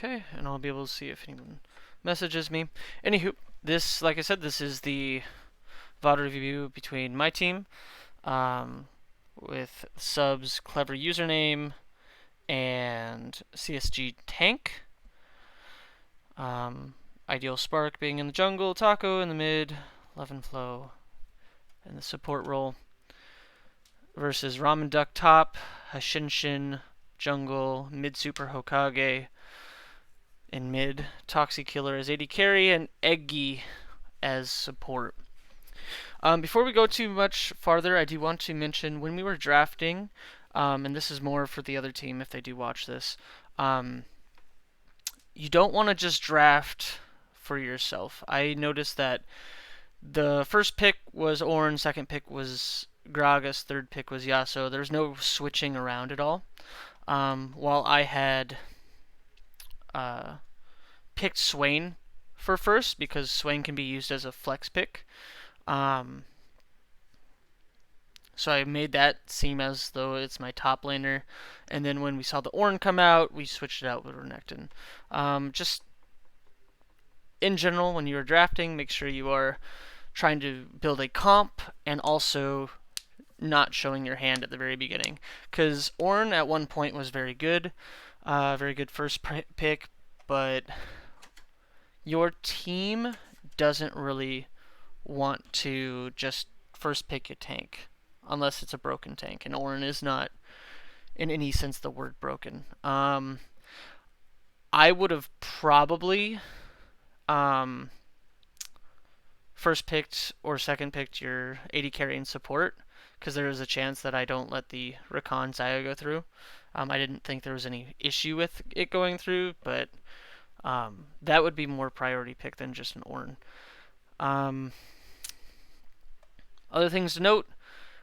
Okay, and I'll be able to see if anyone messages me. Anywho, this, like I said, this is the VOD review between my team, with subs clever username and CSG tank. Ideal Spark being in the jungle, Taco in the mid, Levin Flow in the support role, versus Ramen Duck top, Hashinshin jungle, mid super Hokage in mid, Toxie Killer as AD carry, and Eggy as support. Before we go too much farther, I do want to mention when we were drafting, and this is more for the other team if they do watch this, you don't want to just draft for yourself. I noticed that the first pick was Ornn, second pick was Gragas, third pick was Yasuo. There's no switching around at all. While I had picked Swain for first because Swain can be used as a flex pick. So I made that seem as though it's my top laner. And then when we saw the Ornn come out, we switched it out with Renekton. Just in general, when you're drafting, make sure you are trying to build a comp and also not showing your hand at the very beginning. Because Ornn at one point was very good first pick, but your team doesn't really want to just first pick a tank unless it's a broken tank, and Ornn is not in any sense the word broken. I would have probably first picked or second picked your AD carry and support, because there is a chance that I don't let the Rakan Xayah go through. I didn't think there was any issue with it going through, but that would be more priority pick than just an Ornn. Other things to note,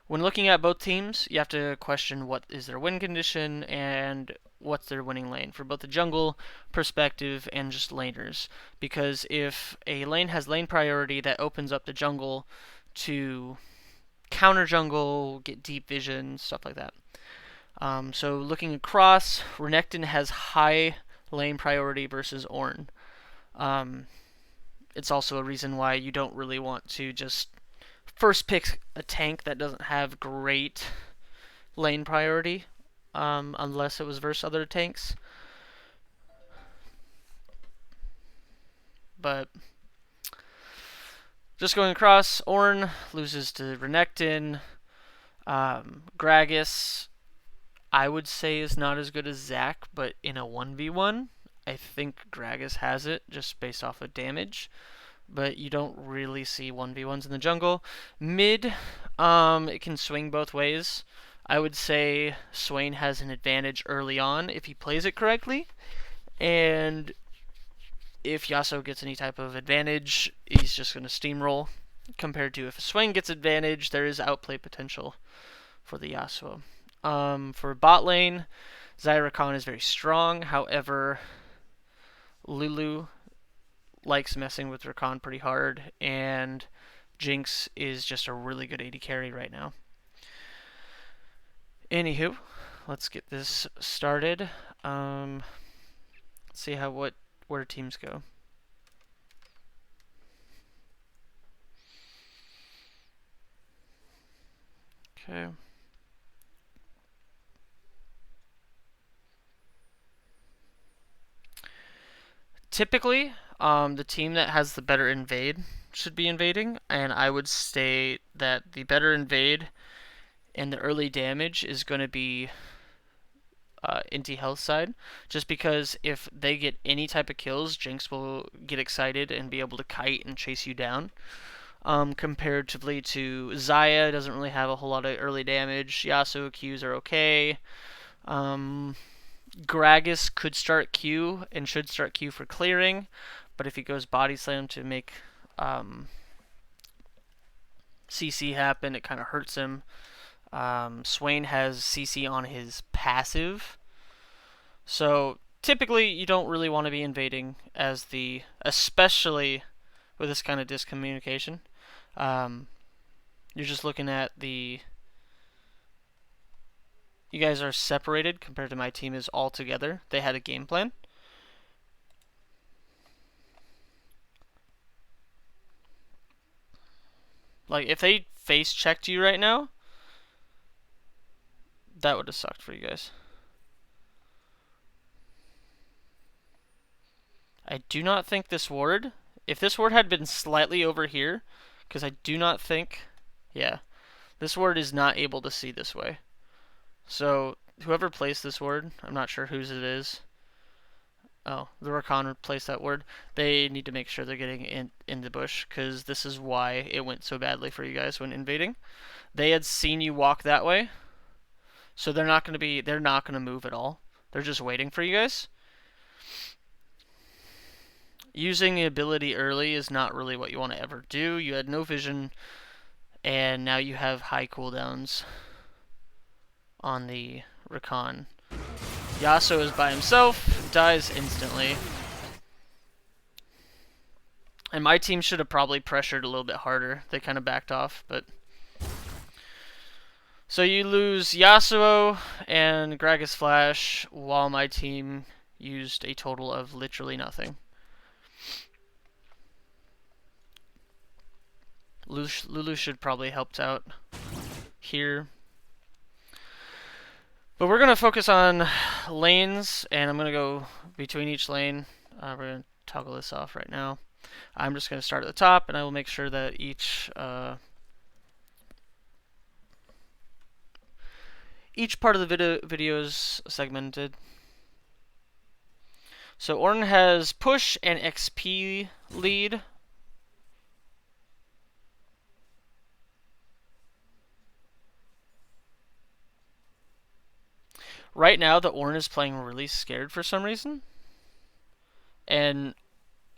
when looking at both teams, you have to question what is their win condition and what's their winning lane for both the jungle perspective and just laners. Because if a lane has lane priority, that opens up the jungle to counter jungle, get deep vision, stuff like that. So looking across, Renekton has high lane priority versus Ornn. It's also a reason why you don't really want to just first pick a tank that doesn't have great lane priority, unless it was versus other tanks. But just going across, Ornn loses to Renekton. Gragas, I would say, is not as good as Zac, but in a 1v1, I think Gragas has it just based off of damage. But you don't really see 1v1s in the jungle. Mid, it can swing both ways. I would say Swain has an advantage early on if he plays it correctly. And if Yasuo gets any type of advantage, he's just going to steamroll. Compared to if Swain gets advantage, there is outplay potential for the Yasuo. For bot lane, Xayah Rakan is very strong. However, Lulu likes messing with Rakan pretty hard, and Jinx is just a really good AD carry right now. Anywho, let's get this started. Let's see where teams go. Okay. Typically, the team that has the better invade should be invading, and I would say that the better invade and the early damage is going to be Innti health side, just because if they get any type of kills, Jinx will get excited and be able to kite and chase you down. Comparatively to Xayah, doesn't really have a whole lot of early damage. Yasuo Qs are okay. Gragas could start Q and should start Q for clearing, but if he goes body slam to make CC happen, it kind of hurts him. Swain has CC on his passive, so typically you don't really want to be invading especially with this kind of discommunication. You're just looking at you guys are separated compared to my team is all together. They had a game plan. Like, if they face checked you right now, that would have sucked for you guys. I do not think this ward, if this ward had been slightly over here, because I do not think, yeah, this ward is not able to see this way. So whoever placed this ward, I'm not sure whose it is. Oh, the Rakan placed that ward. They need to make sure they're getting in the bush, because this is why it went so badly for you guys when invading. They had seen you walk that way, so they're not gonna move at all. They're just waiting for you guys. Using the ability early is not really what you want to ever do. You had no vision, and now you have high cooldowns on the Rakan. Yasuo is by himself, dies instantly. And my team should have probably pressured a little bit harder. They kind of backed off, but... So you lose Yasuo and Gragas Flash, while my team used a total of literally nothing. Lulu should probably helped out here. But we're going to focus on lanes, and I'm going to go between each lane. We're going to toggle this off right now. I'm just going to start at the top, and I will make sure that each part of the video is segmented. So Ornn has push and XP lead. Right now, the Ornn is playing really scared for some reason. And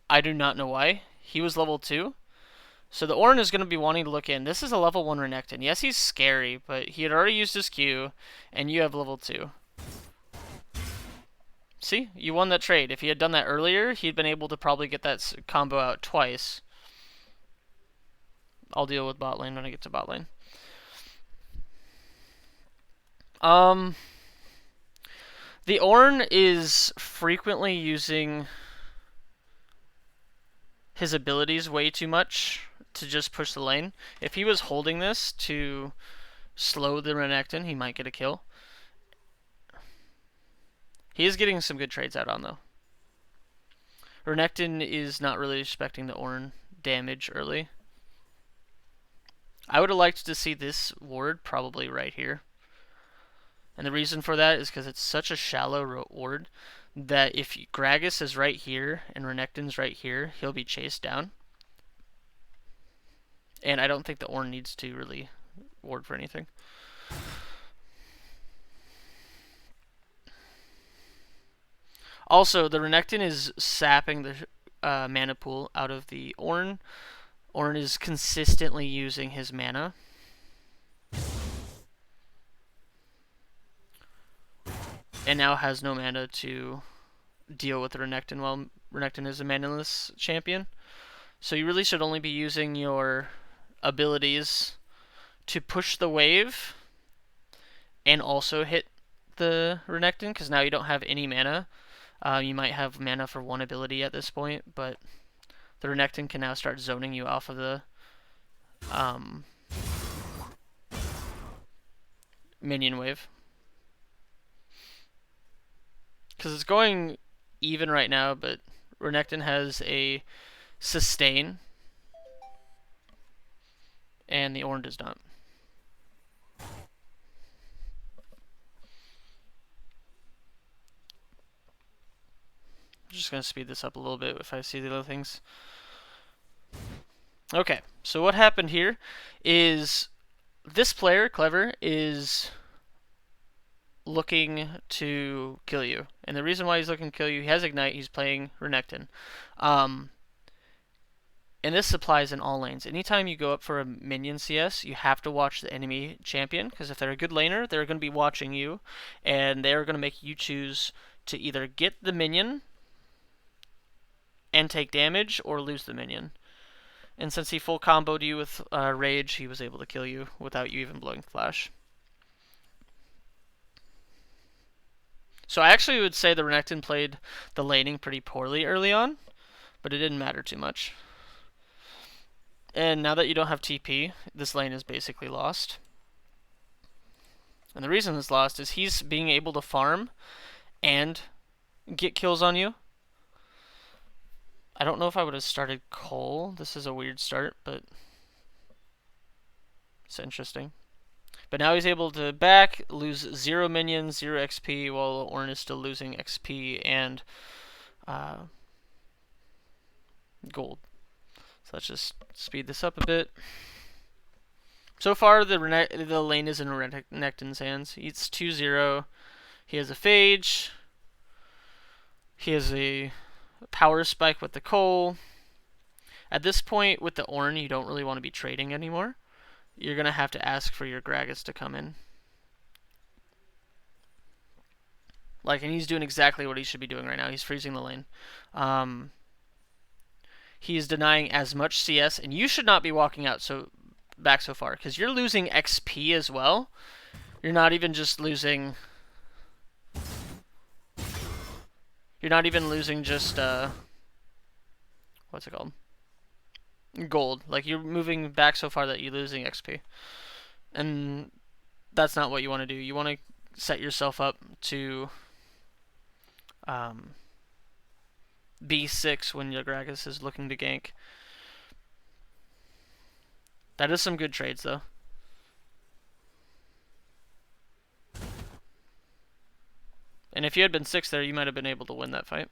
I do not know why. He was level 2. So the Ornn is going to be wanting to look in. This is a level 1 Renekton. Yes, he's scary, but he had already used his Q, and you have level 2. See? You won that trade. If he had done that earlier, he'd been able to probably get that combo out twice. I'll deal with bot lane when I get to bot lane. The Ornn is frequently using his abilities way too much to just push the lane. If he was holding this to slow the Renekton, he might get a kill. He is getting some good trades out on, though. Renekton is not really respecting the Ornn damage early. I would have liked to see this ward probably right here. And the reason for that is because it's such a shallow ward that if Gragas is right here and Renekton's right here, he'll be chased down. And I don't think the Ornn needs to really ward for anything. Also, the Renekton is sapping the mana pool out of the Ornn. Ornn is consistently using his mana. And now has no mana to deal with the Renekton while Renekton is a manaless champion. So you really should only be using your abilities to push the wave and also hit the Renekton, because now you don't have any mana. You might have mana for one ability at this point, but the Renekton can now start zoning you off of the minion wave. Because it's going even right now, but Renekton has a sustain, and the Ornn does not. I'm just going to speed this up a little bit if I see the other things. Okay, so what happened here is this player, Clever, is looking to kill you. And the reason why he's looking to kill you, he has Ignite, he's playing Renekton. And this applies in all lanes. Anytime you go up for a minion CS, you have to watch the enemy champion, because if they're a good laner, they're going to be watching you, and they're going to make you choose to either get the minion and take damage, or lose the minion. And since he full comboed you with Rage, he was able to kill you without you even blowing Flash. So I actually would say the Renekton played the laning pretty poorly early on, but it didn't matter too much. And now that you don't have TP, this lane is basically lost. And the reason it's lost is he's being able to farm and get kills on you. I don't know if I would have started Cole. This is a weird start, but it's interesting. But now he's able to back, lose 0 minions, 0 XP, while Ornn is still losing XP and gold. So let's just speed this up a bit. So far, the lane is in Renekton's hands. It's 2-0. He has a Phage. He has a power spike with the Cole. At this point, with the Ornn, you don't really want to be trading anymore. You're going to have to ask for your Gragas to come in. And he's doing exactly what he should be doing right now. He's freezing the lane. He is denying as much CS, and you should not be walking out back so far, because you're losing XP as well. You're not even just losing... You're not even losing just, what's it called? Gold. You're moving back so far that you're losing XP. And that's not what you want to do. You want to set yourself up to B6 when your Gragas is looking to gank. That is some good trades, though. And if you had been 6 there, you might have been able to win that fight.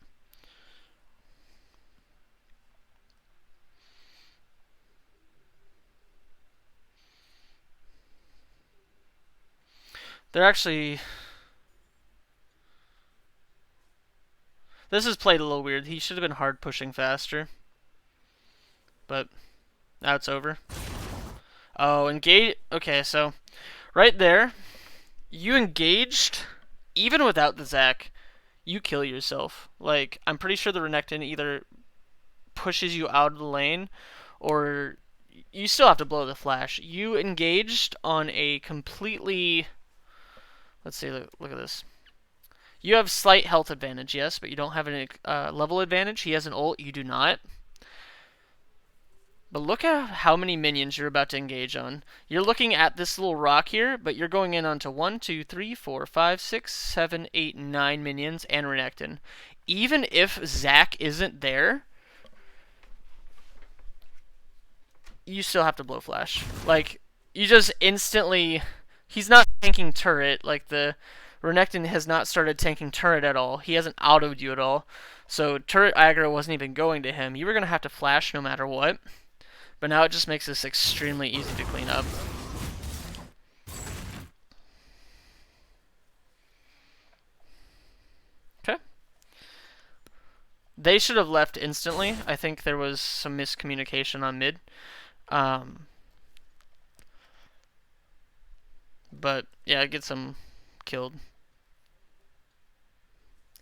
They're actually... This is played a little weird. He should have been hard pushing faster. But now it's over. Oh, engage... Okay, so right there, you engaged... Even without the Zac, you kill yourself. I'm pretty sure the Renekton either pushes you out of the lane, or you still have to blow the flash. You engaged on a completely... Let's see, look at this. You have slight health advantage, yes, but you don't have any level advantage. He has an ult, you do not. But look at how many minions you're about to engage on. You're looking at this little rock here, but you're going in onto 1, 2, 3, 4, 5, 6, 7, 8, 9 minions and Renekton. Even if Zac isn't there, you still have to blow flash. You just instantly... He's not tanking turret. The Renekton has not started tanking turret at all. He hasn't autoed you at all. So turret aggro wasn't even going to him. You were going to have to flash no matter what. But now it just makes this extremely easy to clean up. Okay. They should have left instantly. I think there was some miscommunication on mid. But, yeah, it gets him killed.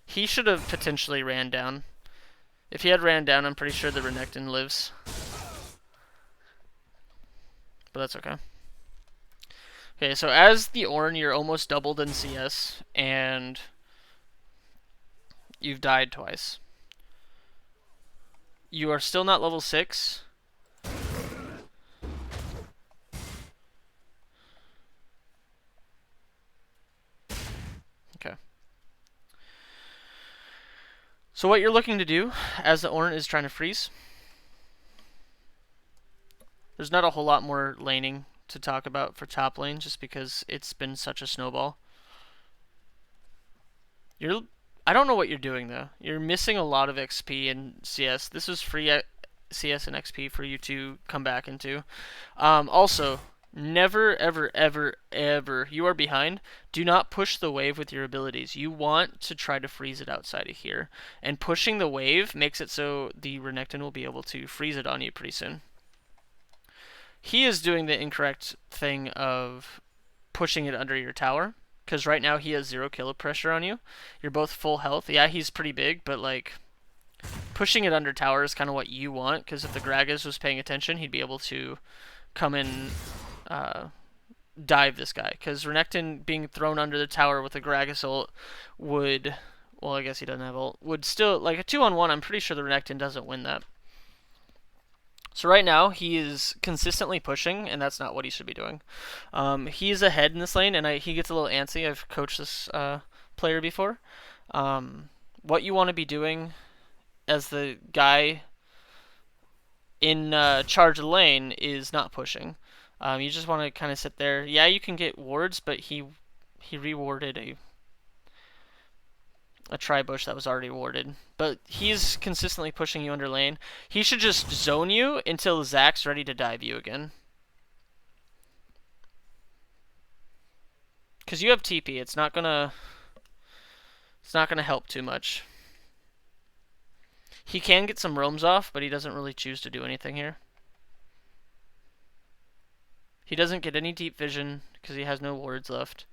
He should have potentially ran down. If he had ran down, I'm pretty sure the Renekton lives. But that's okay. Okay, so as the Ornn, you're almost doubled in CS, and you've died twice. You are still not level 6. Okay. So what you're looking to do, as the Ornn is trying to freeze, there's not a whole lot more laning to talk about for top lane, just because it's been such a snowball. I don't know what you're doing, though. You're missing a lot of XP in CS. This is free CS and XP for you to come back into. Also, never, ever, ever, ever, you are behind. Do not push the wave with your abilities. You want to try to freeze it outside of here. And pushing the wave makes it so the Renekton will be able to freeze it on you pretty soon. He is doing the incorrect thing of pushing it under your tower, because right now he has 0 kill pressure on you. You're both full health. Yeah, he's pretty big, but pushing it under tower is kind of what you want, because if the Gragas was paying attention, he'd be able to come and dive this guy. Because Renekton being thrown under the tower with a Gragas ult would, well, I guess he doesn't have ult, would still, a 2-on-1, I'm pretty sure the Renekton doesn't win that. So right now he is consistently pushing, and that's not what he should be doing. He's ahead in this lane, and he gets a little antsy. I've coached this player before. What you want to be doing as the guy in charge of the lane is not pushing. You just want to kind of sit there. Yeah, you can get wards, but he rewarded a tri-bush that was already warded. But he's consistently pushing you under lane. He should just zone you until Zach's ready to dive you again. Because you have TP, it's not gonna help too much. He can get some roams off, but he doesn't really choose to do anything here. He doesn't get any deep vision because he has no wards left.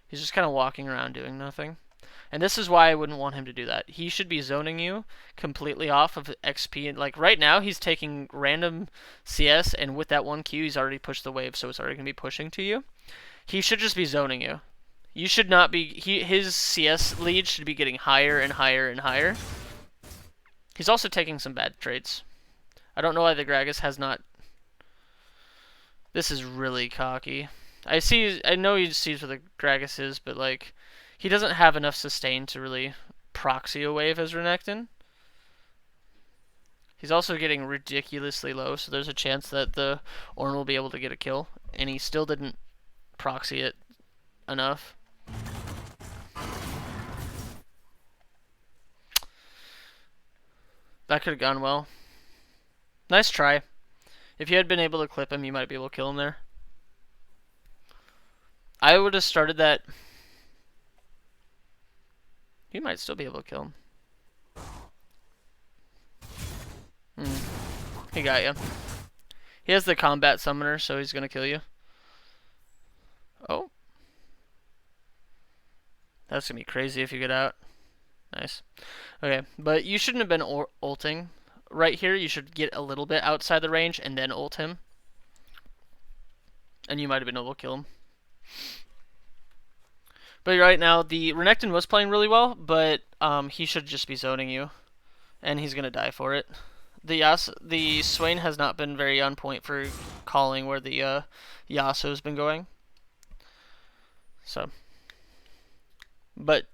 He's just kind of walking around doing nothing. And this is why I wouldn't want him to do that. He should be zoning you completely off of XP. And like right now, he's taking random CS, and with that one Q, he's already pushed the wave, so it's already going to be pushing to you. He should just be zoning you. You should not be... his CS lead should be getting higher and higher and higher. He's also taking some bad trades. I don't know why the Gragas has not... This is really cocky. I know he sees where the Gragas is, but like... He doesn't have enough sustain to really proxy a wave as Renekton. He's also getting ridiculously low, so there's a chance that the Ornn will be able to get a kill. And he still didn't proxy it enough. That could have gone well. Nice try. If you had been able to clip him, you might be able to kill him there. I would have started that... You might still be able to kill him. He got you. He has the combat summoner, so he's going to kill you. Oh. That's going to be crazy if you get out. Nice. Okay, but you shouldn't have been ulting. Right here, you should get a little bit outside the range and then ult him. And you might have been able to kill him. But right now, the Renekton was playing really well, but he should just be zoning you. And he's going to die for it. The Swain has not been very on point for calling where the Yasuo's been going. So. But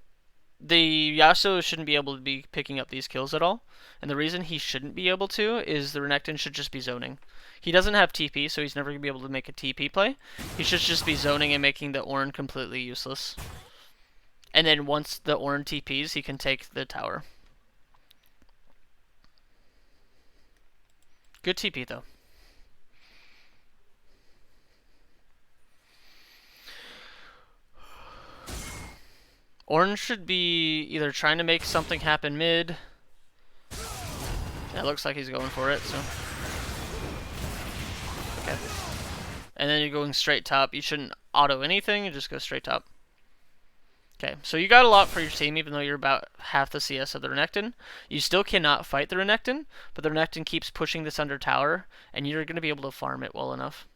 the Yasuo shouldn't be able to be picking up these kills at all. And the reason he shouldn't be able to is the Renekton should just be zoning. He doesn't have TP, so he's never going to be able to make a TP play. He should just be zoning and making the Ornn completely useless. And then once the Ornn TPs, he can take the tower. Good TP, though. Ornn should be either trying to make something happen mid. Yeah, it looks like he's going for it, so. Okay. And then you're going straight top. You shouldn't auto anything, you just go straight top. Okay, so you got a lot for your team, even though you're about half the CS of the Renekton. You still cannot fight the Renekton, but the Renekton keeps pushing this under tower, and you're going to be able to farm it well enough.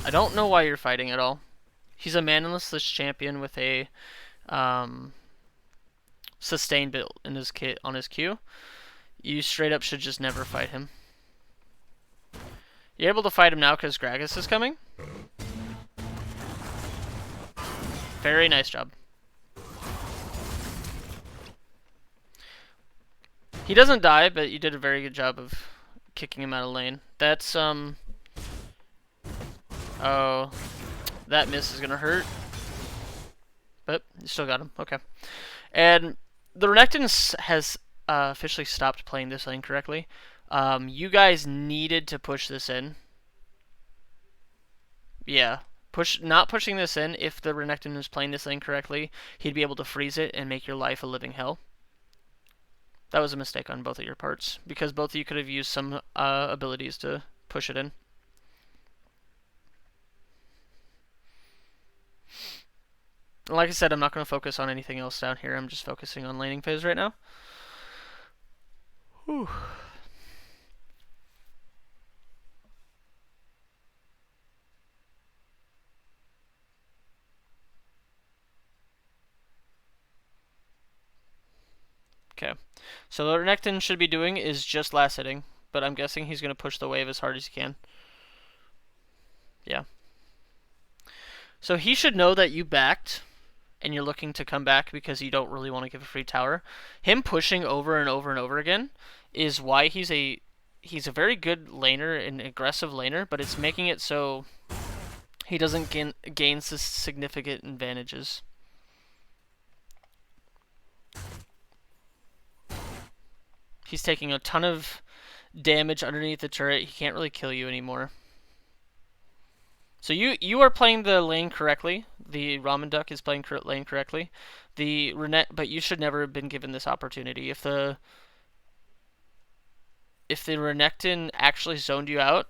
I don't know why you're fighting at all. He's a manless champion with a sustain build in his kit on his Q. You straight up should just never fight him. You're able to fight him now because Gragas is coming. Very nice job. He doesn't die, but you did a very good job of kicking him out of lane. That's oh, that miss is gonna hurt. But you still got him. Okay. And the Renekton has officially stopped playing this lane correctly. You guys needed to push this in. Yeah. Not pushing this in, if the Renekton was playing this lane correctly, he'd be able to freeze it and make your life a living hell. That was a mistake on both of your parts, because both of you could have used some abilities to push it in. Like I said, I'm not going to focus on anything else down here. I'm just focusing on laning phase right now. Whew. Okay. So what Renekton should be doing is just last hitting, but I'm guessing he's going to push the wave as hard as he can. Yeah. So he should know that you backed and you're looking to come back because you don't really want to give a free tower. Him pushing over and over and over again is why he's a very good laner, an aggressive laner, but it's making it so he doesn't gain significant advantages. He's taking a ton of damage underneath the turret. He can't really kill you anymore. So you are playing the lane correctly. The Ramen Duck is playing lane correctly. But you should never have been given this opportunity. If the Renekton actually zoned you out,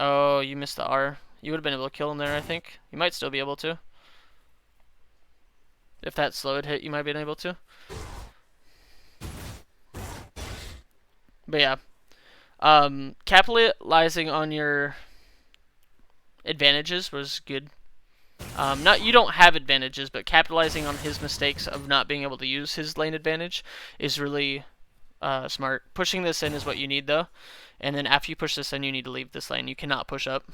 oh, you missed the R. You would have been able to kill him there, I think. You might still be able to. If that slow had hit, you might have been able to. But yeah. Capitalizing on your advantages was good. You don't have advantages, but capitalizing on his mistakes of not being able to use his lane advantage is really smart. Pushing this in is what you need, though. And then after you push this in, you need to leave this lane. You cannot push up.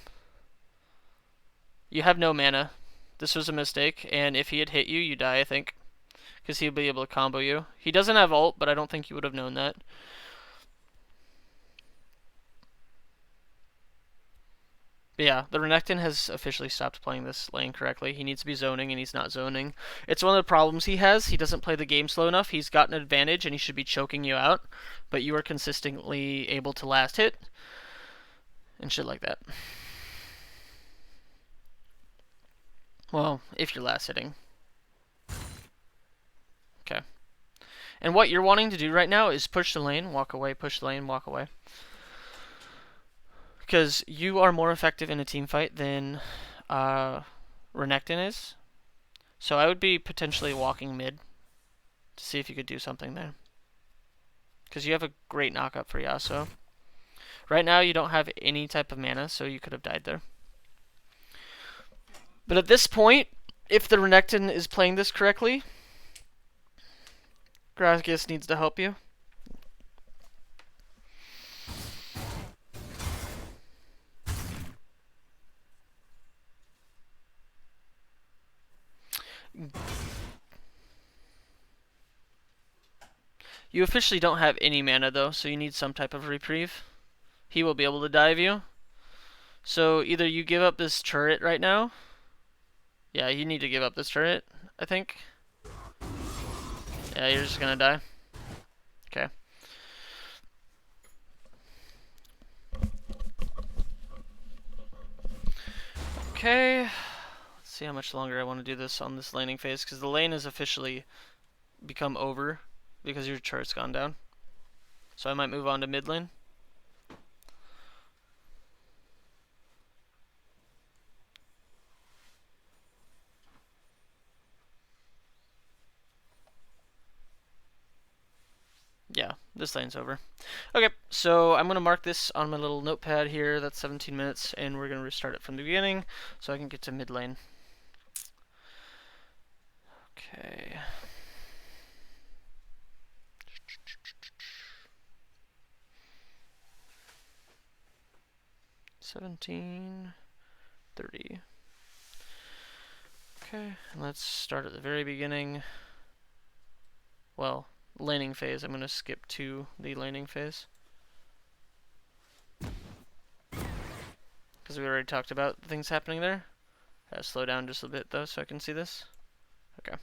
You have no mana. This was a mistake, and if he had hit you, you die, I think. Because he'd be able to combo you. He doesn't have ult, but I don't think you would have known that. But yeah, the Renekton has officially stopped playing this lane correctly. He needs to be zoning, and he's not zoning. It's one of the problems he has. He doesn't play the game slow enough. He's got an advantage, and he should be choking you out. But you are consistently able to last hit. And shit like that. Well, if you're last hitting. Okay. And what you're wanting to do right now is push the lane, walk away, push the lane, walk away. Because you are more effective in a team fight than Renekton is. So I would be potentially walking mid to see if you could do something there. Because you have a great knockup for Yasuo. Right now you don't have any type of mana, so you could have died there. But at this point, if the Renekton is playing this correctly, Gragas needs to help you. You officially don't have any mana though, so you need some type of reprieve. He will be able to dive you. So either you give up this turret right now. Yeah, you need to give up this turret, I think. Yeah, you're just gonna die. Okay. Okay. Let's see how much longer I want to do this on this laning phase, because the lane has officially become over because your turret's gone down. So I might move on to mid lane. Yeah, this lane's over. Okay, so I'm going to mark this on my little notepad here. That's 17 minutes, and we're going to restart it from the beginning so I can get to mid lane. Okay. $17.30. Okay, and let's start at the very beginning. Well, laning phase. I'm going to skip to the laning phase. Because we already talked about things happening there. Slow down just a bit though so I can see this. Okay.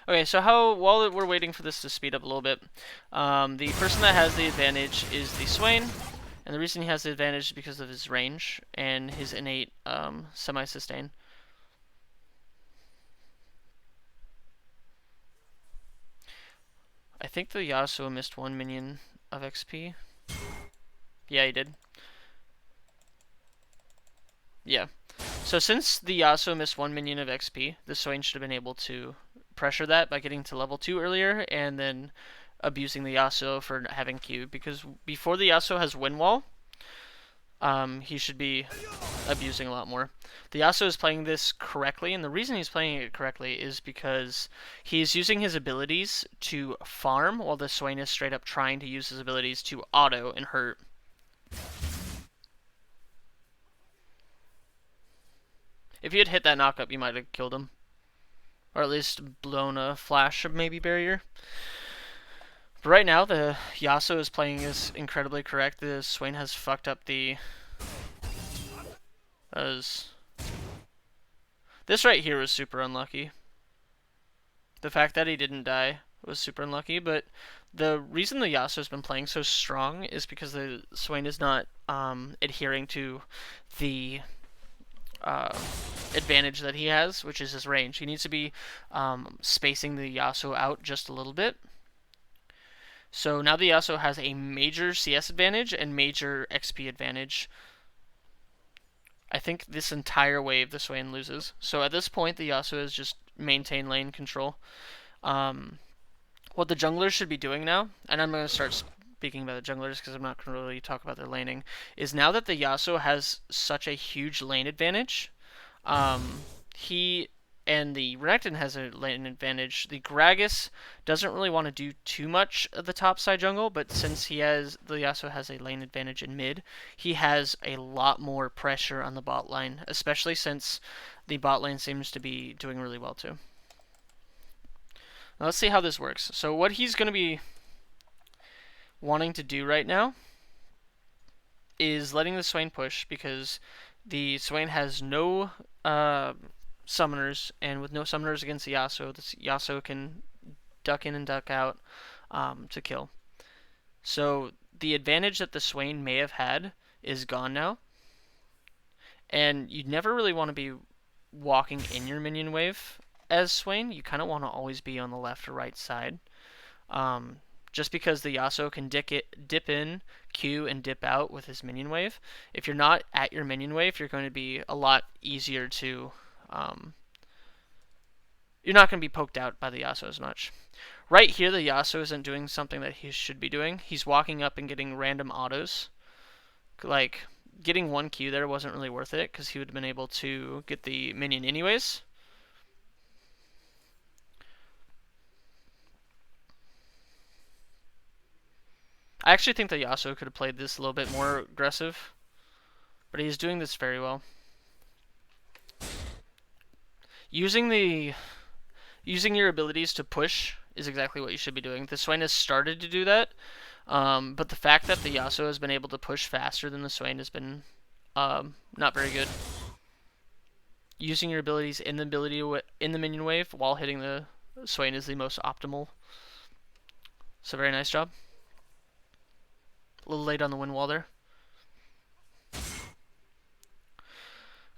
Okay, so while we're waiting for this to speed up a little bit, the person that has the advantage is the Swain, and the reason he has the advantage is because of his range and his innate semi-sustain. I think the Yasuo missed 1 minion of XP. Yeah, he did. Yeah. So since the Yasuo missed 1 minion of XP, the Swain should have been able to pressure that by getting to level 2 earlier and then abusing the Yasuo for having Q. Because before the Yasuo has Wind Wall, he should be abusing a lot more. The Yasuo is playing this correctly, and the reason he's playing it correctly is because he's using his abilities to farm, while the Swain is straight up trying to use his abilities to auto and hurt. If you had hit that knockup, you might have killed him. Or at least blown a flash of maybe barrier. But right now, the Yasuo is playing is incredibly correct. The Swain has fucked up the... This right here was super unlucky. The fact that he didn't die was super unlucky, but the reason the Yasuo has been playing so strong is because the Swain is not adhering to the advantage that he has, which is his range. He needs to be spacing the Yasuo out just a little bit. So now the Yasuo has a major CS advantage and major XP advantage. I think this entire wave the Swain loses. So at this point, the Yasuo is just maintain lane control. What the junglers should be doing now, and I'm going to start speaking about the junglers because I'm not going to really talk about their laning, is now that the Yasuo has such a huge lane advantage, he and the Renekton has a lane advantage. The Gragas doesn't really want to do too much of the top side jungle, but since the Yasuo has a lane advantage in mid, he has a lot more pressure on the bot lane, especially since the bot lane seems to be doing really well too. Now let's see how this works. So what he's going to be wanting to do right now is letting the Swain push, because the Swain has no summoners, and with no summoners against the Yasuo, this Yasuo can duck in and duck out to kill. So the advantage that the Swain may have had is gone now, and you never really want to be walking in your minion wave as Swain. You kind of want to always be on the left or right side, just because the Yasuo can dip in, Q, and dip out with his minion wave. If you're not at your minion wave, you're going to be a lot easier to... you're not going to be poked out by the Yasuo as much. Right here, the Yasuo isn't doing something that he should be doing. He's walking up and getting random autos. Like, getting 1 Q there wasn't really worth it, because he would have been able to get the minion anyways. I actually think that Yasuo could have played this a little bit more aggressive, but he's doing this very well. Using your abilities to push is exactly what you should be doing. The Swain has started to do that, but the fact that the Yasuo has been able to push faster than the Swain has been not very good. Using your abilities in the minion wave while hitting the Swain is the most optimal. So very nice job. A little late on the wind wall there.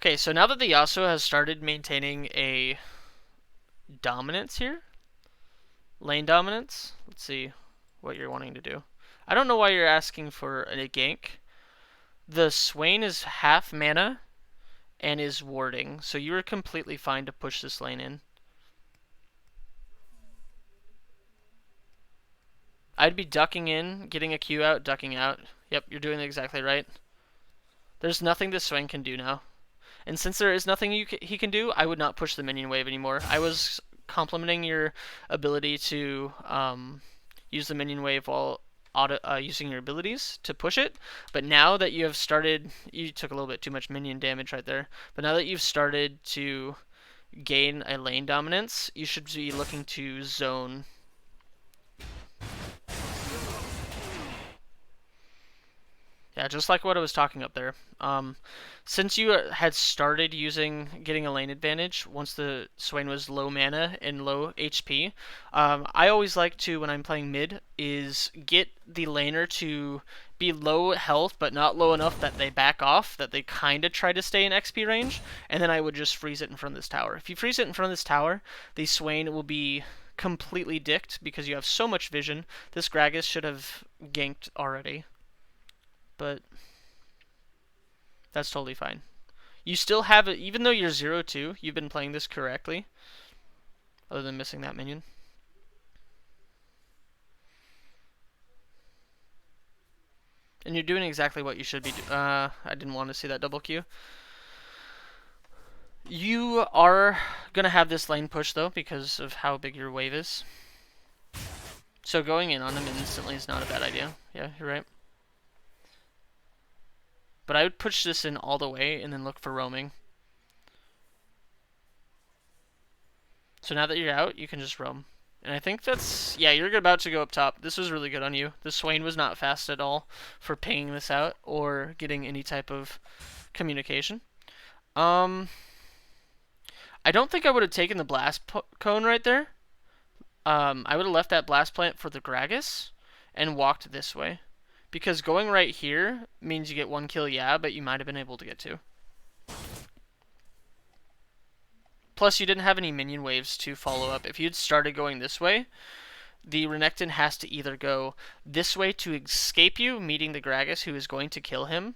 Okay, so now that the Yasuo has started maintaining a dominance here, lane dominance, let's see what you're wanting to do. I don't know why you're asking for a gank. The Swain is half mana and is warding, so you are completely fine to push this lane in. I'd be ducking in, getting a Q out, ducking out. Yep, you're doing it exactly right. There's nothing this Swain can do now. And since there is nothing he can do, I would not push the minion wave anymore. I was complimenting your ability to use the minion wave while using your abilities to push it. But now that you have started, you took a little bit too much minion damage right there. But now that you've started to gain a lane dominance, you should be looking to zone. Yeah, just like what I was talking up there. Since you had started getting a lane advantage once the Swain was low mana and low HP, I always like to, when I'm playing mid, is get the laner to be low health but not low enough that they back off, that they kind of try to stay in XP range, and then I would just freeze it in front of this tower. If you freeze it in front of this tower, the Swain will be completely dicked because you have so much vision. This Gragas should have ganked already. But that's totally fine. You still have it, even though you're 0-2, you've been playing this correctly, other than missing that minion. And you're doing exactly what you should be doing. I didn't want to see that double Q. You are going to have this lane push, though, because of how big your wave is. So going in on him instantly is not a bad idea. Yeah, you're right. But I would push this in all the way and then look for roaming. So now that you're out, you can just roam. And I think that's... Yeah, you're about to go up top. This was really good on you. The Swain was not fast at all for pinging this out or getting any type of communication. I don't think I would have taken the blast cone right there. I would have left that blast plant for the Gragas and walked this way. Because going right here means you get 1 kill, yeah, but you might have been able to get 2. Plus, you didn't have any minion waves to follow up. If you'd started going this way, the Renekton has to either go this way to escape you, meeting the Gragas who is going to kill him,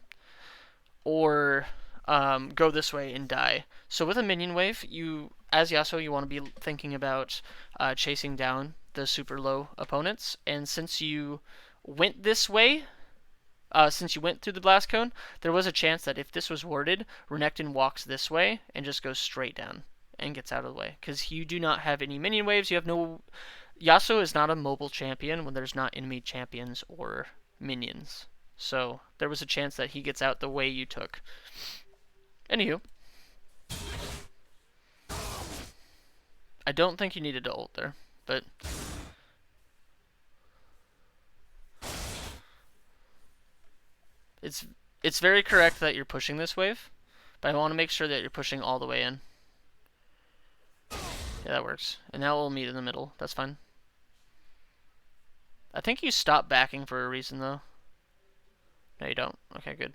or go this way and die. So with a minion wave, you, as Yasuo, you want to be thinking about chasing down the super low opponents. And since you went this way, since you went through the blast cone, there was a chance that if this was warded, Renekton walks this way and just goes straight down and gets out of the way. Because you do not have any minion waves. You have no... Yasuo is not a mobile champion when there's not enemy champions or minions. So there was a chance that he gets out the way you took. Anywho. I don't think you needed to ult there, but... It's very correct that you're pushing this wave, but I want to make sure that you're pushing all the way in. Yeah, that works. And now we'll meet in the middle. That's fine. I think you stopped backing for a reason, though. No, you don't. Okay, good.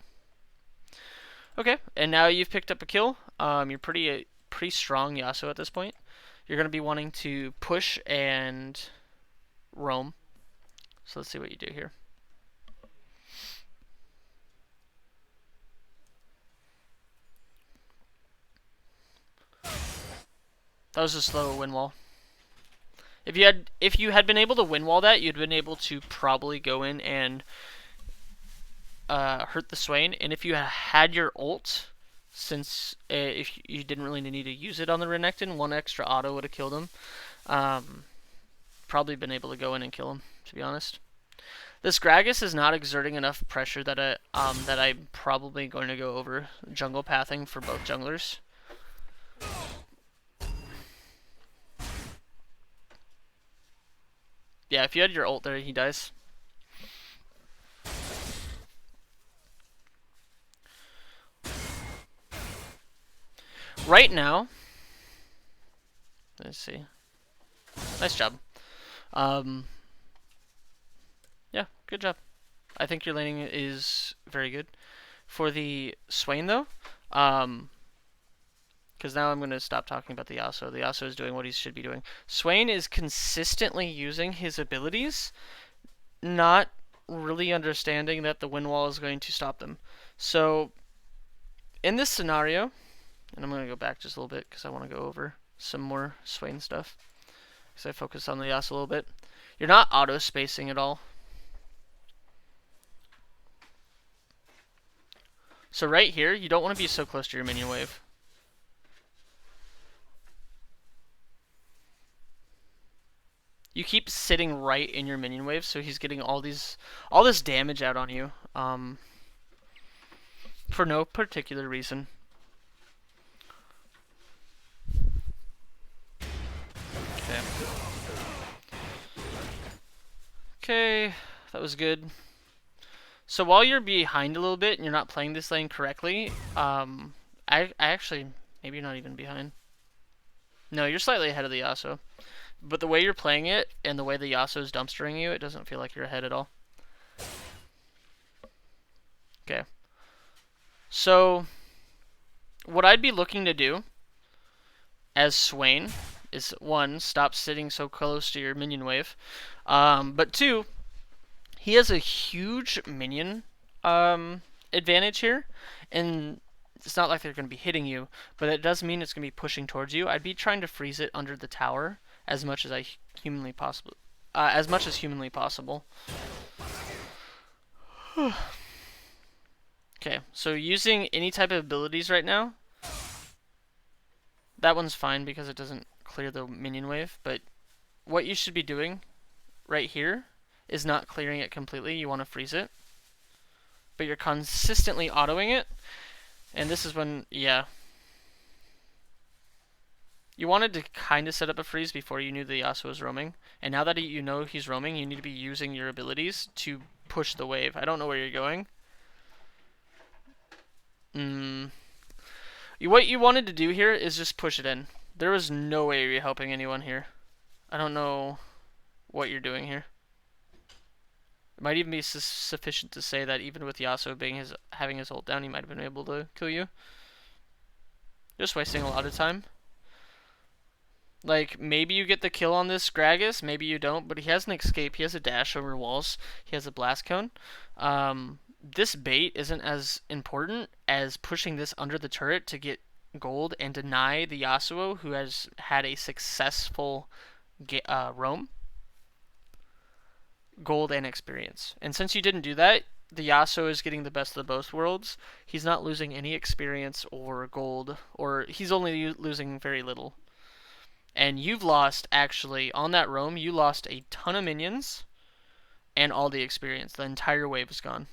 Okay, and now you've picked up a kill. You're pretty strong Yasuo at this point. You're going to be wanting to push and roam. So let's see what you do here. That was a slow win wall. If you had been able to win wall that, you'd been able to probably go in and hurt the Swain. And if you had your ult, since if you didn't really need to use it on the Renekton, 1 extra auto would have killed him. Probably been able to go in and kill him, to be honest. This Gragas is not exerting enough pressure that I'm probably going to go over jungle pathing for both junglers. Yeah, if you had your ult there, he dies. Right now, let's see. Nice job. Yeah, good job. I think your laning is very good. For the Swain, though, because now I'm going to stop talking about the Yasuo. The Yasuo is doing what he should be doing. Swain is consistently using his abilities, not really understanding that the wind wall is going to stop them. So, in this scenario, and I'm going to go back just a little bit because I want to go over some more Swain stuff. Because I focus on the Yasuo a little bit. You're not auto-spacing at all. So right here, you don't want to be so close to your minion wave. You keep sitting right in your minion wave, so he's getting all this damage out on you, for no particular reason. Okay. Okay, that was good. So while you're behind a little bit and you're not playing this lane correctly, I actually, maybe you're not even behind. No, you're slightly ahead of the Yasuo. But the way you're playing it and the way the Yasuo is dumpstering you, it doesn't feel like you're ahead at all. Okay. So, what I'd be looking to do as Swain is, 1, stop sitting so close to your minion wave. But 2, he has a huge minion advantage here. And it's not like they're going to be hitting you, but it does mean it's going to be pushing towards you. I'd be trying to freeze it under the tower as much as humanly possible. Okay, so using any type of abilities right now, that one's fine because it doesn't clear the minion wave, but what you should be doing right here is not clearing it completely. You want to freeze it, but you're consistently autoing it, and this is when, yeah. You wanted to kind of set up a freeze before you knew the Yasuo was roaming, and now that you know he's roaming, you need to be using your abilities to push the wave. I don't know where you're going. What you wanted to do here is just push it in. There was no way you're helping anyone here. I don't know what you're doing here. It might even be sufficient to say that even with Yasuo having his ult down, he might have been able to kill you. Just wasting a lot of time. Like, maybe you get the kill on this Gragas, maybe you don't, but he has an escape, he has a dash over walls, he has a blast cone. This bait isn't as important as pushing this under the turret to get gold and deny the Yasuo, who has had a successful roam, gold and experience. And since you didn't do that, the Yasuo is getting the best of both worlds. He's not losing any experience or gold, or he's only losing very little. And you've lost, actually, on that roam, you lost a ton of minions and all the experience. The entire wave is gone.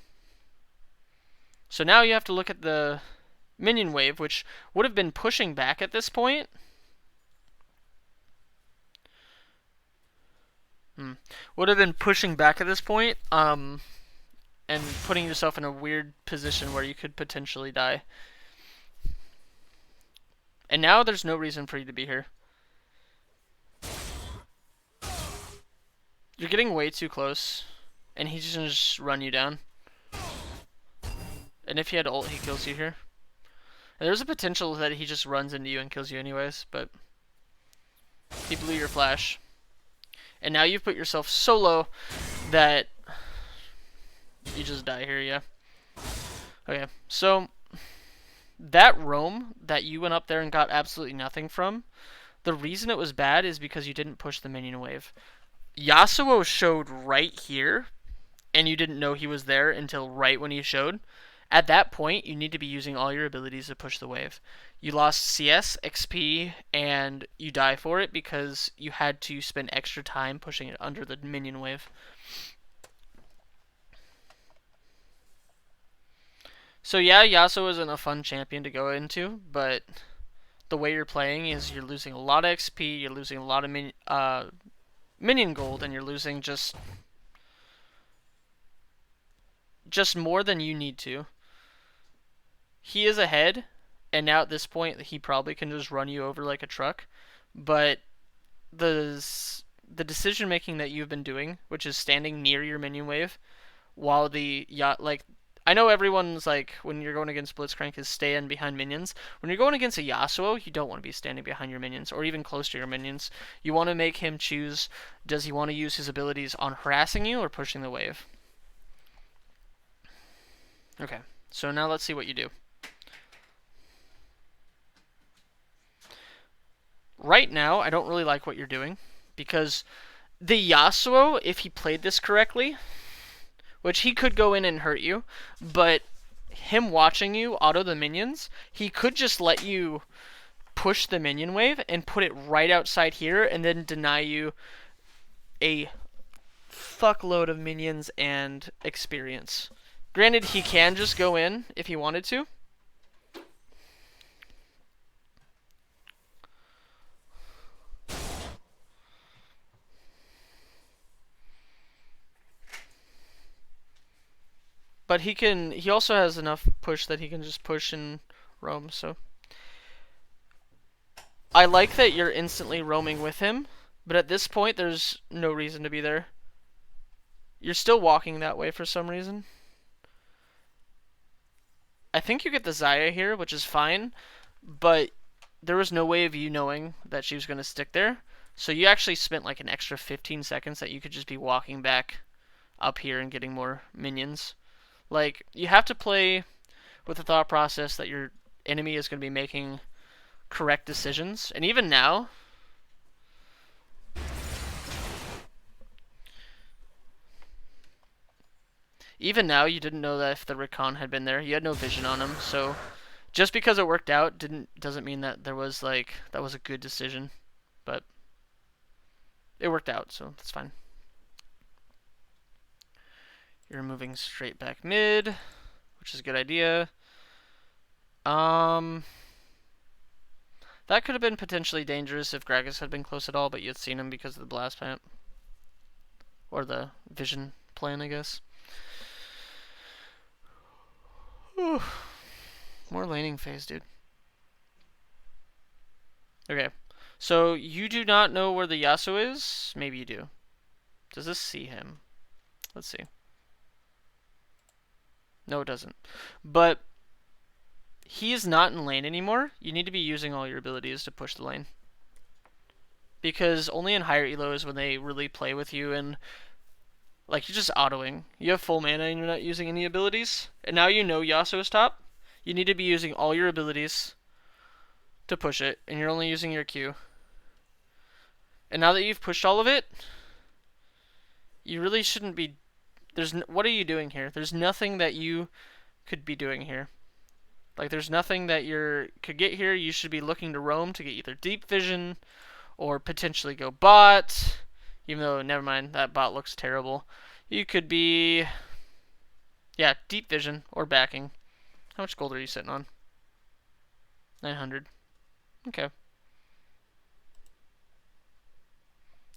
So now you have to look at the minion wave, which would have been pushing back at this point. Would have been pushing back at this point, and putting yourself in a weird position where you could potentially die. And now there's no reason for you to be here. You're getting way too close, and he's just gonna just run you down. And if he had ult, he kills you here. And there's a potential that he just runs into you and kills you anyways, but he blew your flash. And now you've put yourself so low that you just die here, yeah. Okay, so that roam that you went up there and got absolutely nothing from, the reason it was bad is because you didn't push the minion wave. Yasuo showed right here, and you didn't know he was there until right when he showed. At that point, you need to be using all your abilities to push the wave. You lost CS, XP, and you die for it because you had to spend extra time pushing it under the minion wave. So yeah, Yasuo isn't a fun champion to go into, but the way you're playing is you're losing a lot of XP, you're losing a lot of minion gold, and you're losing just more than you need to. He is ahead, and now at this point he probably can just run you over like a truck, but the decision making that you've been doing, which is standing near your minion wave while I know everyone's like, when you're going against Blitzcrank, is stand behind minions. When you're going against a Yasuo, you don't want to be standing behind your minions, or even close to your minions. You want to make him choose, does he want to use his abilities on harassing you or pushing the wave? Okay, so now let's see what you do. Right now, I don't really like what you're doing, because the Yasuo, if he played this correctly, which he could go in and hurt you, but him watching you auto the minions, he could just let you push the minion wave and put it right outside here and then deny you a fuckload of minions and experience. Granted, he can just go in if he wanted to. But he also has enough push that he can just push and roam, so. I like that you're instantly roaming with him, but at this point there's no reason to be there. You're still walking that way for some reason. I think you get the Xayah here, which is fine, but there was no way of you knowing that she was going to stick there. So you actually spent like an extra 15 seconds that you could just be walking back up here and getting more minions. Like, you have to play with the thought process that your enemy is going to be making correct decisions. And even now, Even now, you didn't know that if the recon had been there. You had no vision on him, so just because it worked out doesn't mean that there was that was a good decision, but it worked out, so that's fine. You're moving straight back mid, which is a good idea. That could have been potentially dangerous if Gragas had been close at all, but you'd seen him because of the blast plant. Or the vision plan, I guess. Whew. More laning phase, dude. Okay. So, you do not know where the Yasuo is? Maybe you do. Does this see him? Let's see. No, it doesn't. But he is not in lane anymore. You need to be using all your abilities to push the lane. Because only in higher elo is when they really play with you and like you're just autoing. You have full mana and you're not using any abilities. And now you know Yasuo's top. You need to be using all your abilities to push it, and you're only using your Q. And now that you've pushed all of it, you really shouldn't be. What are you doing here? There's nothing that you could be doing here. Like there's nothing that could get here. You should be looking to roam to get either deep vision or potentially go bot. Even though, never mind, that bot looks terrible. You could be, yeah, deep vision or backing. How much gold are you sitting on? 900. Okay.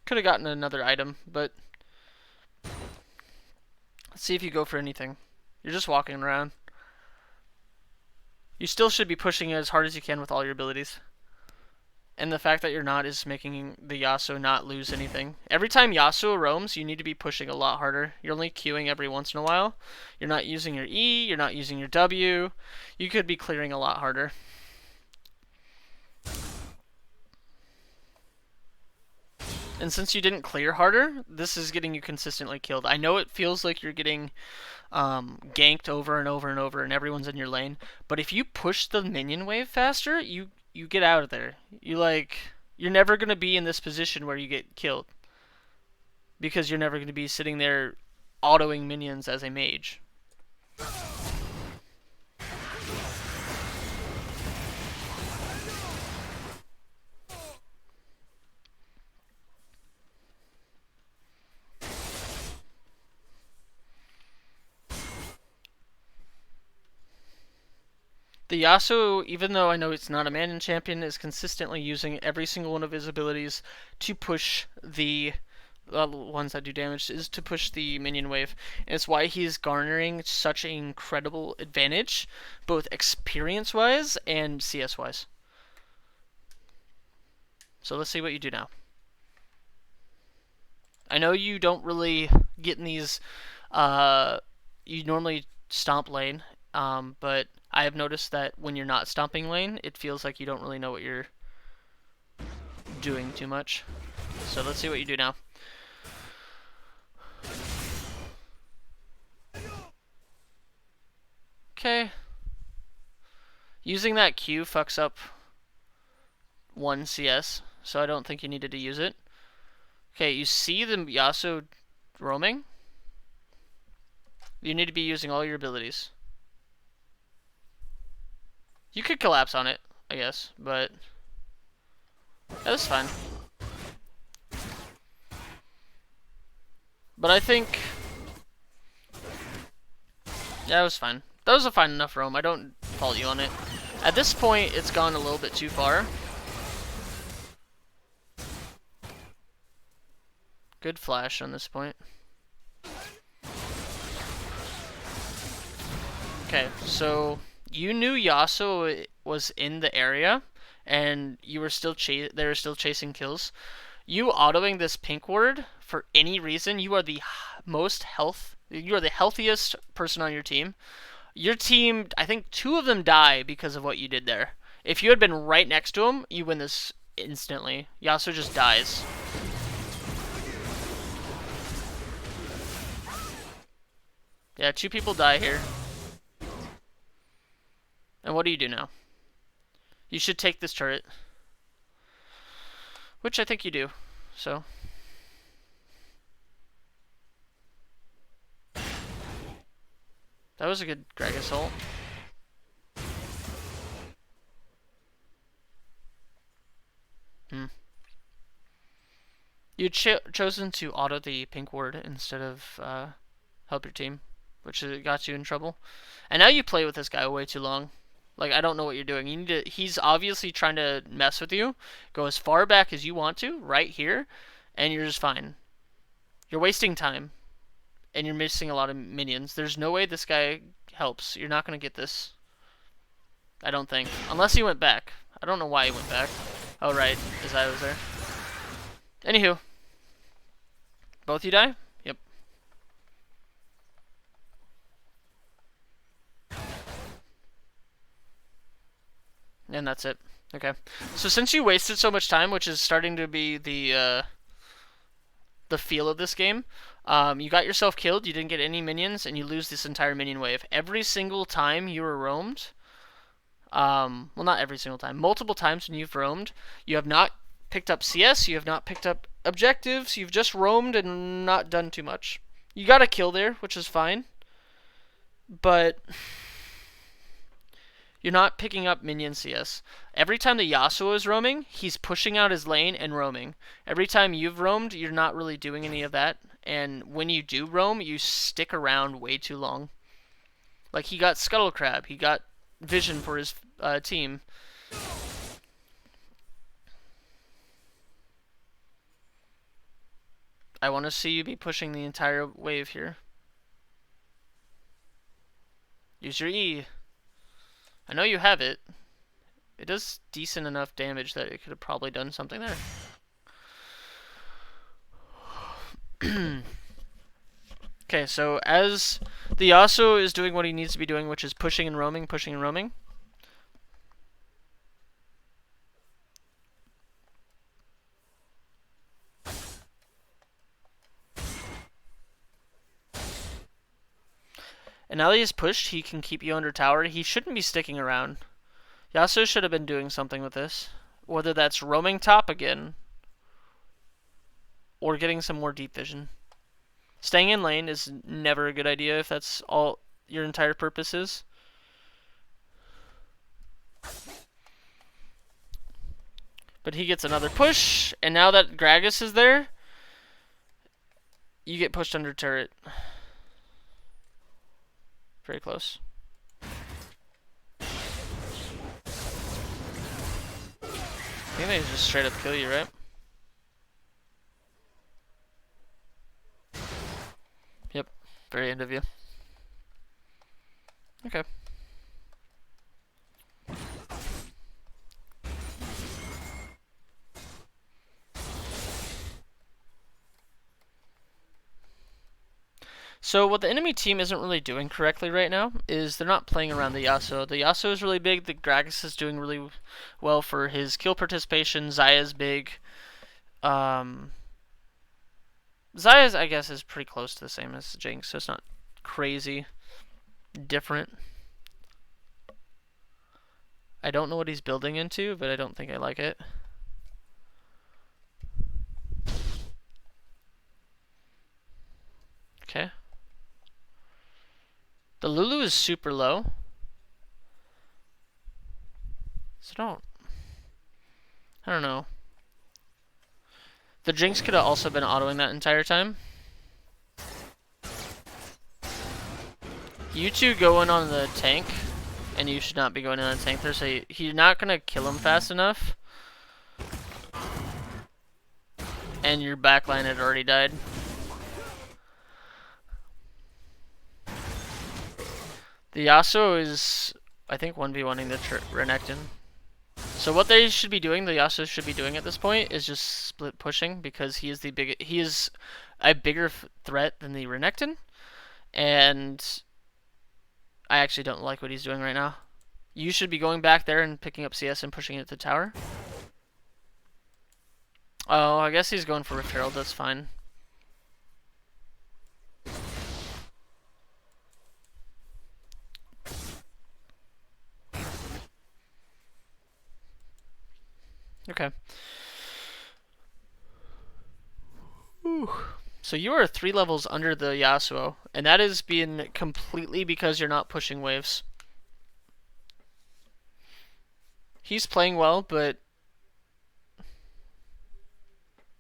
Could have gotten another item, but let's see if you go for anything. You're just walking around. You still should be pushing as hard as you can with all your abilities. And the fact that you're not is making the Yasuo not lose anything. Every time Yasuo roams, you need to be pushing a lot harder. You're only queuing every once in a while. You're not using your E, you're not using your W. You could be clearing a lot harder. And since you didn't clear harder, this is getting you consistently killed. I know it feels like you're getting ganked over and over and over and everyone's in your lane, but if you push the minion wave faster, you get out of there. You're never going to be in this position where you get killed. Because you're never going to be sitting there autoing minions as a mage. The Yasuo, even though I know it's not a Manion champion, is consistently using every single one of his abilities to push the ones that do damage, is to push the minion wave. And it's why he's garnering such an incredible advantage, both experience-wise and CS-wise. So let's see what you do now. I know you don't really get in these, you normally stomp lane, but I have noticed that when you're not stomping lane, it feels like you don't really know what you're doing too much. So let's see what you do now. Okay. Using that Q fucks up 1 CS, so I don't think you needed to use it. Okay, you see the Yasuo roaming? You need to be using all your abilities. You could collapse on it, I guess, but that's fine. But I think, yeah, it was fine. That was a fine enough roam. I don't fault you on it. At this point, it's gone a little bit too far. Good flash on this point. Okay, so you knew Yasuo was in the area, and you were still they were still chasing kills. You autoing this pink ward for any reason, you are the most you are the healthiest person on your team. Your team, I think 2 of them die because of what you did there. If you had been right next to him, you win this instantly. Yasuo just dies. Yeah, 2 people die here. And what do you do now? You should take this turret. Which I think you do, so. That was a good Gragas ult. You'd chosen to auto the pink ward instead of help your team, which got you in trouble. And now you play with this guy way too long. Like, I don't know what you're doing. You need to. He's obviously trying to mess with you. Go as far back as you want to, right here, and you're just fine. You're wasting time, and you're missing a lot of minions. There's no way this guy helps. You're not gonna get this. I don't think, unless he went back. I don't know why he went back. Oh right, his eye was there. Anywho, both you die. Yep. And that's it. Okay. So since you wasted so much time, which is starting to be the feel of this game, you got yourself killed, you didn't get any minions, and you lose this entire minion wave. Every single time you were roamed, well, not every single time, multiple times when you've roamed, you have not picked up CS, you have not picked up objectives, you've just roamed and not done too much. You got a kill there, which is fine, but you're not picking up minion CS. Every time the Yasuo is roaming, he's pushing out his lane and roaming. Every time you've roamed, you're not really doing any of that. And when you do roam, you stick around way too long. Like, he got Scuttle Crab. He got Vision for his team. I want to see you be pushing the entire wave here. Use your E. I know you have it. It does decent enough damage that it could have probably done something there. Okay, so as the Yasuo is doing what he needs to be doing, which is pushing and roaming, pushing and roaming. And now that he's pushed, he can keep you under tower. He shouldn't be sticking around. Yasuo should have been doing something with this. Whether that's roaming top again, or getting some more deep vision. Staying in lane is never a good idea if that's all your entire purpose is. But he gets another push, and now that Gragas is there, you get pushed under turret. Very close. I think they just straight up kill you, right? Yep. Very end of you. Okay. So what the enemy team isn't really doing correctly right now is they're not playing around the Yasuo. The Yasuo is really big. The Gragas is doing really well for his kill participation. Zaya's big. Zaya's, I guess, is pretty close to the same as Jinx, so it's not crazy different. I don't know what he's building into, but I don't think I like it. Okay. The Lulu is super low. So I don't know. The Jinx could have also been autoing that entire time. You two go in on the tank, and you should not be going in on the tank there, so he's not going to kill him fast enough. And your backline had already died. The Yasuo is, I think, 1v1ing the Renekton. So what they should be doing, the Yasuo should be doing at this point, is just split pushing, because he is a bigger threat than the Renekton, and I actually don't like what he's doing right now. You should be going back there and picking up CS and pushing it to the tower. Oh, I guess he's going for Rift Herald, that's fine. Okay. Whew. So you are 3 levels under the Yasuo, and that is being completely because you're not pushing waves. He's playing well, but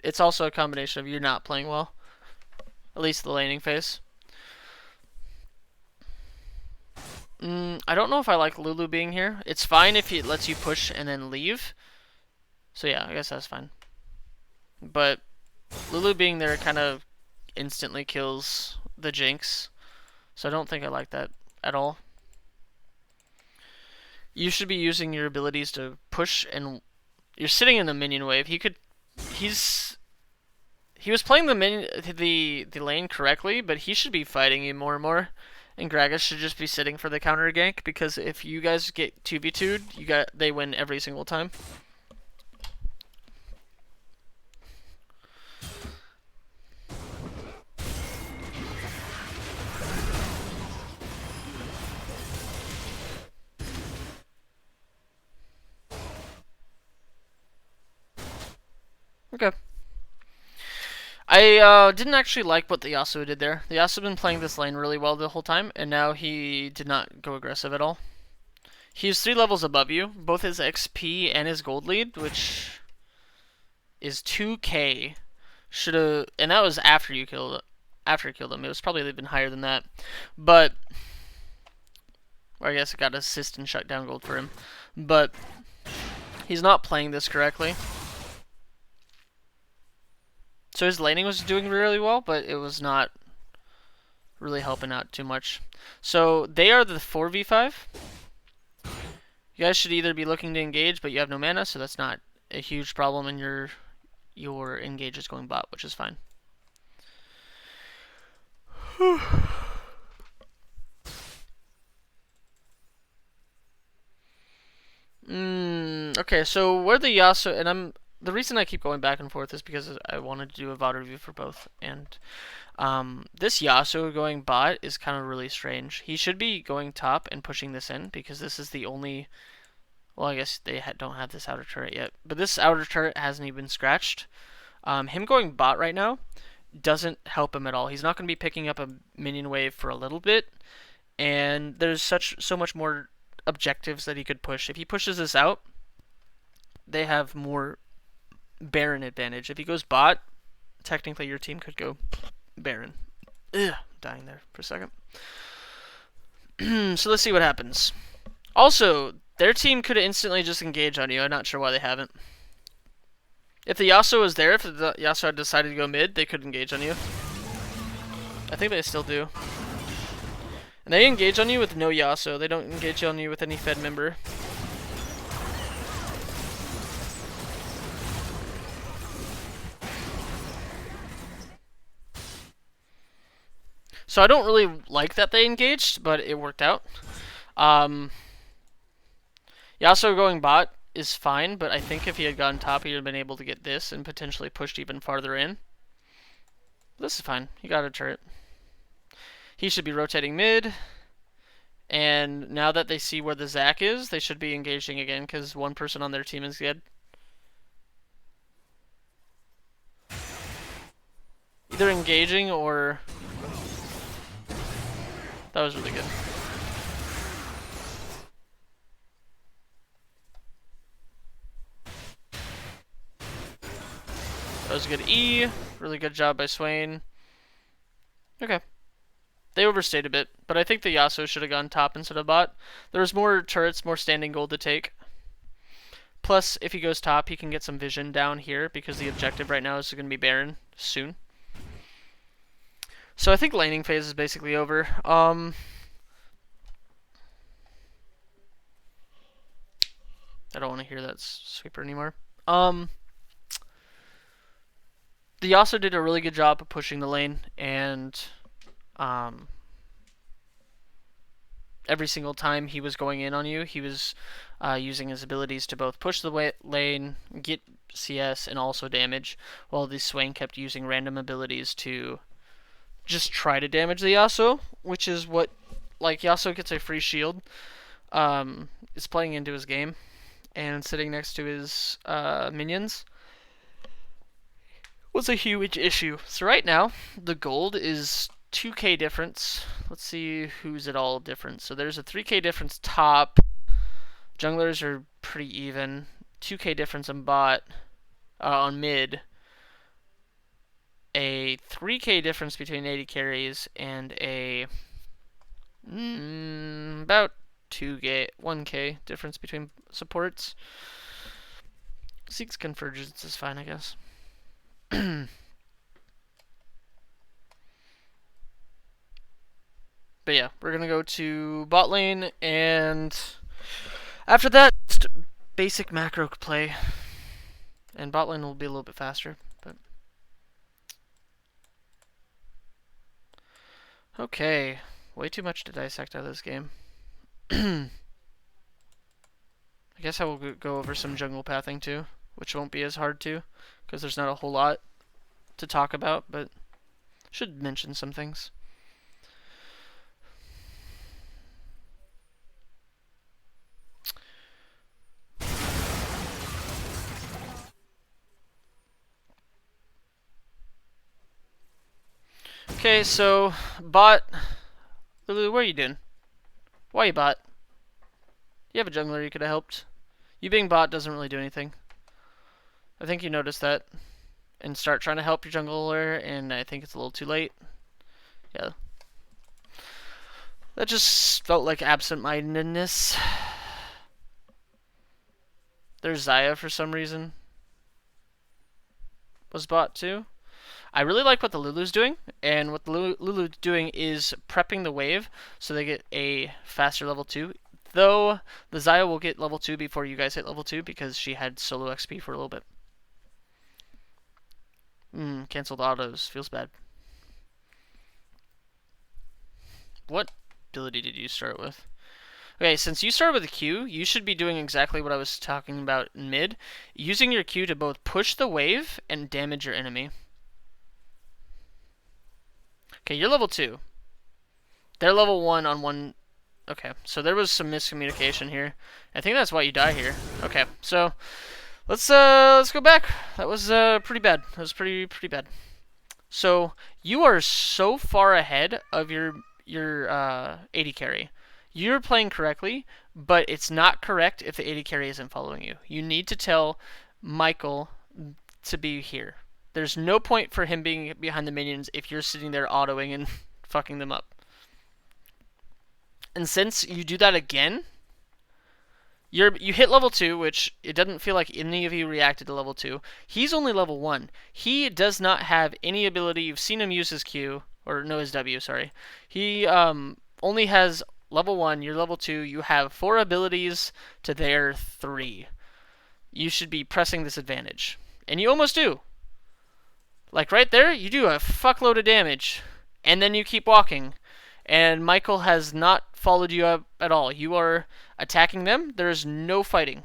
it's also a combination of you not playing well. At least the laning phase. I don't know if I like Lulu being here. It's fine if it lets you push and then leave. So yeah, I guess that's fine. But Lulu being there kind of instantly kills the Jinx. So I don't think I like that at all. You should be using your abilities to push, and you're sitting in the minion wave. He was playing the lane correctly, but he should be fighting you more and more. And Gragas should just be sitting for the counter gank, because if you guys get 2v2'd, they win every single time. Okay. I didn't actually like what the Yasuo did there. The Yasuo been playing this lane really well the whole time, and now he did not go aggressive at all. He's 3 levels above you, both his XP and his gold lead, which is 2k. And that was after you killed him. It was probably even higher than that. But or I guess it got assist and shut down gold for him. But he's not playing this correctly. So his laning was doing really well, but it was not really helping out too much. So they are the 4v5. You guys should either be looking to engage, but you have no mana, so that's not a huge problem, and your engage is going bot, which is fine. Okay, so where the Yasuo, and the reason I keep going back and forth is because I wanted to do a VOD review for both, and this Yasuo going bot is kind of really strange. He should be going top and pushing this in, because this is the only, well, I guess they don't have this outer turret yet, but this outer turret hasn't even been scratched. Him going bot right now doesn't help him at all. He's not going to be picking up a minion wave for a little bit, and there's so much more objectives that he could push. If he pushes this out, they have more Baron advantage. If he goes bot, technically your team could go Baron. Ugh, dying there for a second. So let's see what happens. Also, their team could instantly just engage on you. I'm not sure why they haven't. If the Yasuo was there, if the Yasuo had decided to go mid, they could engage on you. I think they still do. And they engage on you with no Yasuo. They don't engage on you with any Fed member. So I don't really like that they engaged, but it worked out. Yasuo going bot is fine, but I think if he had gotten top, he would have been able to get this and potentially pushed even farther in. This is fine. He got a turret. He should be rotating mid. And now that they see where the Zac is, they should be engaging again, because one person on their team is dead. Either engaging or... That was really good. That was a good E. Really good job by Swain. Okay. They overstayed a bit, but I think the Yasuo should have gone top instead of bot. There was more turrets, more standing gold to take. Plus, if he goes top, he can get some vision down here, because the objective right now is going to be Baron soon. So I think laning phase is basically over. I don't want to hear that sweeper anymore. The Yasuo did a really good job of pushing the lane, and every single time he was going in on you, he was using his abilities to both push the lane, get CS, and also damage, while the Swain kept using random abilities to just try to damage the Yasuo, which is what, like, Yasuo gets a free shield. It's playing into his game and sitting next to his minions, was a huge issue. So right now, the gold is 2k difference. Let's see who's at all different. So there's a 3k difference top. Junglers are pretty even. 2k difference on bot, on mid. A 3k difference between AD carries and a about 1k difference between supports. Zeke's convergence is fine, I guess. But yeah, we're gonna go to bot lane, and after that, just basic macro play. And bot lane will be a little bit faster, but okay. Way too much to dissect out of this game. I guess I will go over some jungle pathing too, which won't be as hard to, because there's not a whole lot to talk about, but should mention some things. Okay, so bot. Lulu, what are you doing? Why you bot? You have a jungler you could have helped. You being bot doesn't really do anything. I think you noticed that. And start trying to help your jungler, and I think it's a little too late. Yeah. That just felt like absent-mindedness. There's Xayah for some reason. Was bot too. I really like what the Lulu's doing, and what the Lulu's doing is prepping the wave so they get a faster level 2. Though the Xayah will get level 2 before you guys hit level 2 because she had solo XP for a little bit. Cancelled autos. Feels bad. What ability did you start with? Okay, since you started with a Q, you should be doing exactly what I was talking about in mid. Using your Q to both push the wave and damage your enemy. Okay, you're level 2. They're level 1 on one. Okay, so there was some miscommunication here. I think that's why you die here. Okay, so let's go back. That was pretty bad. That was pretty bad. So you are so far ahead of your AD carry. You're playing correctly, but it's not correct if the AD carry isn't following you. You need to tell Michael to be here. There's no point for him being behind the minions if you're sitting there autoing and fucking them up. And since you do that again, you hit level 2, which it doesn't feel like any of you reacted to level 2. He's only level 1. He does not have any ability. You've seen him use his Q, or no, his W, sorry. He only has level 1, you're level 2. You have 4 abilities to their 3. You should be pressing this advantage. And you almost do. Like right there, you do a fuckload of damage. And then you keep walking. And Michael has not followed you up at all. You are attacking them. There is no fighting.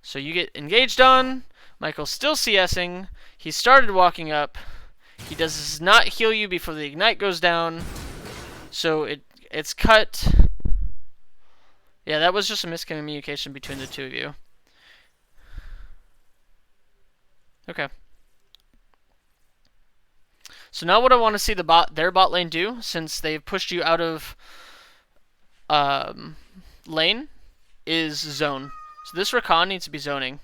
So you get engaged on. Michael's still CSing. He started walking up. He does not heal you before the ignite goes down. So it's cut. Yeah, that was just a miscommunication between the two of you. Okay. So now what I want to see their bot lane do, since they've pushed you out of lane, is zone. So this Rakan needs to be zoning.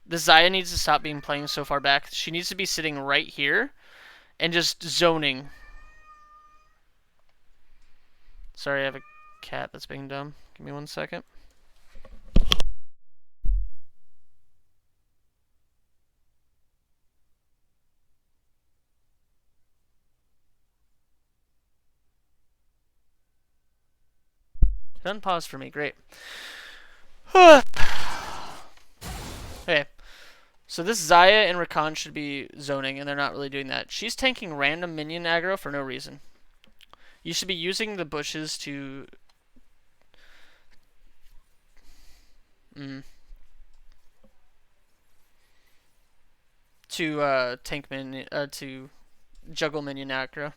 The Xayah needs to stop playing so far back. She needs to be sitting right here and just zoning. Sorry, I have a cat that's being dumb. Give me 1 second. Unpause for me, great. Okay, so this Xayah and Rakan should be zoning, and they're not really doing that. She's tanking random minion aggro for no reason. You should be using the bushes to... tank minion, to juggle minion aggro.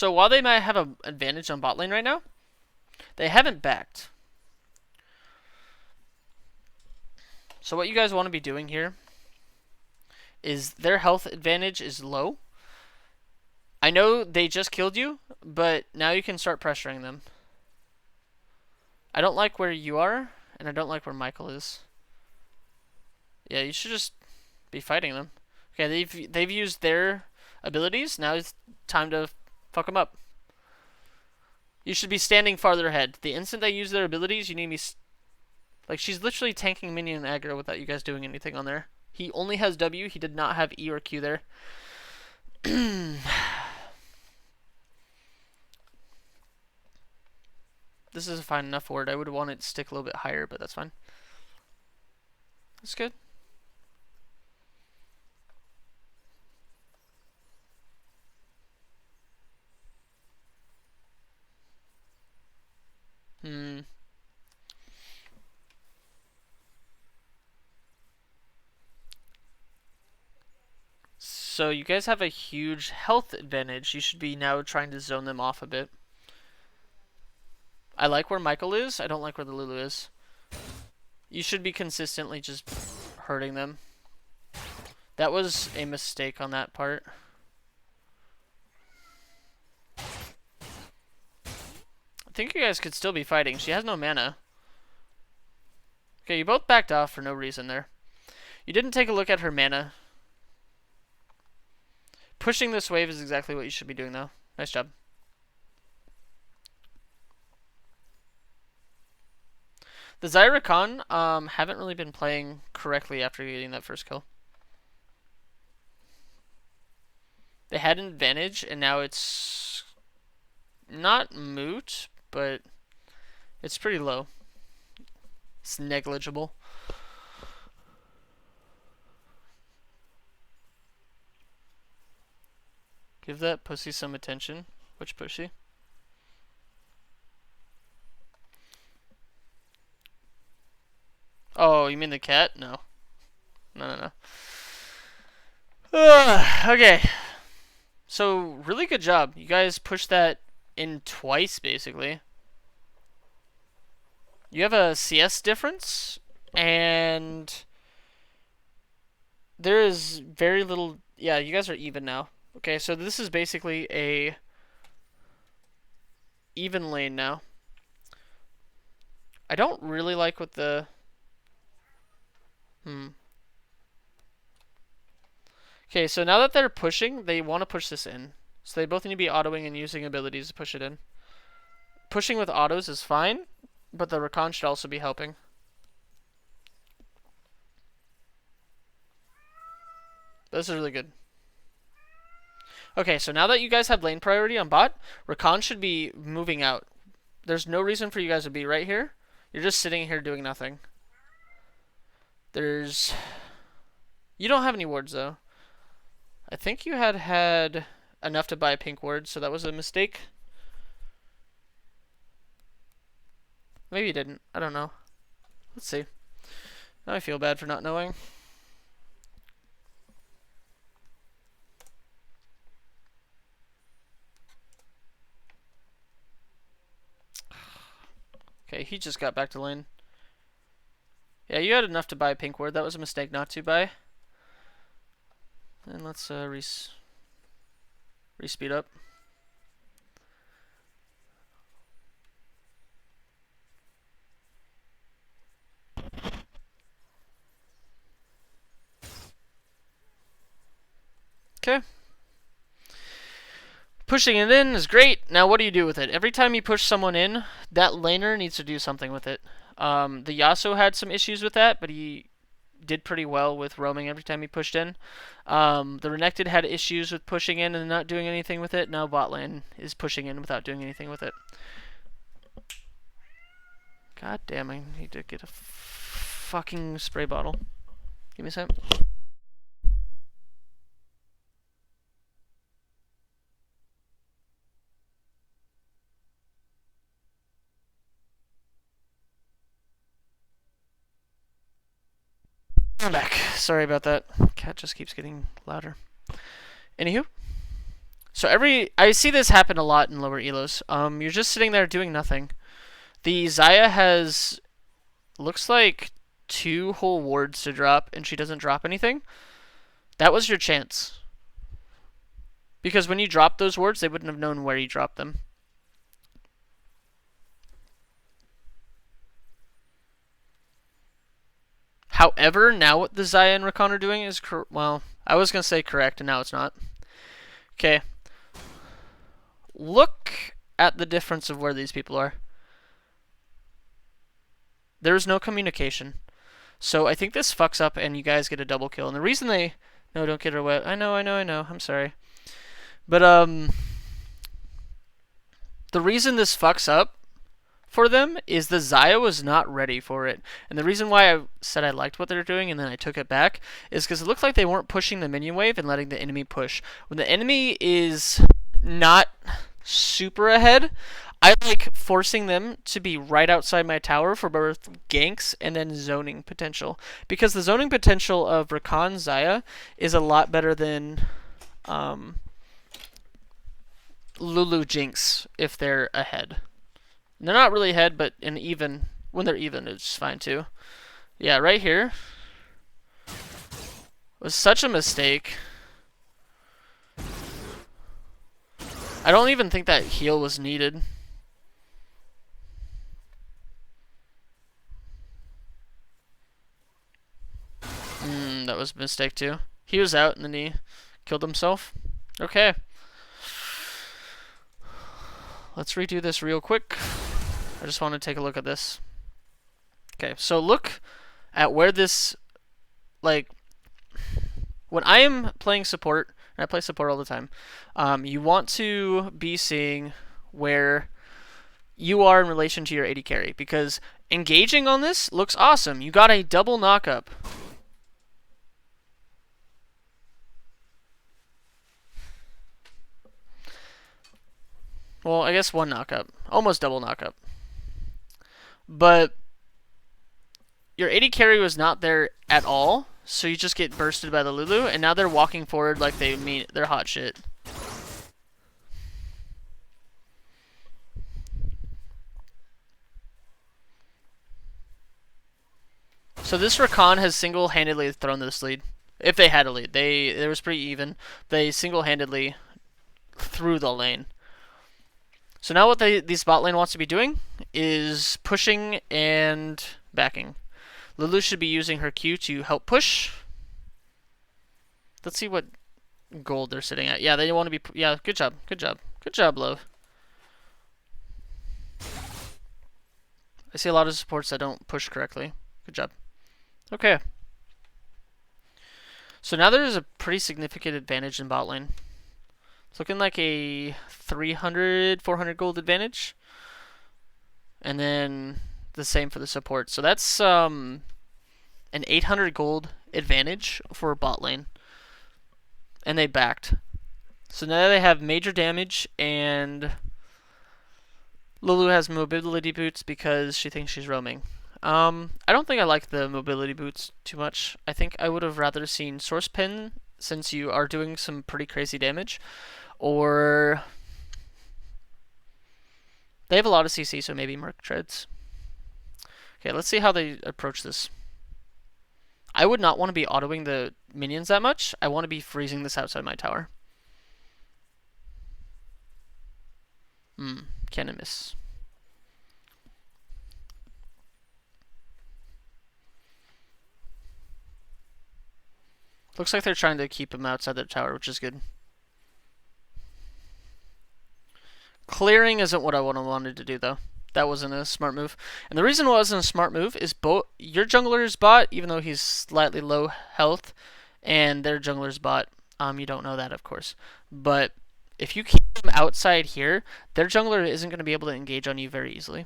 So while they might have an advantage on bot lane right now, they haven't backed. So what you guys want to be doing here is their health advantage is low. I know they just killed you, but now you can start pressuring them. I don't like where you are, and I don't like where Michael is. Yeah, you should just be fighting them. Okay, they've used their abilities. Now it's time to fuck them up. You should be standing farther ahead. The instant they use their abilities, you need me. Like, she's literally tanking minion aggro without you guys doing anything on there. He only has W. He did not have E or Q there. This is a fine enough word. I would want it to stick a little bit higher, but that's fine. That's good. So you guys have a huge health advantage. You should be now trying to zone them off a bit. I like where Michael is. I don't like where the Lulu is. You should be consistently just hurting them. That was a mistake on that part. I think you guys could still be fighting. She has no mana. Okay, you both backed off for no reason there. You didn't take a look at her mana. Pushing this wave is exactly what you should be doing, though. Nice job. The Zyra Khan haven't really been playing correctly after getting that first kill. They had an advantage, and now it's not moot, but it's pretty low. It's negligible. Give that pussy some attention. Which pussy? Oh, you mean the cat? No. No. Okay. So, really good job. You guys pushed that in twice, basically. You have a CS difference, and there is very little... Yeah, you guys are even now. Okay, so this is basically a even lane now. I don't really like what the... Okay, so now that they're pushing, they want to push this in. So they both need to be autoing and using abilities to push it in. Pushing with autos is fine, but the Rakan should also be helping. This is really good. Okay, so now that you guys have lane priority on bot, Rakan should be moving out. There's no reason for you guys to be right here. You're just sitting here doing nothing. There's... You don't have any wards, though. I think you had enough to buy a pink ward, so that was a mistake. Maybe you didn't. I don't know. Let's see. Now I feel bad for not knowing. Okay, he just got back to lane. Yeah, you had enough to buy a pink ward. That was a mistake not to buy. And let's re-speed up. Okay. Pushing it in is great. Now what do you do with it? Every time you push someone in, that laner needs to do something with it. The Yasuo had some issues with that, but he did pretty well with roaming every time he pushed in. The Renekton had issues with pushing in and not doing anything with it. Now bot lane is pushing in without doing anything with it. God damn, I need to get a fucking spray bottle. Give me a sec. I'm back. Sorry about that. Cat just keeps getting louder. Anywho. So I see this happen a lot in lower elos. You're just sitting there doing nothing. The Xayah has, looks like 2 whole wards to drop, and she doesn't drop anything. That was your chance. Because when you dropped those wards, they wouldn't have known where you dropped them. However, now what the Xayah and Rakan are doing is, well, I was going to say correct, and now it's not. Okay. Look at the difference of where these people are. There's no communication. So I think this fucks up, and you guys get a double kill. And the reason they... No, don't get her wet. I know. I'm sorry. But, the reason this fucks up for them is the Xayah was not ready for it. And the reason why I said I liked what they're doing and then I took it back is because it looked like they weren't pushing the minion wave and letting the enemy push. When the enemy is not super ahead, I like forcing them to be right outside my tower for both ganks and then zoning potential. Because the zoning potential of Rakan Xayah is a lot better than Lulu Jinx if they're ahead. They're not really ahead, but when they're even, it's fine too. Yeah, right here was such a mistake. I don't even think that heal was needed. That was a mistake too. He was out and then he killed himself. Okay. Let's redo this real quick. I just want to take a look at this. Okay, so look at where this, like, when I am playing support, and I play support all the time, you want to be seeing where you are in relation to your AD carry, because engaging on this looks awesome. You got a double knockup. Well, I guess 1 knockup. Almost double knockup. But your AD carry was not there at all, so you just get bursted by the Lulu, and now they're walking forward like they're hot shit. So this Rakan has single-handedly thrown this lead. If they had a lead. It was pretty even. They single-handedly threw the lane. So now what this bot lane wants to be doing is pushing and backing. Lulu should be using her Q to help push. Let's see what gold they're sitting at. Yeah, they want to be... Yeah, good job. Good job. Good job, Love. I see a lot of supports that don't push correctly. Good job. Okay. So now there's a pretty significant advantage in bot lane. It's looking like a 300, 400 gold advantage. And then the same for the support. So that's an 800 gold advantage for bot lane. And they backed. So now they have major damage, and Lulu has mobility boots because she thinks she's roaming. I don't think I like the mobility boots too much. I think I would have rather seen Source Pin, since you are doing some pretty crazy damage. Or they have a lot of CC, so maybe Merc Treads. Okay, let's see how they approach this. I would not want to be autoing the minions that much. I want to be freezing this outside my tower. Cannon miss. Looks like they're trying to keep him outside their tower, which is good. Clearing isn't what I wanted to do, though. That wasn't a smart move. And the reason it wasn't a smart move is your jungler's bot, even though he's slightly low health, and their jungler's bot, you don't know that, of course. But if you keep them outside here, their jungler isn't going to be able to engage on you very easily.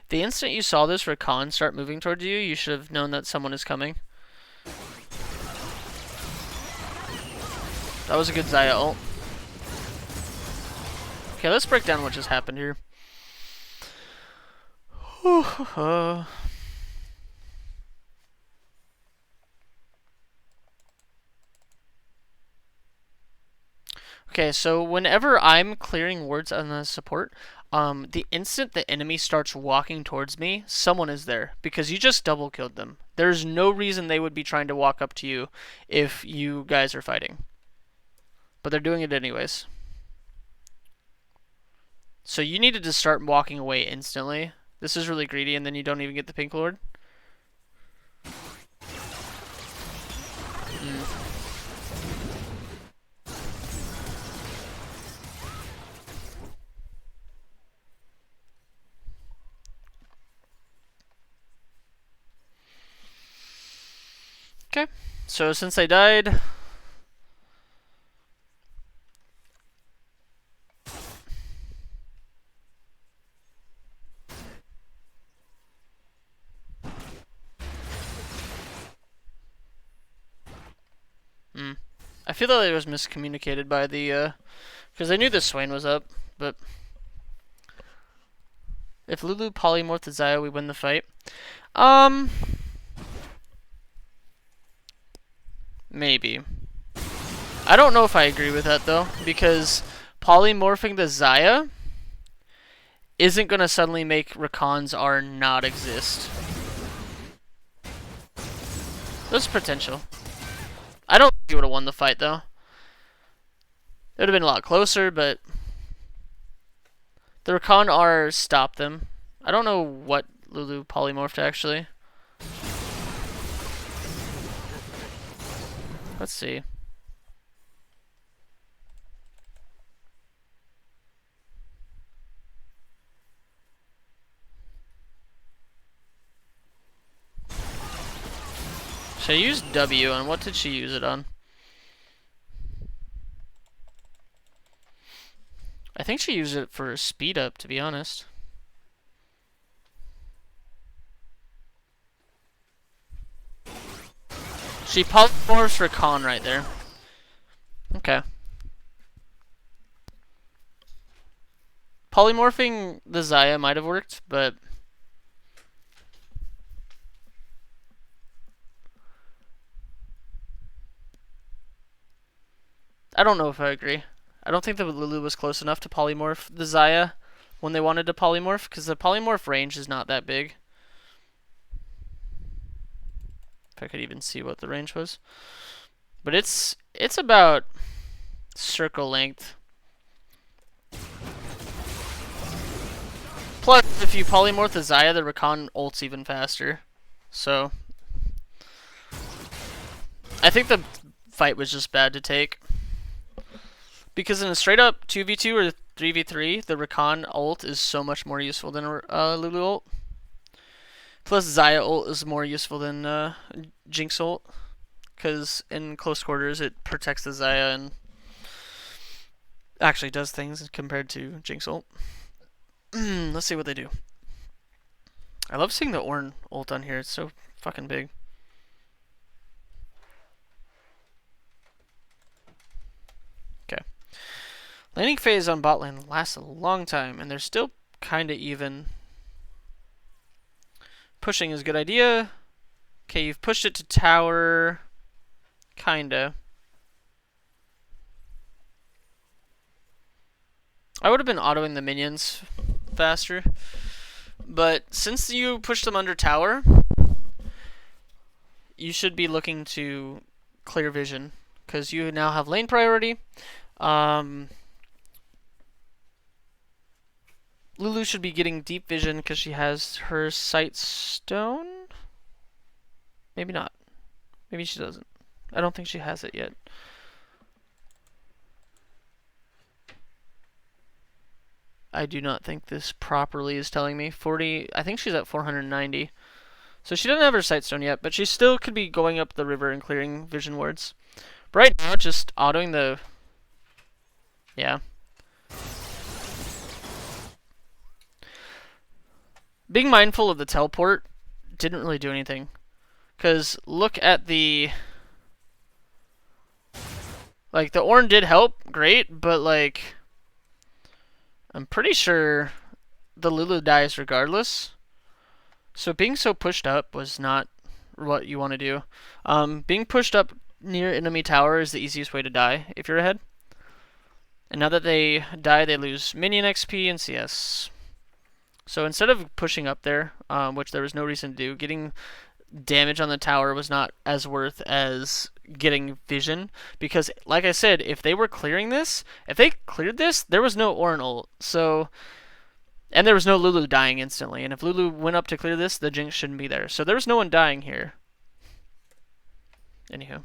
The instant you saw this Rakan start moving towards you, you should have known that someone is coming. That was a good Xayah ult. Okay, let's break down what just happened here. Okay, so whenever I'm clearing wards on the support, the instant the enemy starts walking towards me, someone is there because you just double killed them. There's no reason they would be trying to walk up to you if you guys are fighting. But they're doing it anyways. So you needed to start walking away instantly. This is really greedy, and then you don't even get the pink lord. Okay, so since I died, I feel that it was miscommunicated by the, because I knew the Swain was up, but if Lulu polymorph the Xayah, we win the fight. Maybe. I don't know if I agree with that though, because polymorphing the Xayah isn't gonna suddenly make Rakan's R not exist. There's potential. I don't think he would have won the fight though. It would have been a lot closer, but the Rakan R stopped them. I don't know what Lulu polymorphed actually. Let's see. Should I use W, and what did she use it on? I think she used it for speed up, to be honest. She polymorphs for Khan right there. Okay. Polymorphing the Xayah might have worked, but I don't know if I agree. I don't think that Lulu was close enough to polymorph the Xayah when they wanted to polymorph, because the polymorph range is not that big. If I could even see what the range was. But it's about circle length. Plus, if you polymorph the Xayah, the Rakan ults even faster. So, I think the fight was just bad to take. Because in a straight up 2v2 or 3v3, the Rakan ult is so much more useful than Lulu ult. Plus, Xayah ult is more useful than Jinx ult. Because in close quarters, it protects the Xayah and actually does things compared to Jinx ult. Let's see what they do. I love seeing the Ornn ult on here. It's so fucking big. Okay. Laning phase on bot lane lasts a long time, and they're still kind of even. Pushing is a good idea. Okay, you've pushed it to tower. Kinda. I would have been autoing the minions faster. But since you pushed them under tower, you should be looking to clear vision. Because you now have lane priority. Lulu should be getting deep vision because she has her sight stone. Maybe not. Maybe she doesn't. I don't think she has it yet. I do not think this properly is telling me 40. I think she's at 490. So she doesn't have her sight stone yet, but she still could be going up the river and clearing vision wards. But right now, just autoing the. Yeah. Being mindful of the teleport didn't really do anything. Because look at the. Like, the Ornn did help, great, but like. I'm pretty sure the Lulu dies regardless. So being so pushed up was not what you want to do. Being pushed up near enemy tower is the easiest way to die if you're ahead. And now that they die, they lose minion XP and CS. So instead of pushing up there, which there was no reason to do, getting damage on the tower was not as worth as getting vision. Because, like I said, if they were clearing this, if they cleared this, there was no Ornn ult. So, and there was no Lulu dying instantly. And if Lulu went up to clear this, the Jinx shouldn't be there. So there was no one dying here. Anywho.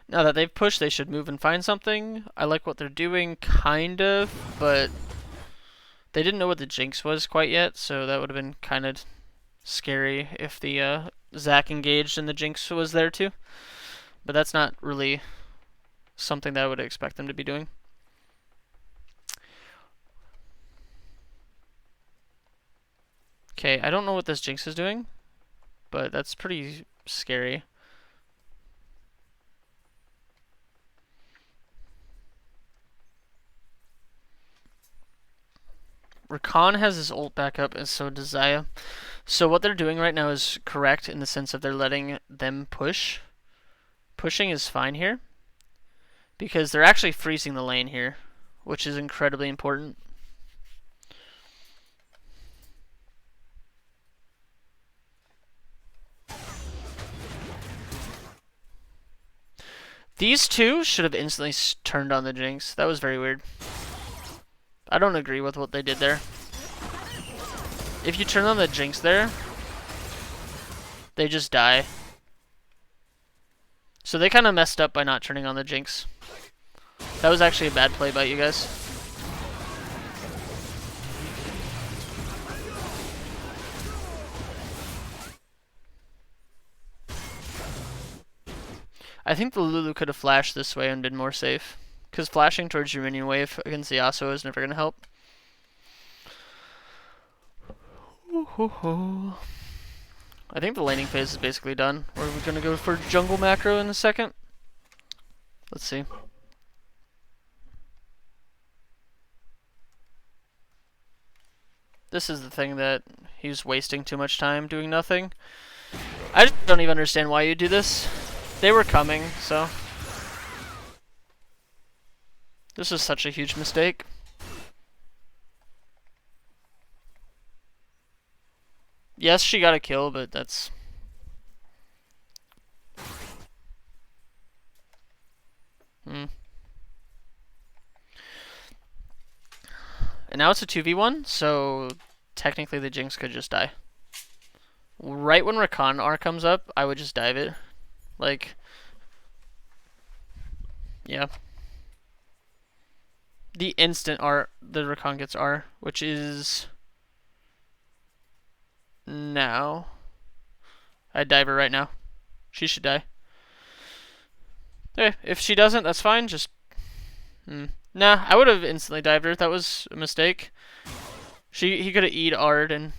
Now that they've pushed, they should move and find something. I like what they're doing, kind of, but they didn't know what the Jinx was quite yet, so that would have been kind of scary if the Zac engaged and the Jinx was there too. But that's not really something that I would expect them to be doing. Okay, I don't know what this Jinx is doing, but that's pretty scary. Rakan has his ult back up, and so does Xayah. So what they're doing right now is correct in the sense of they're letting them push. Pushing is fine here, because they're actually freezing the lane here, which is incredibly important. These two should have instantly turned on the Jinx. That was very weird. I don't agree with what they did there. If you turn on the Jinx there, they just die. So they kind of messed up by not turning on the Jinx. That was actually a bad play by you guys. I think the Lulu could have flashed this way and been more safe. Because flashing towards your minion wave against the Yasuo is never going to help. I think the laning phase is basically done. We're going to go for jungle macro in a second. Let's see. This is the thing that he's wasting too much time doing nothing. I just don't even understand why you do this. They were coming, so... This is such a huge mistake. Yes, she got a kill, but that's... And now it's a 2v1, so technically the Jinx could just die. Right when Rakan R comes up, I would just dive it. Like... Yeah. The instant R, the Rakan gets R, which is... now. I'd dive her right now. She should die. Okay, if she doesn't, that's fine. Just... Nah, I would have instantly dived her. That was a mistake. He could have E'd R'd and...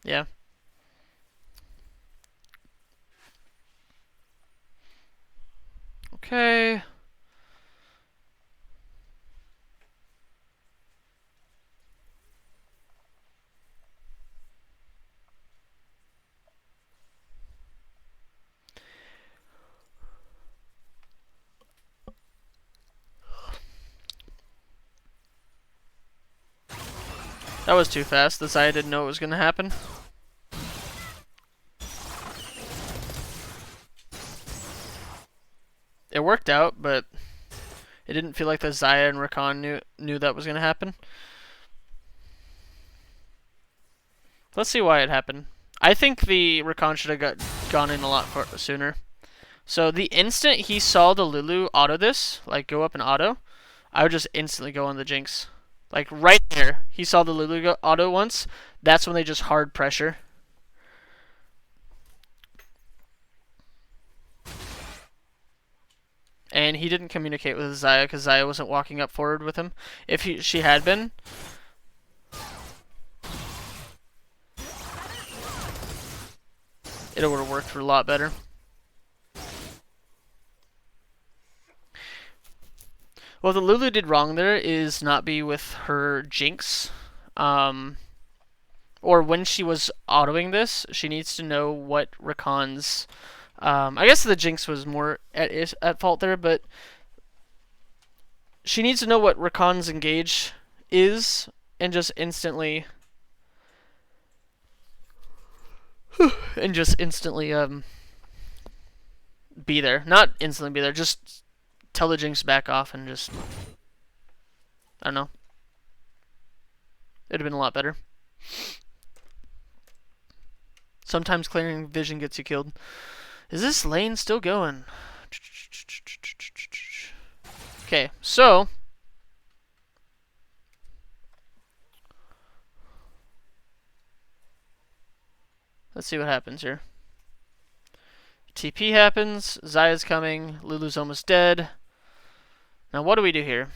yeah. Okay. That was too fast. The Xayah didn't know it was going to happen. It worked out, but it didn't feel like the Xayah and Rakan knew that was going to happen. Let's see why it happened. I think the Rakan should have gone in a lot sooner. So the instant he saw the Lulu auto this, like go up and auto, I would just instantly go on the Jinx. Like right there, he saw the Lulu go auto once. That's when they just hard pressure. And he didn't communicate with Xayah because Xayah wasn't walking up forward with him. If she had been, it would have worked a lot better. What the Lulu did wrong there is not be with her Jinx. Or when she was autoing this, she needs to know what Rakan's... I guess the Jinx was more at fault there, but she needs to know what Rakan's engage is and just instantly... be there. Not instantly be there, just tell the Jinx back off and just... I don't know. It'd have been a lot better. Sometimes clearing vision gets you killed. Is this lane still going? Okay, so... let's see what happens here. TP happens, Zaya's coming, Lulu's almost dead. Now what do we do here?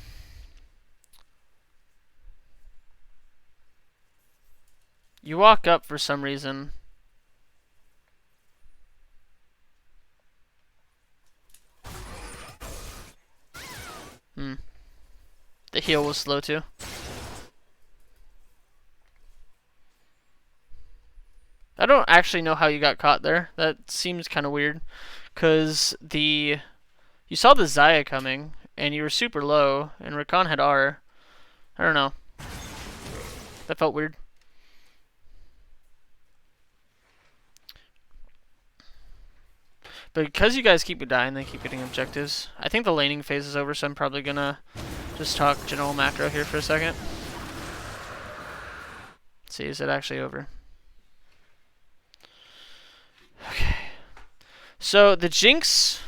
You walk up for some reason. The heal was slow too. I don't actually know how you got caught there. That seems kind of weird. Because you saw the Zaya coming, and you were super low, and Rakan had R. I don't know. That felt weird. But because you guys keep dying, they keep getting objectives. I think the laning phase is over, so I'm probably gonna just talk general macro here for a second. Let's see, is it actually over? Okay. So the Jinx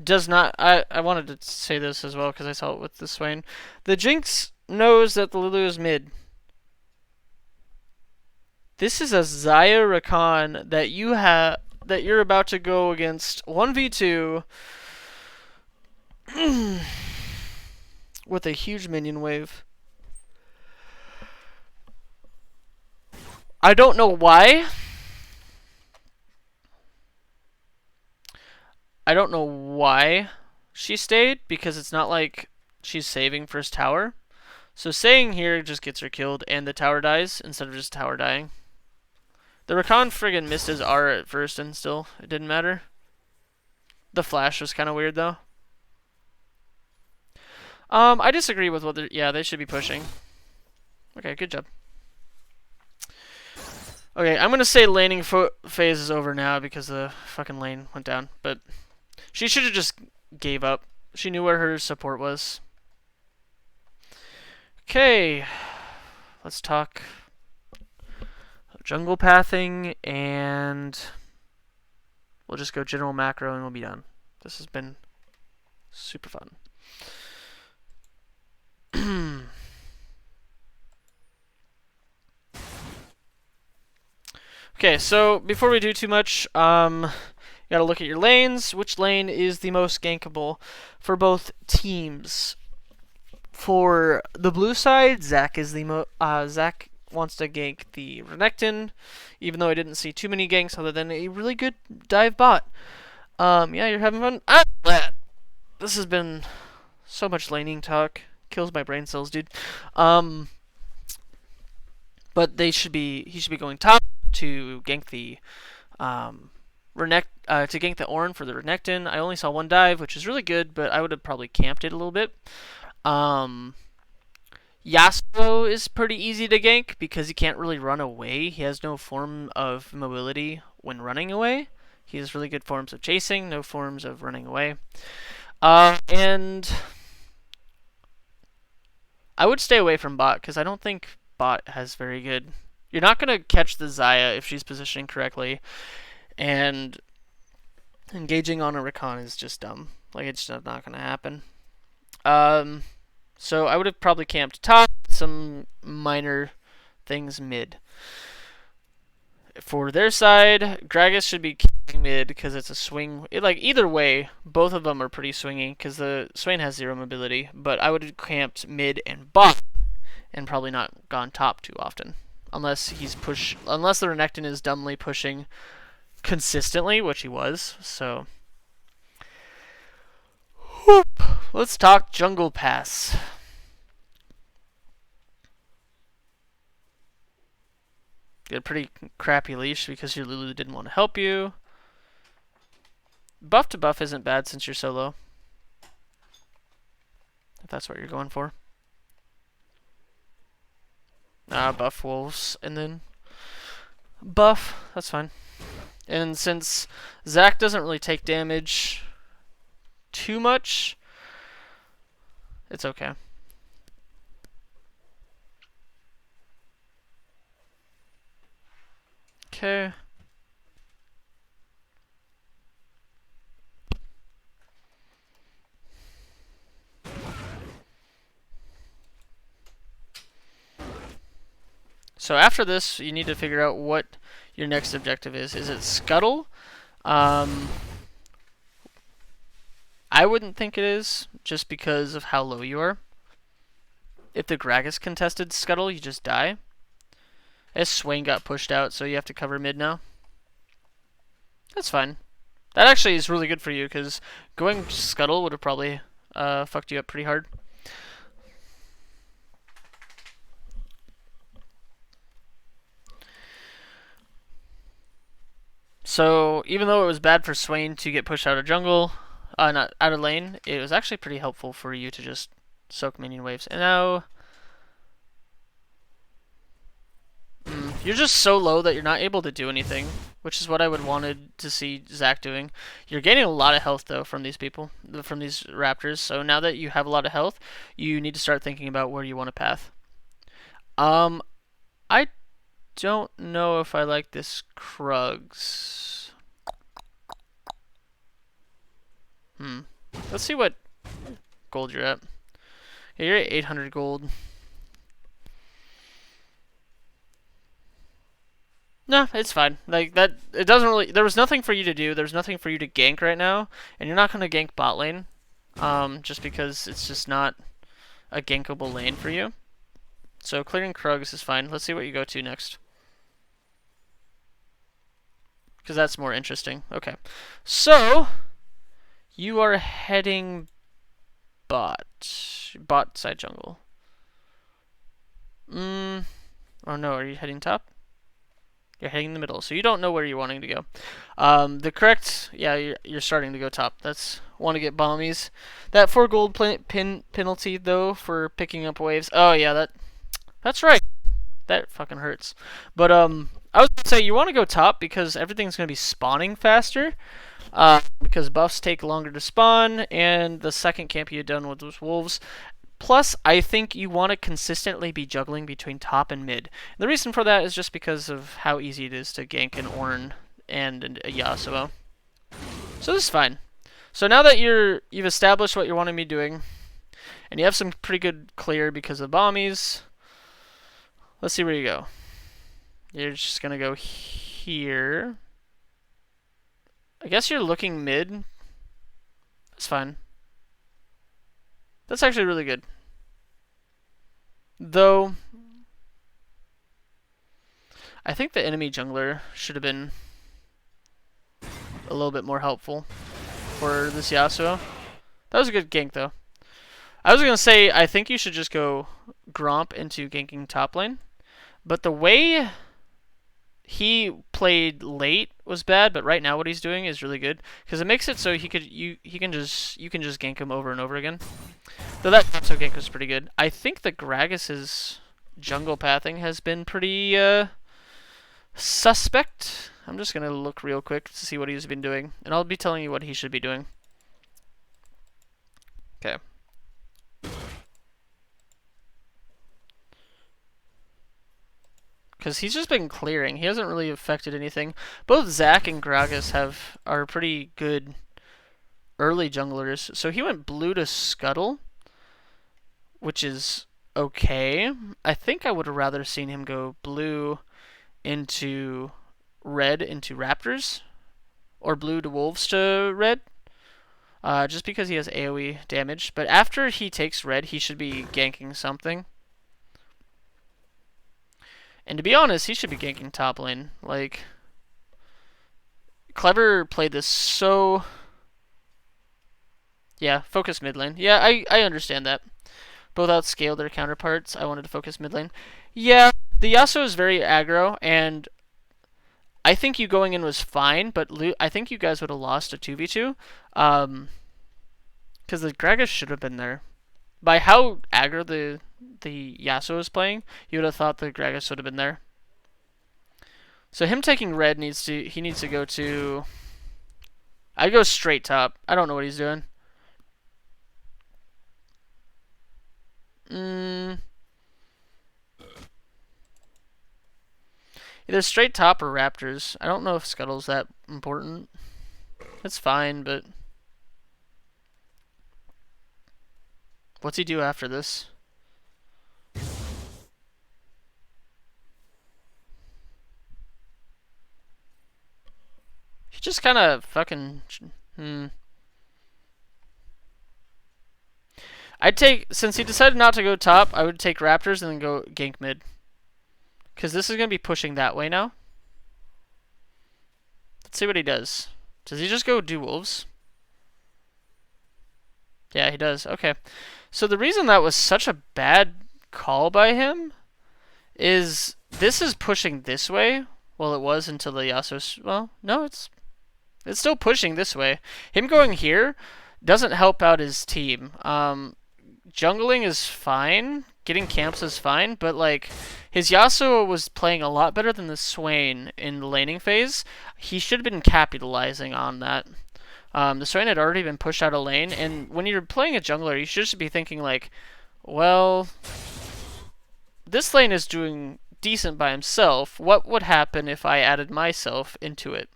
does not... I wanted to say this as well because I saw it with the Swain. The Jinx knows that the Lulu is mid. This is a Zaya Rakan that you're about to go against 1v2 with a huge minion wave. I don't know why. I don't know why she stayed, because it's not like she's saving first tower. So staying here just gets her killed, and the tower dies instead of just tower dying. The Rakan friggin' missed his R at first, and still, it didn't matter. The flash was kind of weird, though. I disagree with what yeah, they should be pushing. Okay, good job. Okay, I'm gonna say laning phase is over now because the fucking lane went down, but she should have just gave up. She knew where her support was. Okay, let's talk jungle pathing, and we'll just go general macro and we'll be done. This has been super fun. Okay, so before we do too much, you gotta look at your lanes. Which lane is the most gankable for both teams? For the blue side, Zac is the Zac wants to gank the Renekton, even though I didn't see too many ganks other than a really good dive bot. Yeah, you're having fun. I'm glad. This has been so much laning talk. Kills my brain cells, dude. But he should be going top to gank the to gank the Ornn for the Renekton. I only saw one dive, which is really good, but I would have probably camped it a little bit. Yasuo is pretty easy to gank because he can't really run away. He has no form of mobility when running away. He has really good forms of chasing, no forms of running away. And I would stay away from bot because I don't think bot has very good... You're not going to catch the Zaya if she's positioning correctly, and engaging on a Rakan is just dumb. Like, it's just not going to happen. So I would have probably camped top, some minor things mid. For their side, Gragas should be camping mid because it's a swing. Like, either way, both of them are pretty swingy because the Swain has 0 mobility, but I would have camped mid and bot and probably not gone top too often. Unless the Renekton is dumbly pushing consistently, which he was. So, whoop. Let's talk jungle pass. Get a pretty crappy leash because your Lulu didn't want to help you. Buff to buff isn't bad since you're so low. If that's what you're going for. Buff wolves and then buff. That's fine. And since Zach doesn't really take damage too much, it's okay. Okay. So after this, you need to figure out what your next objective is. Is it Scuttle? I wouldn't think it is, just because of how low you are. If the Gragas contested Scuttle, you just die. As Swain got pushed out, so you have to cover mid now. That's fine. That actually is really good for you, because going Scuttle would have probably fucked you up pretty hard. So, even though it was bad for Swain to get pushed out of jungle, not out of lane, it was actually pretty helpful for you to just soak minion waves. And now, you're just so low that you're not able to do anything, which is what I would wanted to see Zach doing. You're gaining a lot of health, though, from these people, from these raptors. So now that you have a lot of health, you need to start thinking about where you want to path. I don't know if I like this Krugs. Let's see what gold you're at. Yeah, you're at 800 gold. No, it's fine. Like that, it doesn't really. There was nothing for you to do. There's nothing for you to gank right now, and you're not gonna gank bot lane, just because it's just not a gankable lane for you. So clearing Krugs is fine. Let's see what you go to next, because that's more interesting. Okay, so you are heading bot side jungle. Oh no, are you heading top? You're heading in the middle, so you don't know where you're wanting to go. The correct, yeah, you're starting to go top. That's want to get bombies. That 4 gold penalty though for picking up waves. Oh yeah, that's right. That fucking hurts. But I was gonna say you want to go top because everything's gonna be spawning faster. Because buffs take longer to spawn, and the second camp you had done with those wolves. Plus, I think you want to consistently be juggling between top and mid. The reason for that is just because of how easy it is to gank an Ornn and a Yasuo. So this is fine. So now that you've established what you're wanting to be doing, and you have some pretty good clear because of bombies, let's see where you go. You're just gonna go here. I guess you're looking mid. That's fine. That's actually really good. Though, I think the enemy jungler should have been a little bit more helpful for this Yasuo. That was a good gank, though. I was going to say, I think you should just go Gromp into ganking top lane. But the way he played late was bad, but right now what he's doing is really good because it makes it so you can just gank him over and over again. Though that so gank was pretty good. I think the Gragas's jungle pathing has been pretty suspect. I'm just gonna look real quick to see what he's been doing, and I'll be telling you what he should be doing. Okay. Because he's just been clearing. He hasn't really affected anything. Both Zach and Gragas are pretty good early junglers. So he went blue to Scuttle, which is okay. I think I would have rather seen him go blue into red into Raptors, or blue to Wolves to red. Just because he has AoE damage. But after he takes red, he should be ganking something. And to be honest, he should be ganking top lane. Like, Clever played this so... Yeah, focus mid lane. Yeah, I understand that. Both outscale their counterparts. I wanted to focus mid lane. Yeah, the Yasuo is very aggro, and I think you going in was fine, but I think you guys would have lost a 2v2. Because the Gragas should have been there. By how aggro the Yasuo is playing, you would have thought the Gragas would have been there. So him taking red needs to go to... I'd go straight top. I don't know what he's doing. Either straight top or Raptors. I don't know if Scuttle's that important. It's fine, but... What's he do after this? He just kind of fucking... I'd take... Since he decided not to go top, I would take Raptors and then go gank mid. Because this is going to be pushing that way now. Let's see what he does. Does he just go do wolves? Yeah, he does. Okay. So the reason that was such a bad call by him is this is pushing this way. Well, it was until the Yasuo... Well, no, it's still pushing this way. Him going here doesn't help out his team. Jungling is fine. Getting camps is fine. But, like, his Yasuo was playing a lot better than the Swain in the laning phase. He should have been capitalizing on that. The Swain had already been pushed out of lane. And when you're playing a jungler, you should just be thinking, like, well, this lane is doing decent by himself. What would happen if I added myself into it?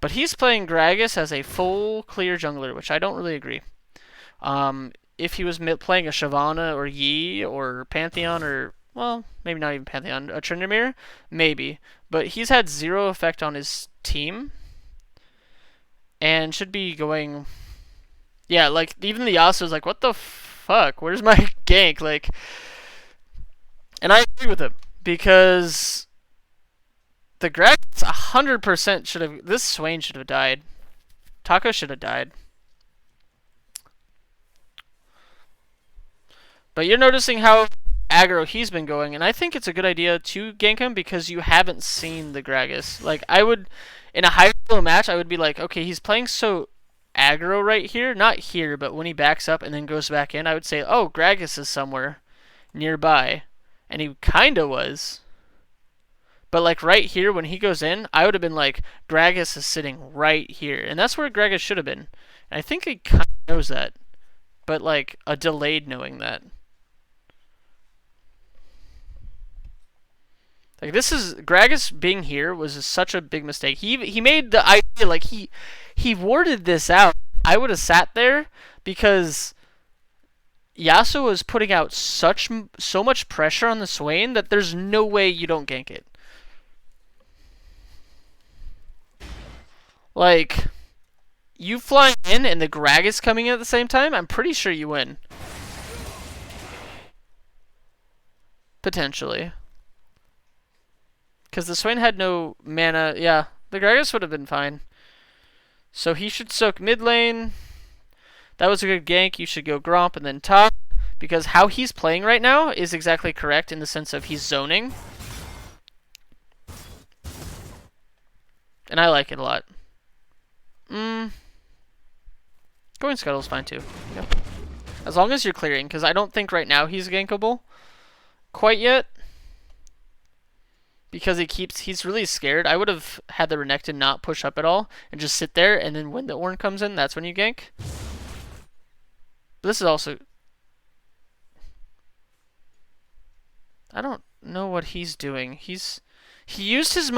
But he's playing Gragas as a full clear jungler, which I don't really agree. If he was playing a Shyvana or Yi or Pantheon or, well, maybe not even Pantheon, a Tryndamere, maybe. But he's had zero effect on his team and should be going... Yeah, like, even the Yasuo's like, what the fuck? Where's my gank? Like, and I agree with him because the Gragas 100% should have... This Swain should have died. Taco should have died. But you're noticing how aggro he's been going, and I think it's a good idea to gank him because you haven't seen the Gragas. Like, I would, in a high level match, I would be like, okay, he's playing so aggro right here. Not here, but when he backs up and then goes back in, I would say, oh, Gragas is somewhere nearby. And he kinda was. But, like, right here, when he goes in, I would have been like, Gragas is sitting right here. And that's where Gragas should have been. And I think he kind of knows that. But, like, a delayed knowing that. Like, this is... Gragas being here was such a big mistake. He made the idea, like, he warded this out. I would have sat there because Yasuo was putting out so much pressure on the Swain that there's no way you don't gank it. Like, you flying in and the Gragas coming in at the same time, I'm pretty sure you win. Potentially. Because the Swain had no mana. Yeah, the Gragas would have been fine. So he should soak mid lane. That was a good gank. You should go Gromp and then top. Because how he's playing right now is exactly correct in the sense of he's zoning. And I like it a lot. Going Scuttle's fine too. Yep. As long as you're clearing, because I don't think right now he's gankable quite yet. Because he's really scared. I would have had the Renekton not push up at all and just sit there, and then when the Ornn comes in, that's when you gank. But this is also... I don't know what he's doing. He used his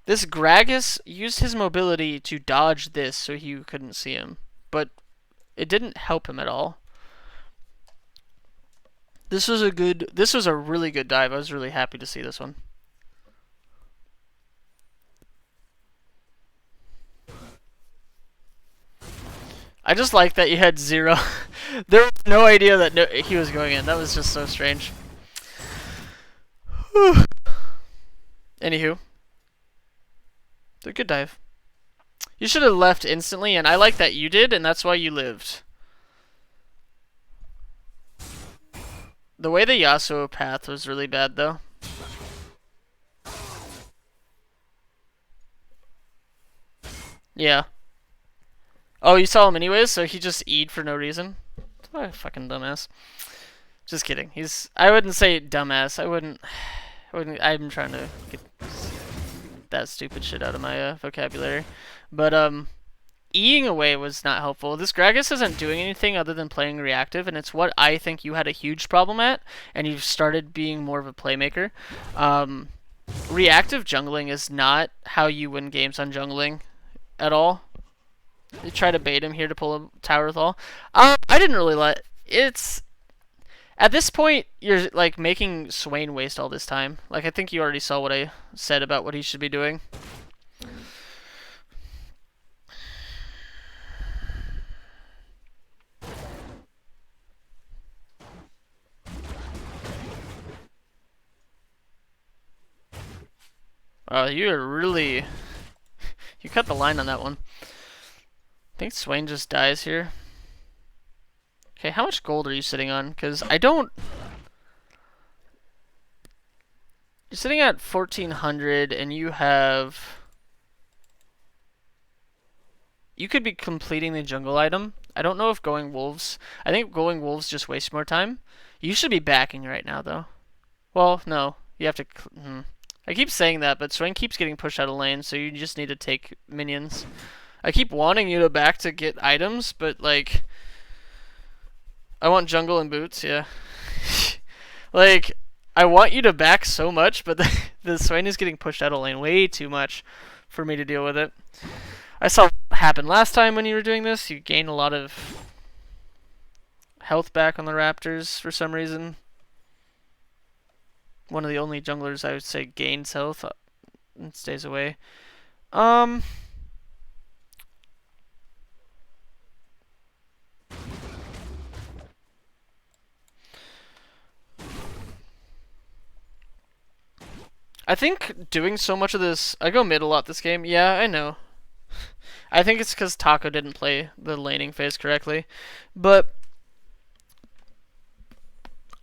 This Gragas used his mobility to dodge this so you couldn't see him. But it didn't help him at all. This was a really good dive. I was really happy to see this one. I just like that you had zero. There was no idea that he was going in. That was just so strange. Anywho. a good dive. You should have left instantly, and I like that you did, and that's why you lived. The way the Yasuo path was really bad, though. Yeah. Oh, you saw him anyways, so he just E'd for no reason? Oh, fucking dumbass. Just kidding. I wouldn't say dumbass. I wouldn't. I'm trying to get that stupid shit out of my vocabulary. But, E'ing away was not helpful. This Gragas isn't doing anything other than playing reactive, and it's what I think you had a huge problem at, and you've started being more of a playmaker. Reactive jungling is not how you win games on jungling at all. You try to bait him here to pull a tower with all. I didn't really it's at this point you're like making Swain waste all this time. Like I think you already saw what I said about what he should be doing. Oh, you're really you cut the line on that one. I think Swain just dies here. Okay, how much gold are you sitting on? Because I don't... You're sitting at 1,400 and you have... You could be completing the jungle item. I don't know if going wolves... I think going wolves just wastes more time. You should be backing right now, though. Well, no. You have to... I keep saying that, but Swain keeps getting pushed out of lane, so you just need to take minions. I keep wanting you to back to get items, but, like... I want jungle and boots, yeah. Like, I want you to back so much, but the Swain is getting pushed out of lane way too much for me to deal with it. I saw what happened last time when you were doing this. You gained a lot of health back on the Raptors for some reason. One of the only junglers I would say gains health and stays away. I think doing so much of this... I go mid a lot this game. Yeah, I know. I think it's because Taco didn't play the laning phase correctly. But...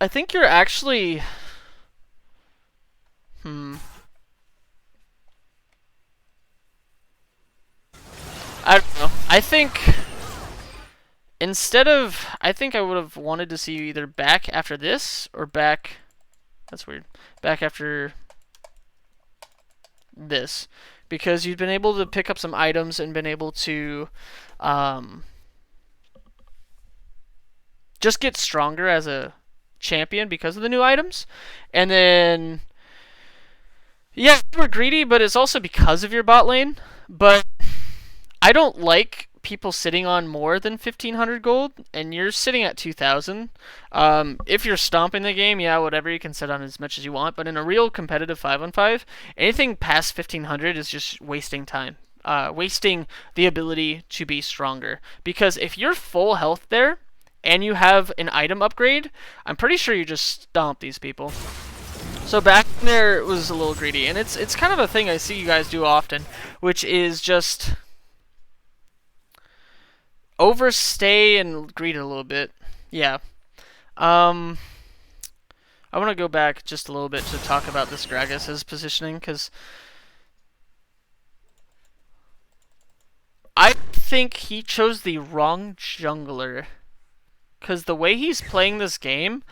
I think you're actually... I don't know. I think... Instead of... I think I would have wanted to see you either back after this, or back... That's weird. Back after... this, because you've been able to pick up some items and been able to just get stronger as a champion because of the new items. And then yeah, we're greedy, but it's also because of your bot lane. But I don't like people sitting on more than 1,500 gold, and you're sitting at 2,000. If you're stomping the game, yeah, whatever, you can sit on as much as you want, but in a real competitive 5-on-5, anything past 1,500 is just wasting time. Wasting the ability to be stronger. Because if you're full health there, and you have an item upgrade, I'm pretty sure you just stomp these people. So back there was a little greedy, and it's kind of a thing I see you guys do often, which is just... overstay and greed a little bit. Yeah. I want to go back just a little bit to talk about this Gragas' positioning, because I think he chose the wrong jungler. Because the way he's playing this game,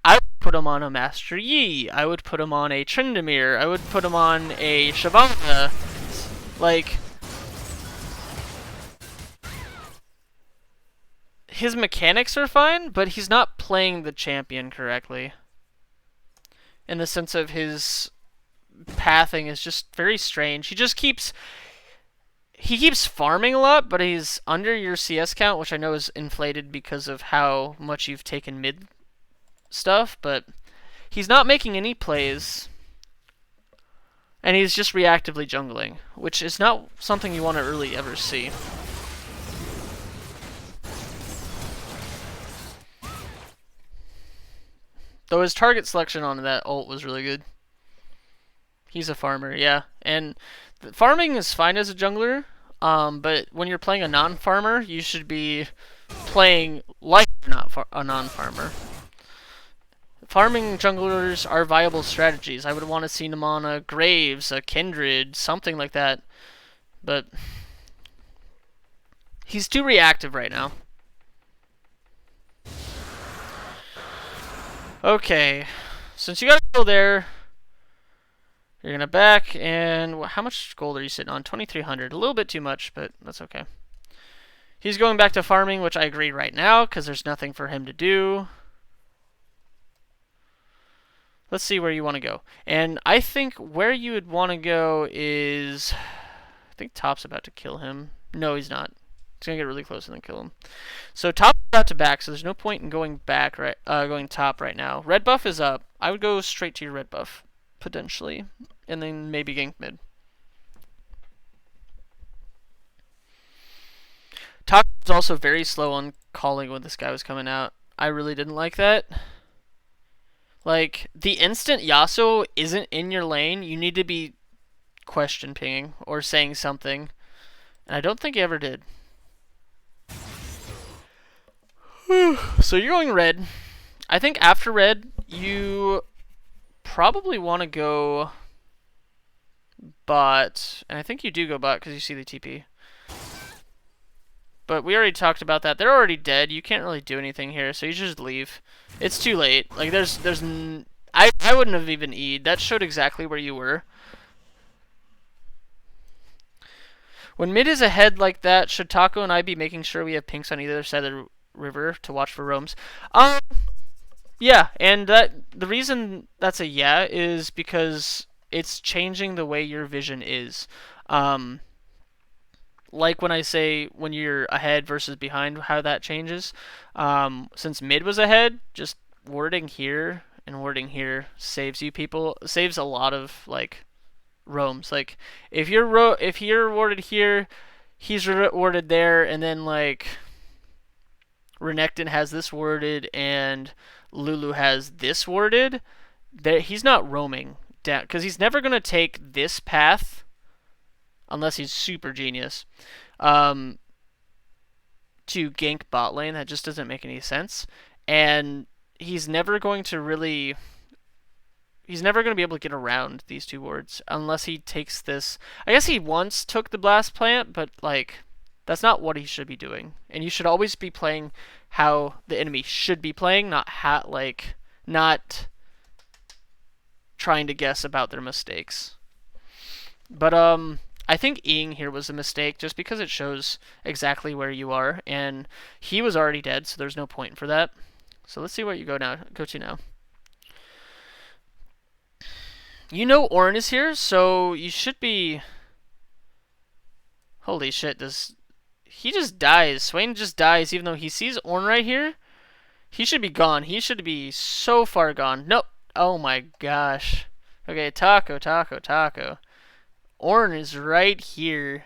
I would put him on a Master Yi. I would put him on a Tryndamere. I would put him on a Shyvana. Like... his mechanics are fine, but he's not playing the champion correctly. In the sense of his pathing is just very strange. He keeps farming a lot, but he's under your CS count, which I know is inflated because of how much you've taken mid stuff, but he's not making any plays. And he's just reactively jungling, which is not something you want to really ever see. Though his target selection on that ult was really good. He's a farmer, yeah. And farming is fine as a jungler, but when you're playing a non-farmer, you should be playing like not a non-farmer. Farming junglers are viable strategies. I would want to see them on a Graves, a Kindred, something like that. But he's too reactive right now. Okay, since you got a kill there, you're gonna back, and how much gold are you sitting on? 2,300. A little bit too much, but that's okay. He's going back to farming, which I agree right now, because there's nothing for him to do. Let's see where you want to go. And I think where you would want to go is... I think Top's about to kill him. No, he's not. He's going to get really close and then kill him. So Top's about to back, so there's no point in going back, going top right now. Red buff is up. I would go straight to your red buff, potentially. And then maybe gank mid. Top was also very slow on calling when this guy was coming out. I really didn't like that. Like, the instant Yasuo isn't in your lane, you need to be question pinging or saying something. And I don't think he ever did. So you're going red. I think after red, you probably want to go bot. And I think you do go bot because you see the TP. But we already talked about that. They're already dead. You can't really do anything here, so you just leave. It's too late. Like, I wouldn't have even E'd. That showed exactly where you were. When mid is ahead like that, should Taco and I be making sure we have pinks on either side of the river to watch for roams? Yeah, and the reason that's a yeah is because it's changing the way your vision is. Like when I say when you're ahead versus behind, how that changes. Since mid was ahead, just warding here and warding here saves saves a lot of like roams. Like if you're warded here, he's warded there, and then like Renekton has this warded and Lulu has this warded. He's not roaming down because he's never gonna take this path. Unless he's super genius, to gank bot lane. That just doesn't make any sense. And he's never going to be able to get around these two wards unless he takes this. I guess he once took the blast plant, but like that's not what he should be doing. And you should always be playing how the enemy should be playing, not trying to guess about their mistakes. But I think Eing here was a mistake just because it shows exactly where you are, and he was already dead, so there's no point for that. So let's see where you go to now. You know Ornn is here, so you should be... Holy shit, he just dies. Swain just dies even though he sees Ornn right here. He should be gone. He should be so far gone. Nope. Oh my gosh. Okay, Taco. Ornn is right here.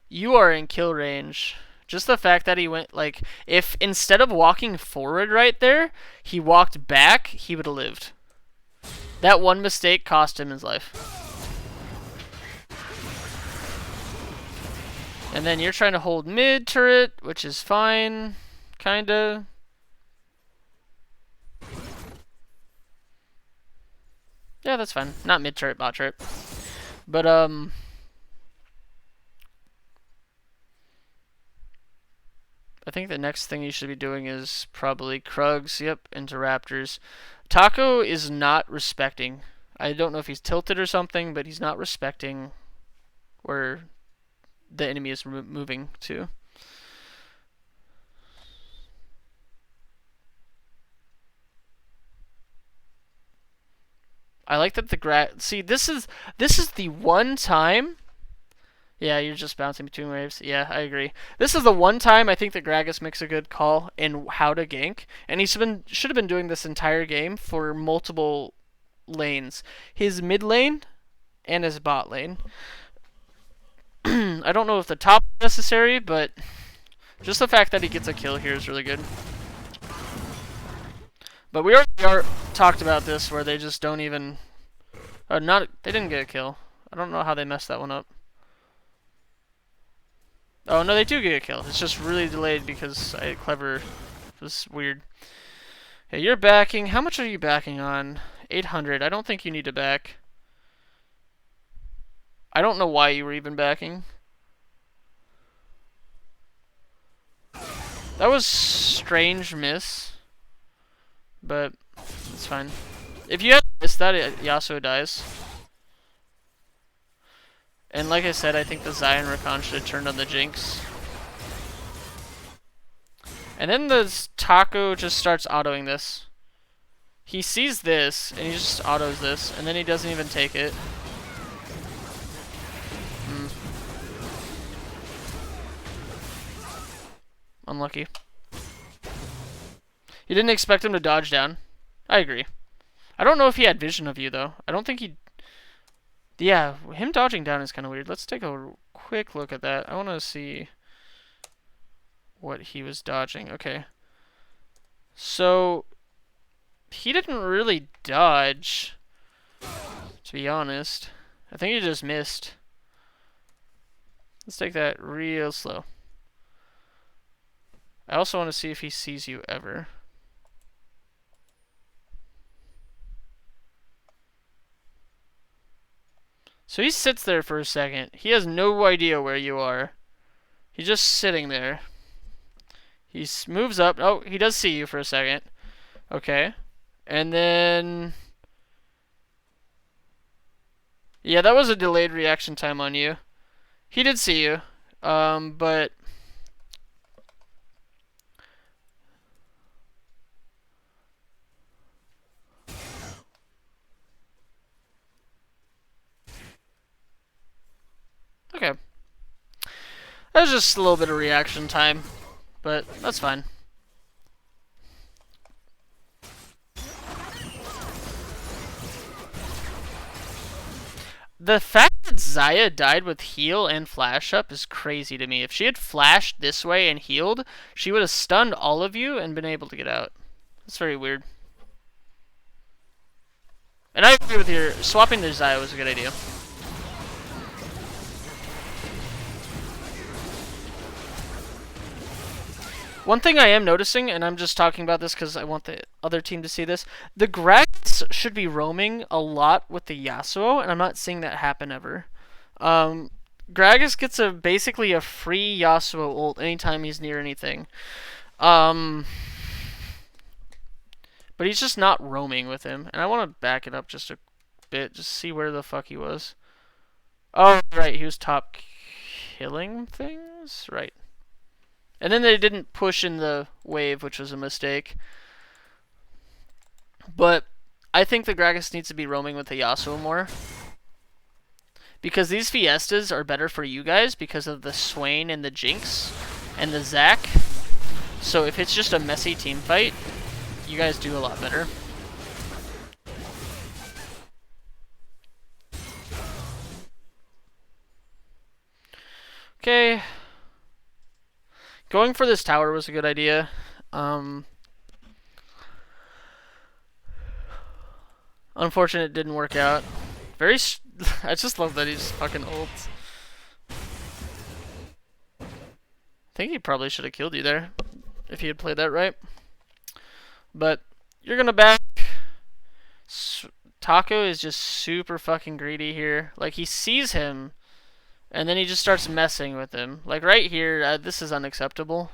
You are in kill range. Just the fact that he went, like, if instead of walking forward right there, he walked back, he would have lived. That one mistake cost him his life. And then you're trying to hold mid turret, which is fine. Kinda. Yeah, that's fine. Not mid turret, bot turret. But, I think the next thing you should be doing is probably Krugs, yep, into Raptors. Taco is not respecting. I don't know if he's tilted or something, but he's not respecting where the enemy is moving to. I like that see, this is the one time. Yeah, you're just bouncing between waves. Yeah, I agree. This is the one time I think that Gragas makes a good call in how to gank, and he should have been doing this entire game for multiple lanes. His mid lane and his bot lane. I don't know if the top is necessary, but just the fact that he gets a kill here is really good. But we already talked about this, where they just don't even Oh, not they didn't get a kill. I don't know how they messed that one up. Oh no, they do get a kill. It's just really delayed because clever was weird. Okay, you're backing. How much are you backing on? 800. I don't think you need to back. I don't know why you were even backing. That was strange miss, but it's fine. If you had missed that, Yasuo dies. And like I said, I think the Zion Rakan should have turned on the Jinx. And then the Taco just starts autoing this. He sees this, and he just autos this, and then he doesn't even take it. Unlucky. You didn't expect him to dodge down. I agree. I don't know if he had vision of you, though. I don't think he... Yeah, him dodging down is kind of weird. Let's take a quick look at that. I want to see what he was dodging. Okay. So, he didn't really dodge, to be honest. I think he just missed. Let's take that real slow. I also want to see if he sees you ever. So he sits there for a second. He has no idea where you are. He's just sitting there. He moves up. Oh, he does see you for a second. Okay. And then... Yeah, that was a delayed reaction time on you. He did see you. But... Okay. That was just a little bit of reaction time. But that's fine. The fact that Xayah died with heal and flash up is crazy to me. If she had flashed this way and healed, she would have stunned all of you and been able to get out. That's very weird. And I agree with you. Swapping to Xayah was a good idea. One thing I am noticing, and I'm just talking about this because I want the other team to see this, the Gragas should be roaming a lot with the Yasuo, and I'm not seeing that happen ever. Gragas gets basically a free Yasuo ult anytime he's near anything. But he's just not roaming with him, and I want to back it up just a bit, just see where the fuck he was. Oh, right, he was top killing things? Right. And then they didn't push in the wave, which was a mistake. But I think the Gragas needs to be roaming with the Yasuo more. Because these Fiestas are better for you guys because of the Swain and the Jinx and the Zac. So if it's just a messy team fight, you guys do a lot better. Okay. Going for this tower was a good idea. Unfortunate it didn't work out. I just love that he's fucking ults. I think he probably should have killed you there if he had played that right. But you're gonna back. Taco is just super fucking greedy here. Like, he sees him, and then he just starts messing with him. Like, right here, this is unacceptable.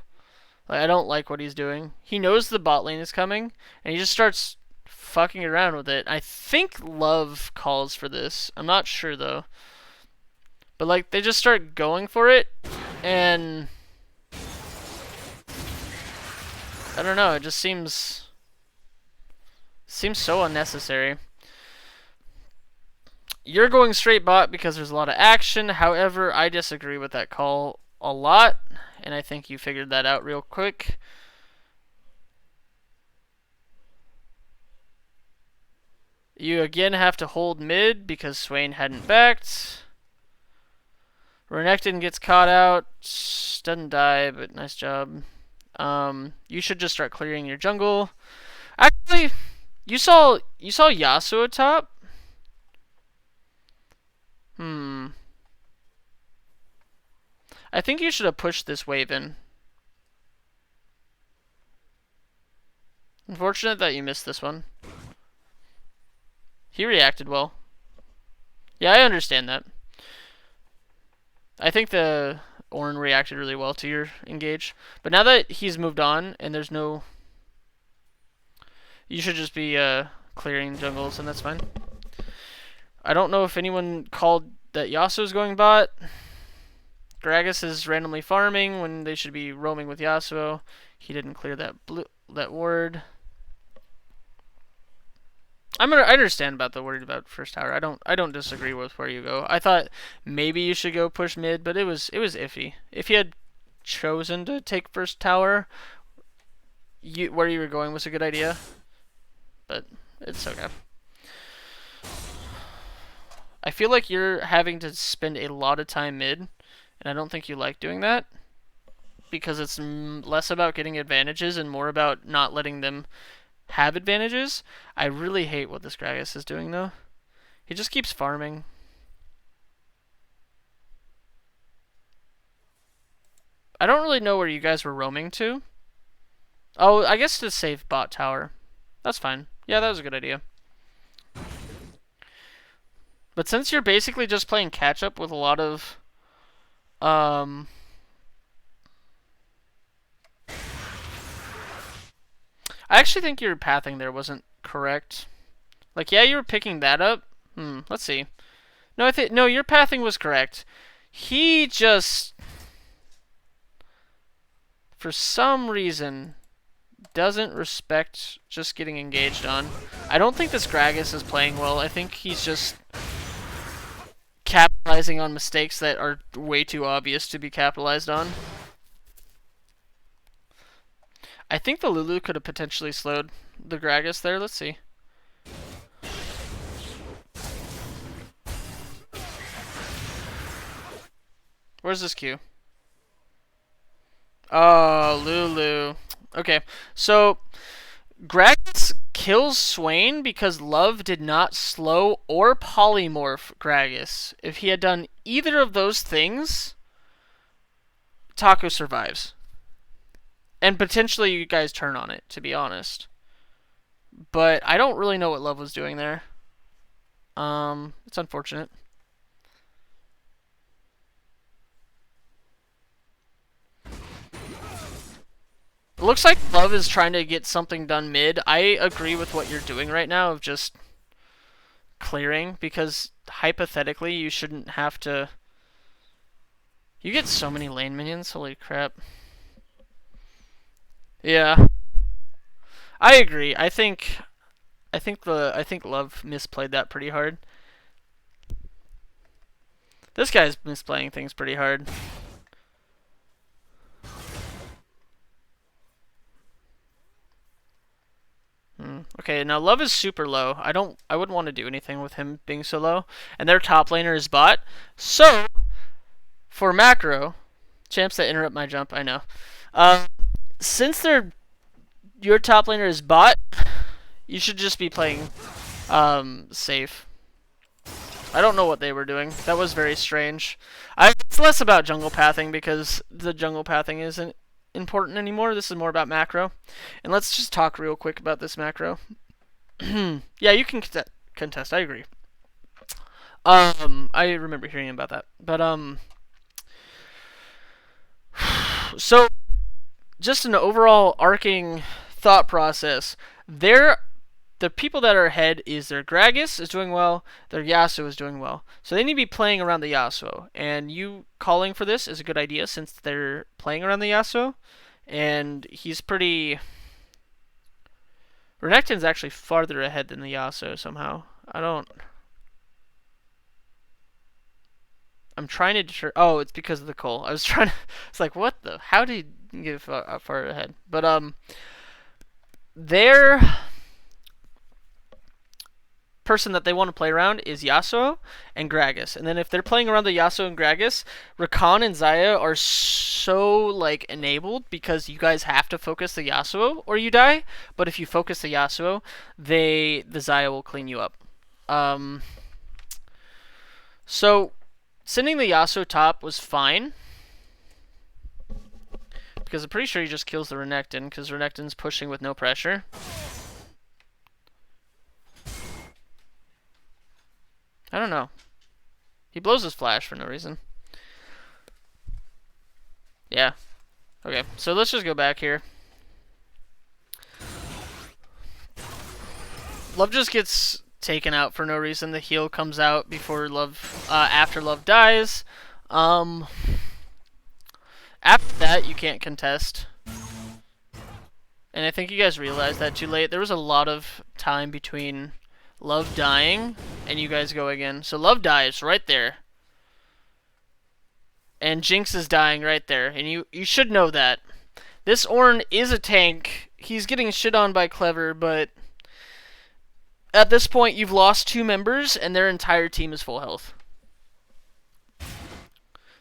Like, I don't like what he's doing. He knows the bot lane is coming, and he just starts fucking around with it. I think love calls for this. I'm not sure, though. But, like, they just start going for it, and... I don't know, it just seems so unnecessary. You're going straight bot because there's a lot of action. However, I disagree with that call a lot, and I think you figured that out real quick. You again have to hold mid because Swain hadn't backed. Renekton gets caught out. Doesn't die, but nice job. You should just start clearing your jungle. Actually, you saw Yasuo top. I think you should have pushed this wave in. Unfortunate that you missed this one. He reacted well. Yeah, I understand that. I think the Ornn reacted really well to your engage. But now that he's moved on and there's no... You should just be clearing jungles and that's fine. I don't know if anyone called that Yasuo's going bot. Gragas is randomly farming when they should be roaming with Yasuo. He didn't clear that ward. I understand about the worried about first tower. I don't disagree with where you go. I thought maybe you should go push mid, but it was iffy. If you had chosen to take first tower, where you were going was a good idea. But it's okay. I feel like you're having to spend a lot of time mid, and I don't think you like doing that. Because it's less about getting advantages and more about not letting them have advantages. I really hate what this Gragas is doing though. He just keeps farming. I don't really know where you guys were roaming to. Oh, I guess to save bot tower. That's fine. Yeah, that was a good idea. But since you're basically just playing catch up with a lot of I actually think your pathing there wasn't correct. Like, yeah, you were picking that up. Let's see. No, your pathing was correct. He just, for some reason, doesn't respect just getting engaged on. I don't think this Gragas is playing well. I think he's just capitalizing on mistakes that are way too obvious to be capitalized on. I think the Lulu could have potentially slowed the Gragas there. Let's see. Where's this Q? Oh, Lulu. Okay, so Gragas kills Swain because Love did not slow or polymorph Gragas. If he had done either of those things, Taco survives. And potentially you guys turn on it, to be honest. But I don't really know what Love was doing there. It's unfortunate. It looks like Love is trying to get something done mid. I agree with what you're doing right now of just clearing, because hypothetically you shouldn't have to... You get so many lane minions, holy crap. Yeah. I agree. I think Love misplayed that pretty hard. This guy's misplaying things pretty hard. Okay, now Love is super low. I wouldn't want to do anything with him being so low. And their top laner is bot. So, for macro, champs that interrupt my jump, I know. Since your top laner is bot, you should just be playing safe. I don't know what they were doing. That was very strange. It's less about jungle pathing because the jungle pathing isn't important anymore. This is more about macro. And let's just talk real quick about this macro. Yeah, you can contest. I agree. I remember hearing about that. But so just an overall arcing thought process. The people that are ahead is their Gragas is doing well, their Yasuo is doing well. So they need to be playing around the Yasuo. And you calling for this is a good idea since they're playing around the Yasuo. And he's pretty... Renekton's actually farther ahead than the Yasuo somehow. I'm trying to deter... Oh, it's because of the Cole. I was trying to... It's like, what the... How did he get far ahead? But, their person that they want to play around is Yasuo and Gragas. And then if they're playing around the Yasuo and Gragas, Rakan and Xayah are so, like, enabled because you guys have to focus the Yasuo or you die. But if you focus the Yasuo, the Xayah will clean you up. So, sending the Yasuo top was fine. Because I'm pretty sure he just kills the Renekton, because Renekton's pushing with no pressure. I don't know. He blows his flash for no reason. Yeah. Okay, so let's just go back here. Love just gets taken out for no reason. The heal comes out before Love, after Love dies. After that, you can't contest. And I think you guys realized that too late. There was a lot of time between Love dying and you guys going in. So Love dies right there. And Jinx is dying right there. And you should know that. This Ornn is a tank. He's getting shit on by Clever, but at this point you've lost 2 members and their entire team is full health.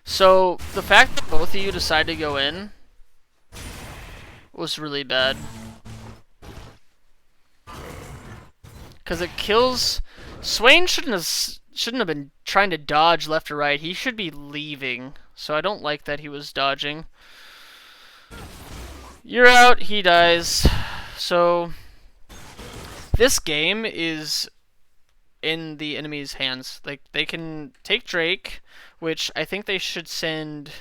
So the fact that both of you decided to go in was really bad. Because it kills... Swain shouldn't have been trying to dodge left or right. He should be leaving. So I don't like that he was dodging. You're out, he dies. So this game is in the enemy's hands. Like, they can take Drake, which I think they should send...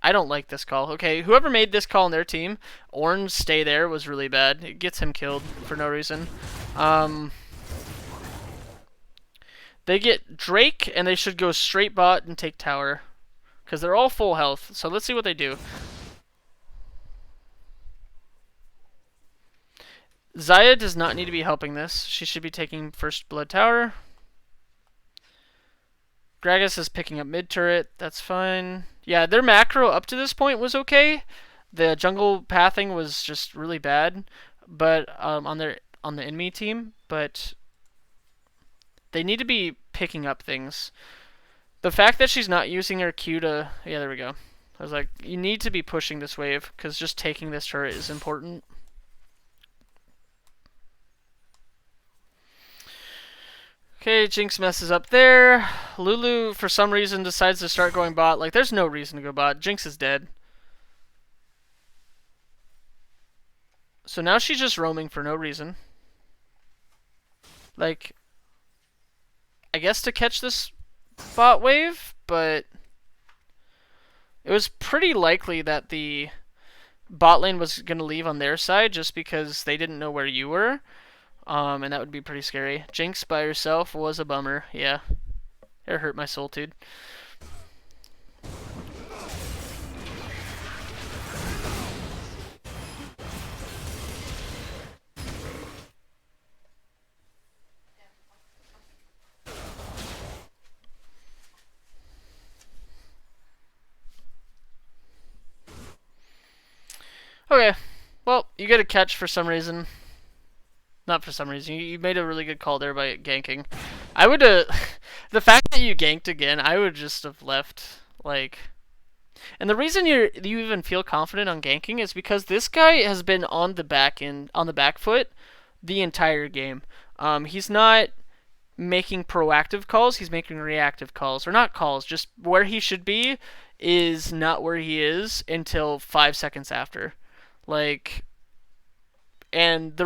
I don't like this call. Okay, whoever made this call on their team, Ornn stay there was really bad. It gets him killed for no reason. They get Drake, and they should go straight bot and take tower. Because they're all full health. So let's see what they do. Xayah does not need to be helping this. She should be taking first blood tower. Gragas is picking up mid turret. That's fine. Yeah, their macro up to this point was okay. The jungle pathing was just really bad, but on the enemy team. But they need to be picking up things. The fact that she's not using her Q to... Yeah, there we go. I was like, you need to be pushing this wave, because just taking this turret is important. Okay, Jinx messes up there. Lulu, for some reason, decides to start going bot. Like, there's no reason to go bot. Jinx is dead. So now she's just roaming for no reason. Like, I guess to catch this bot wave, but it was pretty likely that the bot lane was going to leave on their side just because they didn't know where you were. And that would be pretty scary. Jinx by herself was a bummer, yeah. It hurt my soul, dude. Okay, well, you get a catch for some reason. Not for some reason. You made a really good call there by ganking. I would the fact that you ganked again, I would just have left, like... And the reason you even feel confident on ganking is because this guy has been on the back foot the entire game. He's not making proactive calls, he's making reactive calls. Or not calls, just where he should be is not where he is until 5 seconds after. Like, and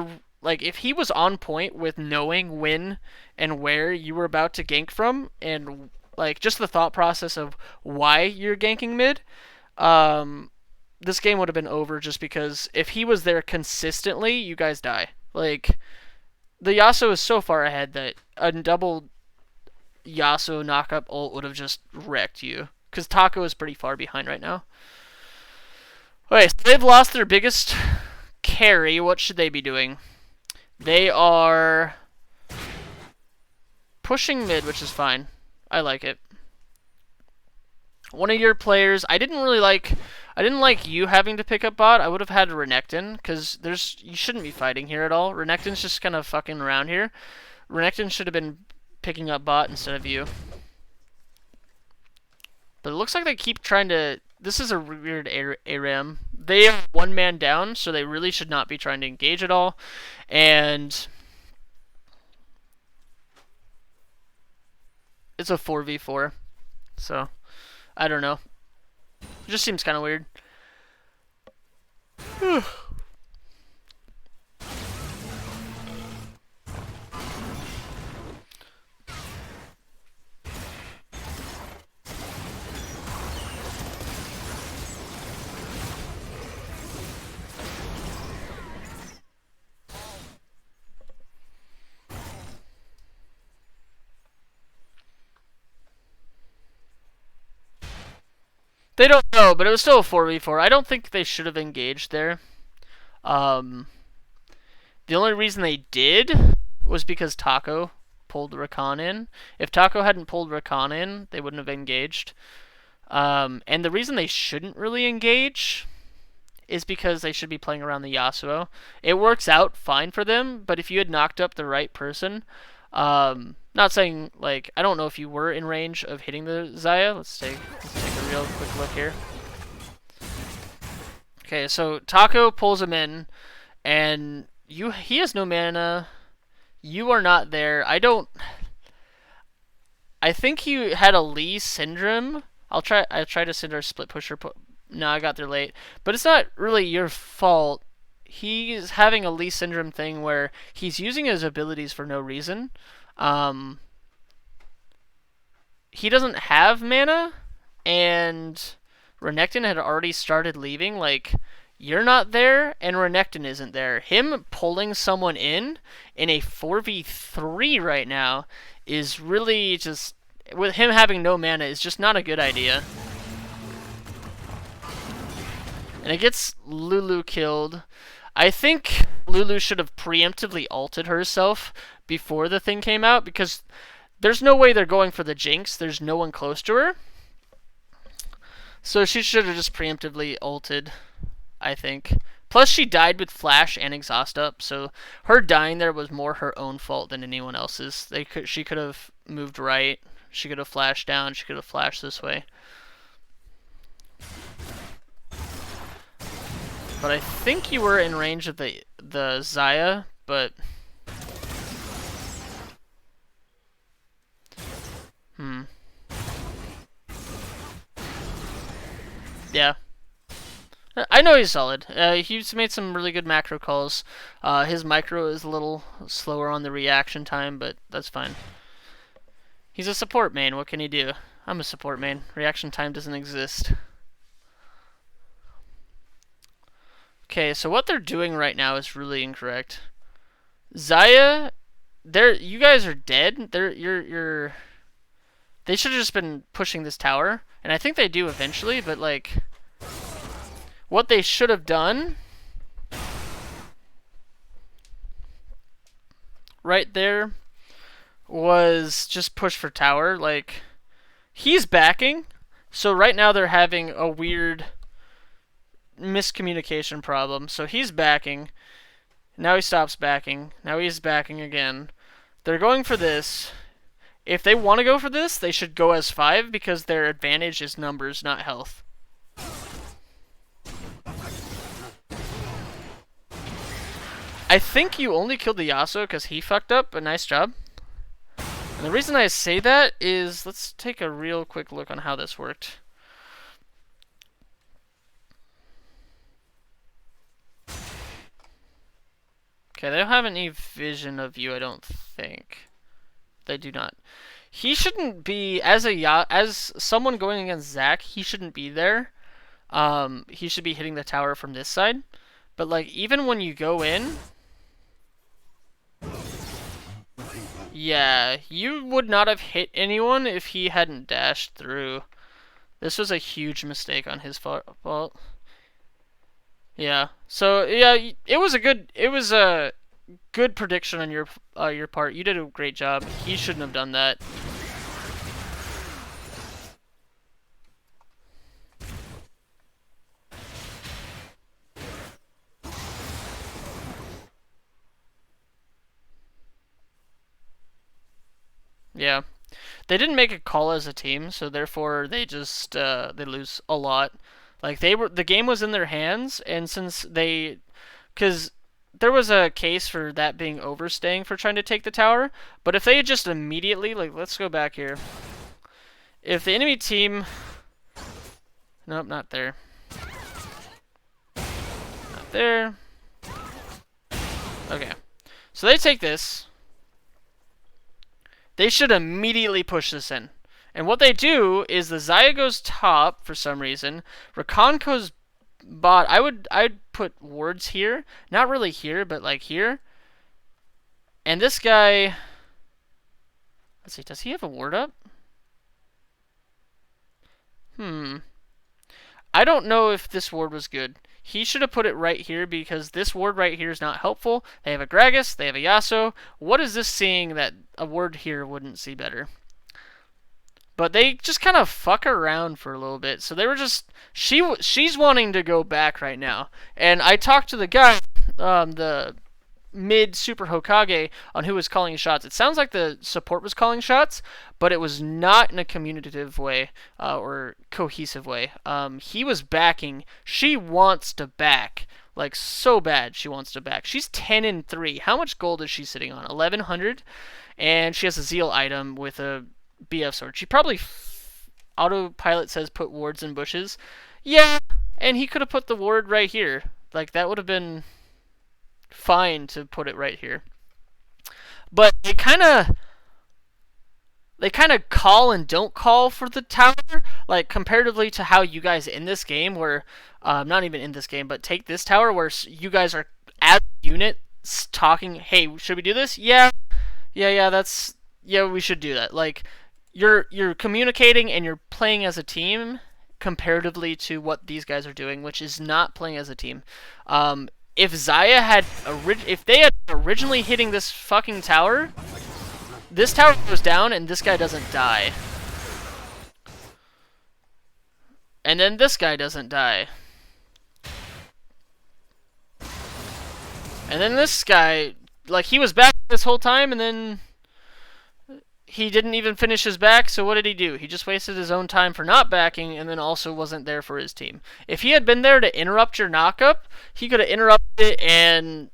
if he was on point with knowing when and where you were about to gank from, and like just the thought process of why you're ganking mid, this game would have been over just because if he was there consistently, you guys die. Like, the Yasuo is so far ahead that a double Yasuo knock-up ult would have just wrecked you. Because Taco is pretty far behind right now. Okay, so they've lost their biggest carry. What should they be doing? They are pushing mid, which is fine. I like it. One of your players, I didn't like you having to pick up bot. I would have had Renekton, because you shouldn't be fighting here at all. Renekton's just kind of fucking around here. Renekton should have been picking up bot instead of you. But it looks like they keep trying to... This is a weird ARAM. They are one man down, so they really should not be trying to engage at all. And it's a 4v4. So I don't know. It just seems kind of weird. They don't know, but it was still a 4v4. I don't think they should have engaged there. Um, the only reason they did was because Taco pulled Rakan in. If Taco hadn't pulled Rakan in, they wouldn't have engaged. And the reason they shouldn't really engage is because they should be playing around the Yasuo. It works out fine for them, but if you had knocked up the right person, not saying, like, I don't know if you were in range of hitting the Xayah. Let's take a real quick look here. Okay, so Taco pulls him in, and he has no mana. You are not there. I think he had a Lee syndrome. I tried to send our split pusher. No, I got there late. But it's not really your fault. He's having a Lee syndrome thing where he's using his abilities for no reason. He doesn't have mana, and Renekton had already started leaving. Like, you're not there, and Renekton isn't there. Him pulling someone in a 4v3 right now is really just, with him having no mana, is just not a good idea. And it gets Lulu killed. I think Lulu should have preemptively ulted herself before the thing came out, because there's no way they're going for the Jinx. There's no one close to her. So she should have just preemptively ulted, I think. Plus, she died with Flash and Exhaust up, so her dying there was more her own fault than anyone else's. She could have moved right. She could have flashed down. She could have flashed this way. But I think you were in range of the Xayah, but... Yeah. I know he's solid. He's made some really good macro calls. His micro is a little slower on the reaction time, but that's fine. He's a support main. What can he do? I'm a support main. Reaction time doesn't exist. Okay, so what they're doing right now is really incorrect. Xayah, you guys are dead. They should have just been pushing this tower, and I think they do eventually, but like, what they should have done right there was just push for tower. Like, he's backing, so right now they're having a weird miscommunication problem. So he's backing, now he stops backing, now he's backing again. They're going for this. If they want to go for this, they should go as 5 because their advantage is numbers, not health. I think you only killed the Yasuo because he fucked up, but nice job. And the reason I say that is, let's take a real quick look on how this worked. Okay, they don't have any vision of you, I don't think. They do not. He shouldn't be, as someone going against Zac, he shouldn't be there. He should be hitting the tower from this side. But like, even when you go in, yeah, you would not have hit anyone if he hadn't dashed through. This was a huge mistake on his fault. Yeah. So yeah, it was a good prediction on your part. You did a great job. He shouldn't have done that. Yeah. They didn't make a call as a team, so therefore they just they lose a lot. Like, the game was in their hands, and since because there was a case for that being overstaying for trying to take the tower, but if they had just immediately, like, let's go back here. If the enemy team Nope, not there. Not there. Okay. So they take this. They should immediately push this in. And what they do is the Xayah goes top for some reason. Rakan goes bot. I'd put wards here. Not really here, but like here. And this guy... Let's see, does he have a ward up? I don't know if this ward was good. He should have put it right here because this ward right here is not helpful. They have a Gragas, they have a Yasuo. What is this seeing that a ward here wouldn't see better? But they just kind of fuck around for a little bit. So they were just... She's wanting to go back right now. And I talked to the guy, the mid Super Hokage, on who was calling shots. It sounds like the support was calling shots, but it was not in a communicative way or cohesive way. He was backing. She wants to back. Like, so bad she wants to back. She's 10-3. How much gold is she sitting on? 1,100? And she has a Zeal item with a BF sword. She probably... Autopilot says put wards in bushes. Yeah, and he could have put the ward right here. Like, that would have been fine to put it right here. But they kind of call and don't call for the tower, like comparatively to how you guys in this game, where not even in this game, but take this tower where you guys are as a unit talking, hey, should we do this? Yeah, we should do that. Like, you're communicating and you're playing as a team comparatively to what these guys are doing, which is not playing as a team. If Xayah had if they had originally hitting this fucking tower, this tower goes down and this guy doesn't die. And then this guy doesn't die. And then this guy, like, he was back this whole time and then he didn't even finish his back, so what did he do? He just wasted his own time for not backing and then also wasn't there for his team. If he had been there to interrupt your knockup, he could have interrupted it and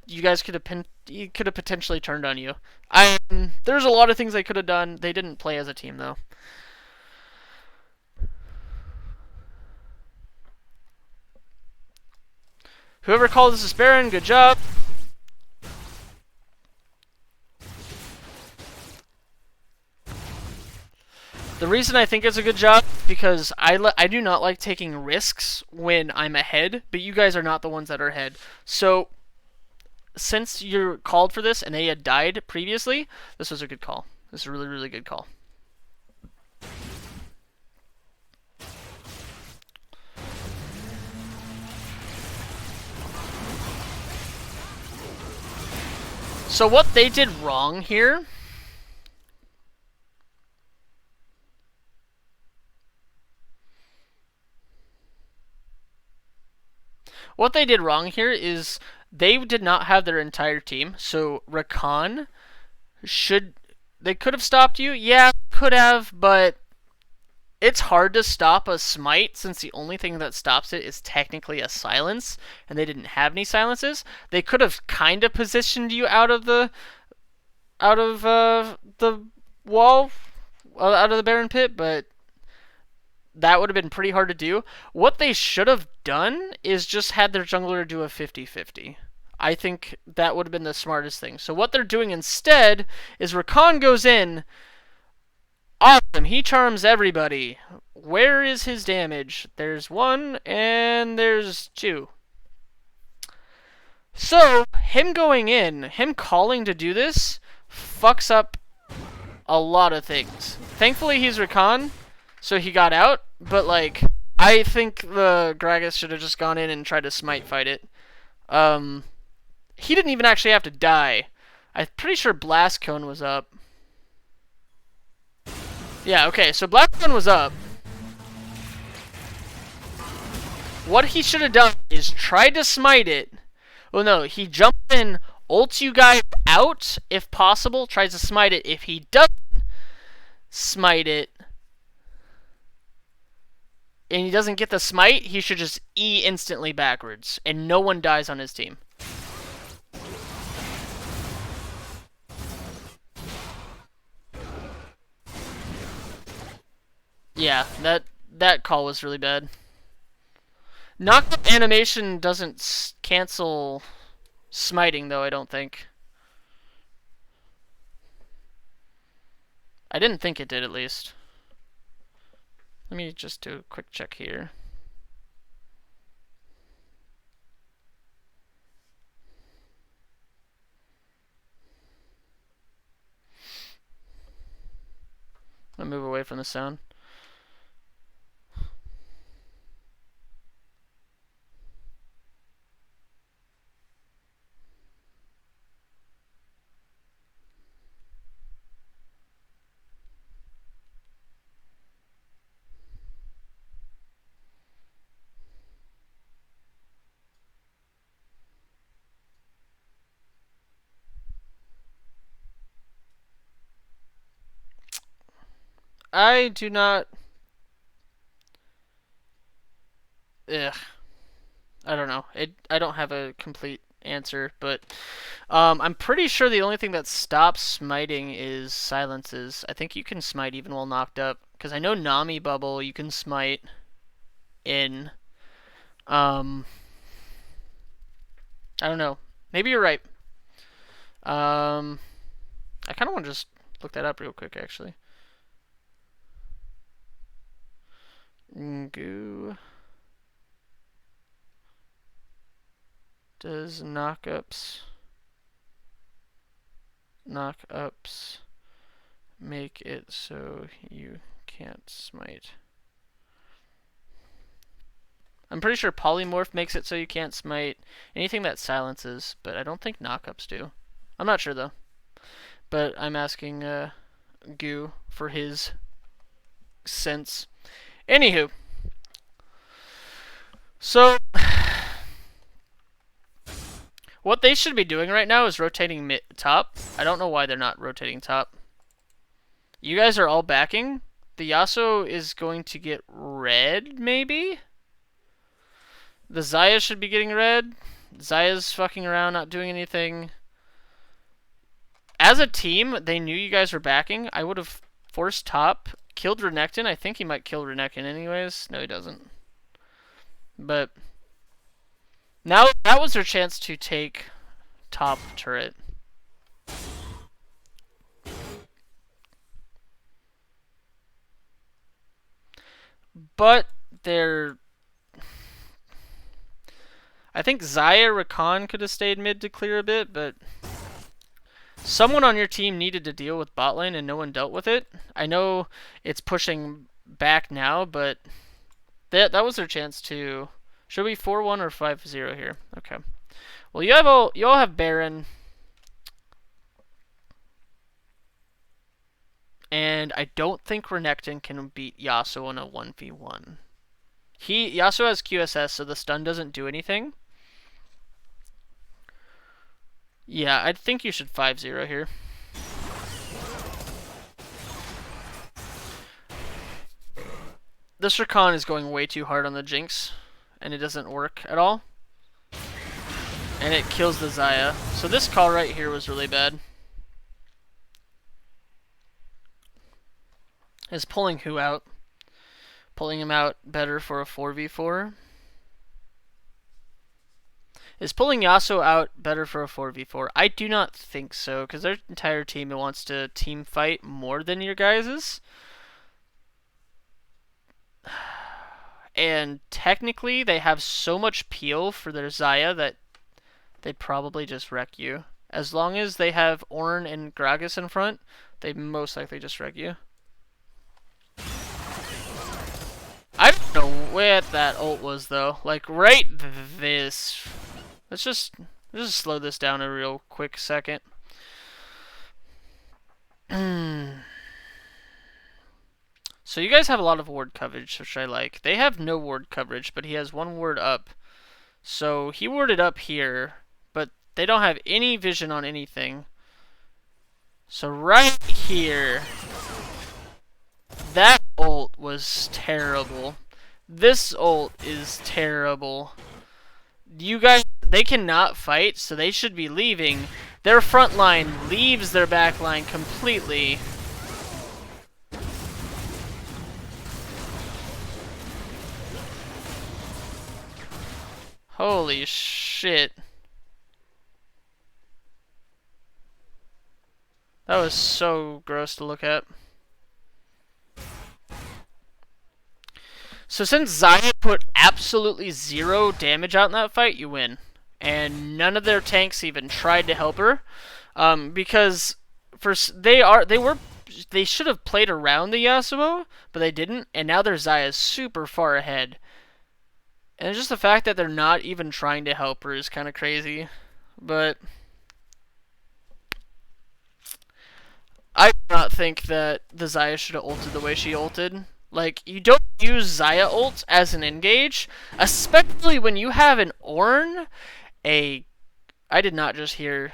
you guys could have potentially turned on you. There's a lot of things they could have done. They didn't play as a team, though. Whoever called this a Baron, good job. The reason I think it's a good job because I do not like taking risks when I'm ahead, but you guys are not the ones that are ahead. So since you're called for this and they had died previously, this was a good call. This is a really, really good call. So what they did wrong here... What they did wrong here is they did not have their entire team. So Rakan they could have stopped you? Yeah, could have, but it's hard to stop a smite since the only thing that stops it is technically a silence, and they didn't have any silences. They could have kind of positioned you out of the wall, out of the Baron pit, but that would have been pretty hard to do. What they should have done is just had their jungler do a 50-50. I think that would have been the smartest thing. So what they're doing instead is Rakan goes in. Awesome, he charms everybody. Where is his damage? There's 1 and there's 2. So, him going in, him calling to do this, fucks up a lot of things. Thankfully he's Rakan, so he got out, but like, I think the Gragas should have just gone in and tried to smite fight it. He didn't even actually have to die. I'm pretty sure Blast Cone was up. Yeah, okay, so Blast Cone was up. What he should have done is tried to smite it. Well, no, he jumped in, ults you guys out, if possible, tries to smite it. If he doesn't smite it, and he doesn't get the smite, he should just E instantly backwards, and no one dies on his team. Yeah, That call was really bad. Knockup animation doesn't cancel smiting, though, I don't think. I didn't think it did, at least. Let me just do a quick check here. I'll move away from the sound. I do not... Ugh. I don't know. I don't have a complete answer, but I'm pretty sure the only thing that stops smiting is silences. I think you can smite even while knocked up, because I know Nami Bubble you can smite in. I don't know. Maybe you're right. I kind of want to just look that up real quick, actually. Goo. Does knockups make it so you can't smite? I'm pretty sure polymorph makes it so you can't smite anything that silences, but I don't think knockups do. I'm not sure though. But I'm asking Goo for his sense. Anywho. So what they should be doing right now is rotating top. I don't know why they're not rotating top. You guys are all backing. The Yasuo is going to get red, maybe? The Xayah should be getting red. Xayah's fucking around, not doing anything. As a team, they knew you guys were backing. I would have forced top, killed Renekton. I think he might kill Renekton anyways. No, he doesn't. But now that was their chance to take top turret. But they're... I think Xayah Rakan could have stayed mid to clear a bit, but someone on your team needed to deal with bot lane and no one dealt with it. I know it's pushing back now, but that was their chance to... Should we 4-1 or 5-0 here? Okay. Well, you all have Baron. And I don't think Renekton can beat Yasuo in a 1v1. Yasuo has QSS, so the stun doesn't do anything. Yeah, I think you should 5-0 here. This Rakan is going way too hard on the Jinx, and it doesn't work at all. And it kills the Xayah. So this call right here was really bad. Is pulling who out? Pulling him out better for a 4v4? Is pulling Yasuo out better for a 4v4? I do not think so, because their entire team wants to team fight more than your guys's. And technically, they have so much peel for their Xayah that they'd probably just wreck you. As long as they have Ornn and Gragas in front, they most likely just wreck you. I don't know what that ult was though. Like right this. Let's just slow this down a real quick second. So you guys have a lot of ward coverage, which I like. They have no ward coverage, but he has one ward up. So he warded up here, but they don't have any vision on anything. So right here, that ult was terrible. This ult is terrible. You guys, they cannot fight, so they should be leaving. Their front line leaves their back line completely. Holy shit. That was so gross to look at. So since Xayah put absolutely 0 damage out in that fight, you win. And none of their tanks even tried to help her. Because they should have played around the Yasuo, but they didn't, and now their Xayah is super far ahead. And just the fact that they're not even trying to help her is kind of crazy. But I do not think that the Xayah should have ulted the way she ulted. Like, you don't use Xayah ult as an engage, especially when you have an Ornn, I did not just hear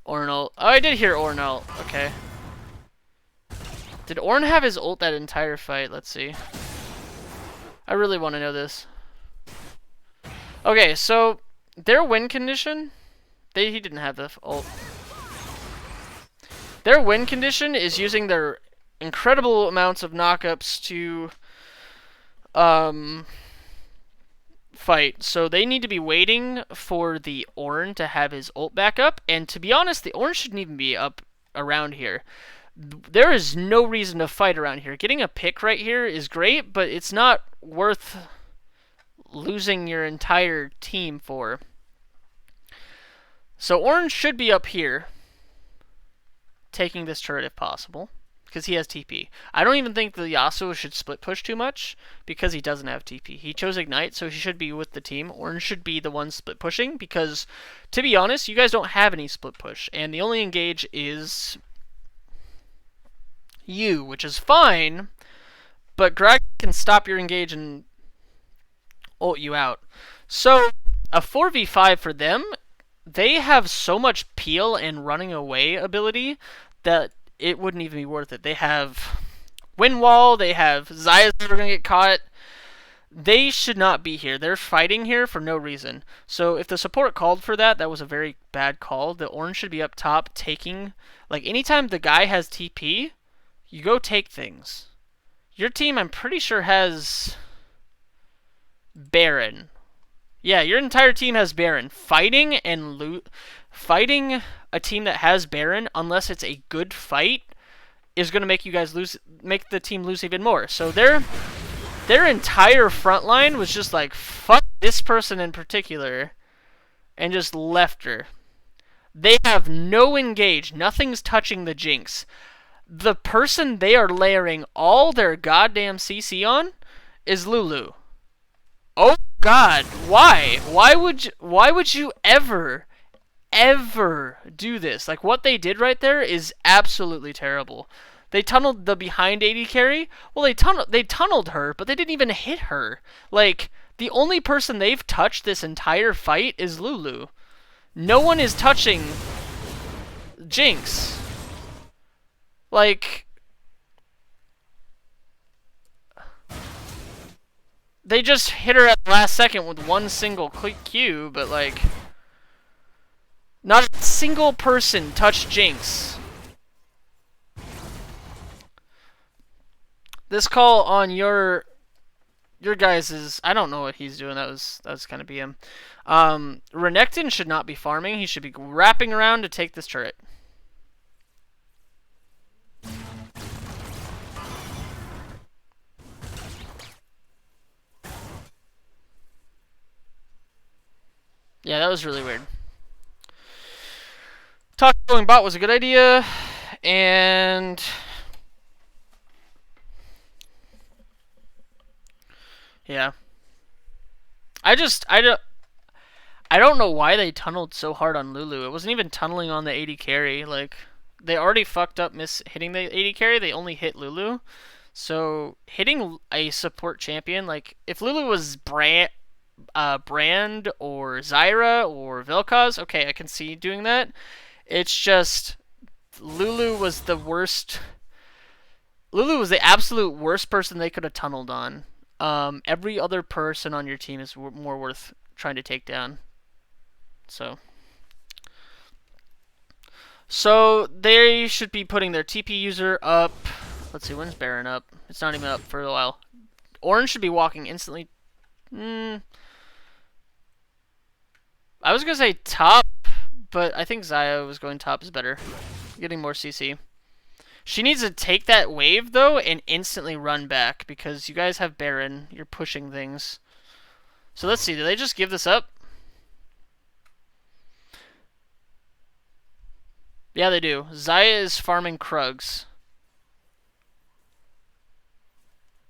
Ornn ult. Oh, I did hear Ornn ult. Okay. Did Ornn have his ult that entire fight? Let's see. I really want to know this. Okay, so their win condition, he didn't have the ult. Their win condition is using their incredible amounts of knockups to fight. So they need to be waiting for the Ornn to have his ult back up. And to be honest, the Ornn shouldn't even be up around here. There is no reason to fight around here. Getting a pick right here is great, but it's not worth losing your entire team for. So Ornn should be up here, taking this turret if possible, because he has TP. I don't even think the Yasuo should split push too much, because he doesn't have TP. He chose Ignite, so he should be with the team. Ornn should be the one split pushing, because, to be honest, you guys don't have any split push, and the only engage is you, which is fine, but Greg can stop your engage and ult you out. So, a 4v5 for them, they have so much peel and running away ability that it wouldn't even be worth it. They have Wind Wall, they have Xayah's never going to get caught. They should not be here. They're fighting here for no reason. So if the support called for that, that was a very bad call. The Ornn should be up top taking... Like, anytime the guy has TP, you go take things. Your team, I'm pretty sure, has Baron. Yeah, your entire team has Baron. Fighting a team that has Baron, unless it's a good fight, is going to make you guys lose, make the team lose even more. So their entire front line was just like, fuck this person in particular, and just left her. They have no engage. Nothing's touching the Jinx. The person they are layering all their goddamn CC on is Lulu. Oh God, why? Why would you ever do this? Like, what they did right there is absolutely terrible. They tunneled the behind AD carry. Well, they tunneled her, but they didn't even hit her. Like, the only person they've touched this entire fight is Lulu. No one is touching Jinx. Like, they just hit her at the last second with one single Q, but like, not a single person touched Jinx. This call on your guys is, I don't know what he's doing. That was kind of BM. Renekton should not be farming. He should be wrapping around to take this turret. Yeah, that was really weird. Going bot was a good idea, and yeah, I don't know why they tunneled so hard on Lulu. It wasn't even tunneling on the AD carry. Like, they already fucked up hitting the AD carry. They only hit Lulu. So hitting a support champion, like if Lulu was Brand or Zyra or Vel'Koz, okay, I can see doing that. It's just Lulu was the worst. Lulu was the absolute worst person they could have tunneled on. Every other person on your team is more worth trying to take down. So they should be putting their TP user up. Let's see, when's Baron up? It's not even up for a while. Ornn should be walking instantly. I was gonna say top, but I think Xayah was going top is better. Getting more CC. She needs to take that wave, though, and instantly run back, because you guys have Baron. You're pushing things. So let's see, do they just give this up? Yeah, they do. Xayah is farming Krugs.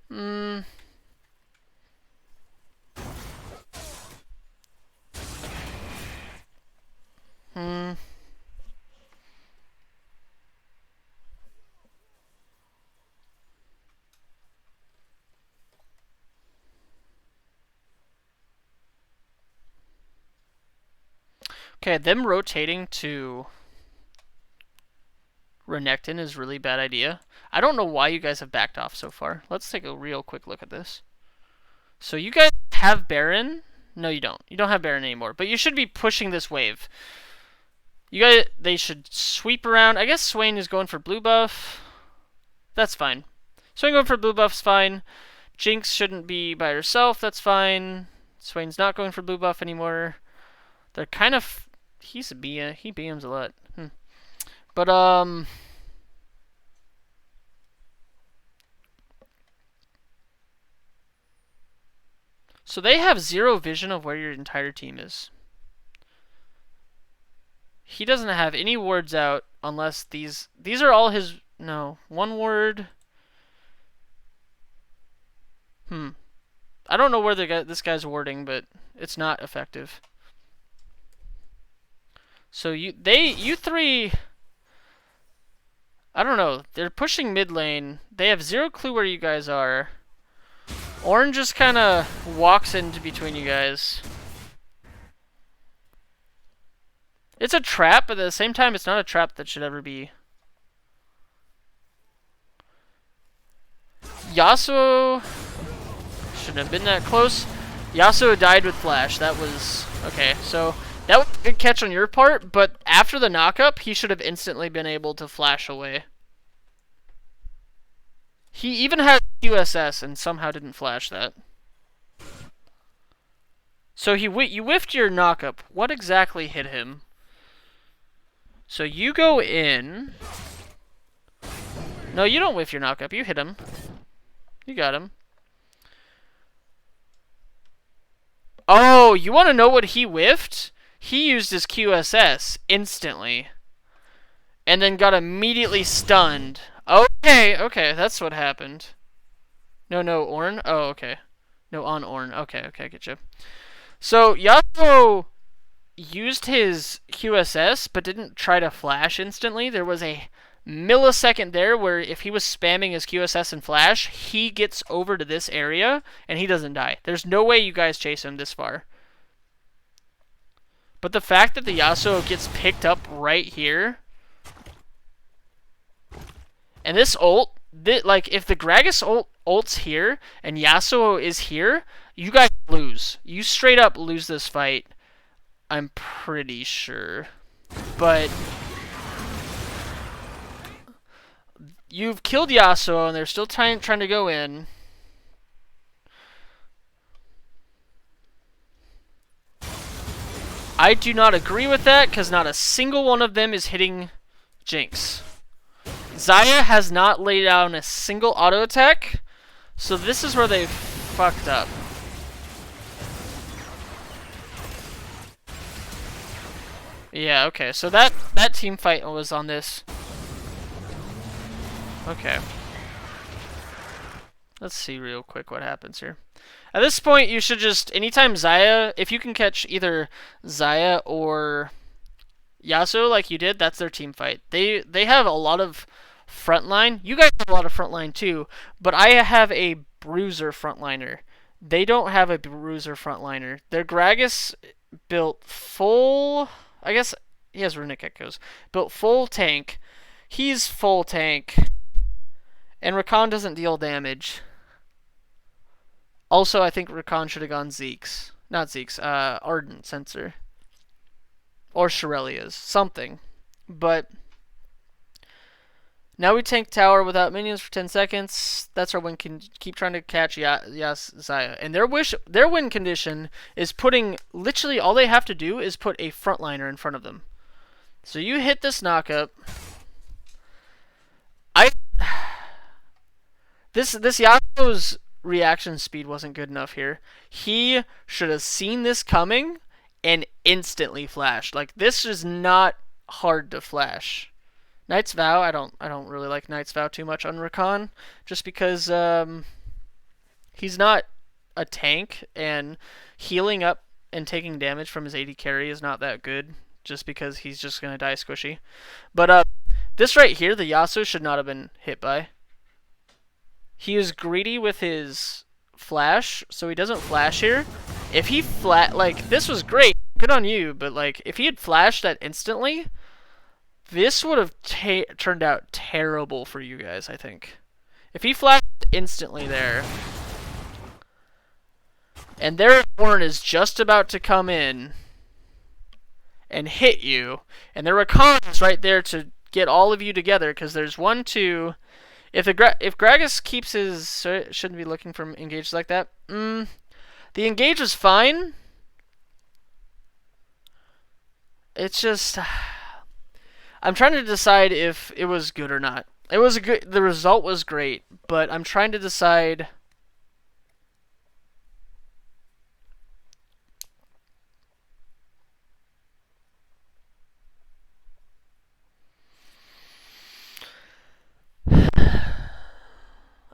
Hmm. Hmm. Okay, them rotating to Renekton is really bad idea. I don't know why you guys have backed off so far. Let's take a real quick look at this. So you guys have Baron? No, you don't. You don't have Baron anymore. But you should be pushing this wave. You guys, they should sweep around. I guess Swain is going for blue buff. That's fine. Swain going for blue buff's fine. Jinx shouldn't be by herself. That's fine. Swain's not going for blue buff anymore. They're kind of... He's a Bia. He BMs a lot. But, so they have zero vision of where your entire team is. He doesn't have any wards out unless these are all his... No. One ward. I don't know where this guy's warding, but it's not effective. So you three... I don't know. They're pushing mid lane. They have zero clue where you guys are. Ornn just kind of walks into between you guys. It's a trap, but at the same time, it's not a trap that should ever be. Yasuo shouldn't have been that close. Yasuo died with flash. That was... Okay, so that was a good catch on your part, but after the knockup, he should have instantly been able to flash away. He even had QSS and somehow didn't flash that. So you whiffed your knockup. What exactly hit him? So you go in. No, you don't whiff your knockup. You hit him. You got him. Oh, you want to know what he whiffed? He used his QSS instantly. And then got immediately stunned. Okay, that's what happened. No, Ornn? Oh, okay. No, on Ornn. Okay, get you. So, Yasuo used his QSS, but didn't try to flash instantly. There was a millisecond there where if he was spamming his QSS and flash, he gets over to this area, and he doesn't die. There's no way you guys chase him this far. But the fact that the Yasuo gets picked up right here, and this ult, like, if the Gragas ult's here, and Yasuo is here, you guys lose. You straight up lose this fight. I'm pretty sure. But you've killed Yasuo, and they're still trying to go in. I do not agree with that, because not a single one of them is hitting Jinx. Xayah has not laid down a single auto attack, so this is where they fucked up. Yeah, okay, so that team fight was on this. Okay. Let's see real quick what happens here. At this point, you should just, anytime Xayah, if you can catch either Xayah or Yasuo like you did, that's their team fight. They have a lot of frontline. You guys have a lot of frontline too, but I have a bruiser frontliner. They don't have a bruiser frontliner. Their Gragas built full... I guess he has runic echoes. Built full tank. He's full tank. And Rakan doesn't deal damage. Also, I think Rakan should have gone Zeke's. Not Zeke's, Ardent Sensor. Or Shirelia's. Something. But Now we tank tower without minions for 10 seconds. That's our win. Can keep trying to catch Zaya. And their win condition is putting literally all they have to do is put a frontliner in front of them. So you hit this knockup. This Yasuo's reaction speed wasn't good enough here. He should have seen this coming and instantly flashed. Like, this is not hard to flash. Knight's Vow, I don't really like Knight's Vow too much on Rakan, just because he's not a tank, and healing up and taking damage from his AD carry is not that good, just because he's just gonna die squishy. But this right here, the Yasuo should not have been hit by. He is greedy with his flash, so he doesn't flash here. If he this was great, good on you, but like if he had flashed that instantly, this would have turned out terrible for you guys, I think. If he flashed instantly there, and their Horn is just about to come in and hit you, and their Rakan is right there to get all of you together, because there's 1, 2... If Gragas keeps his... shouldn't be looking for engages like that. The engage was fine. It's just... I'm trying to decide if it was good or not. It was good. The result was great, but I'm trying to decide.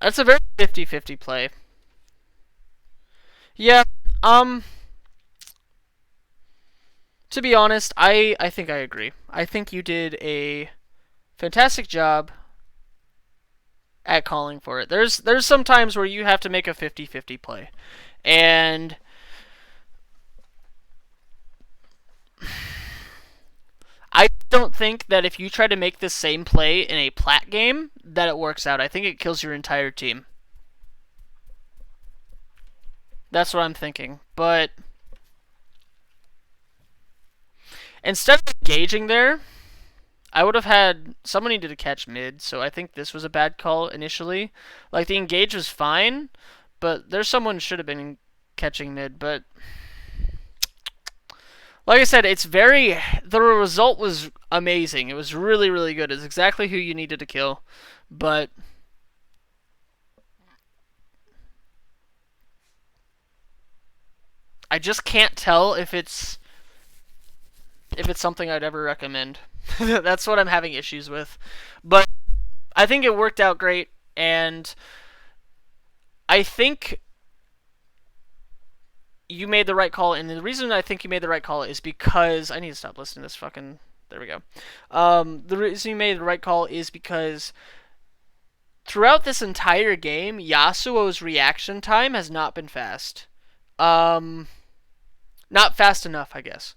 That's a very 50-50 play. Yeah. To be honest, I think I agree. I think you did a fantastic job at calling for it. There's some times where you have to make a 50-50 play. And I don't think that if you try to make the same play in a plat game, that it works out. I think it kills your entire team. That's what I'm thinking. But instead of engaging there, I would have had... Someone needed to catch mid, so I think this was a bad call initially. Like, the engage was fine, but there's someone should have been catching mid, but... Like I said, it's very... The result was amazing. It was really, really good. It's exactly who you needed to kill, but... I just can't tell if it's something I'd ever recommend. That's what I'm having issues with. But I think it worked out great, and I think you made the right call. And the reason I think you made the right call is because... I need to stop listening to this fucking... There we go. The reason you made the right call is because throughout this entire game, Yasuo's reaction time has not been fast. Not fast enough, I guess.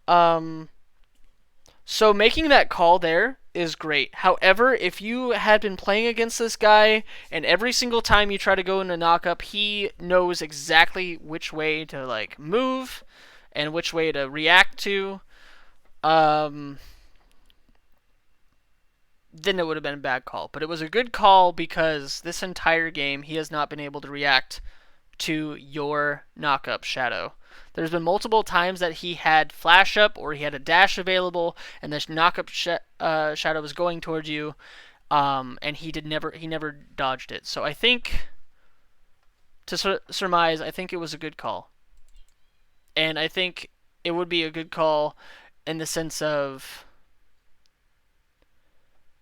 So making that call there is great. However, if you had been playing against this guy, and every single time you try to go into knockup, he knows exactly which way to like move and which way to react to, then it would have been a bad call. But it was a good call because this entire game he has not been able to react to your knockup shadow. There's been multiple times that he had flash up or he had a dash available, and this knockup shadow was going towards you, and he never dodged it. So I think, to surmise, I think it was a good call, and I think it would be a good call in the sense of,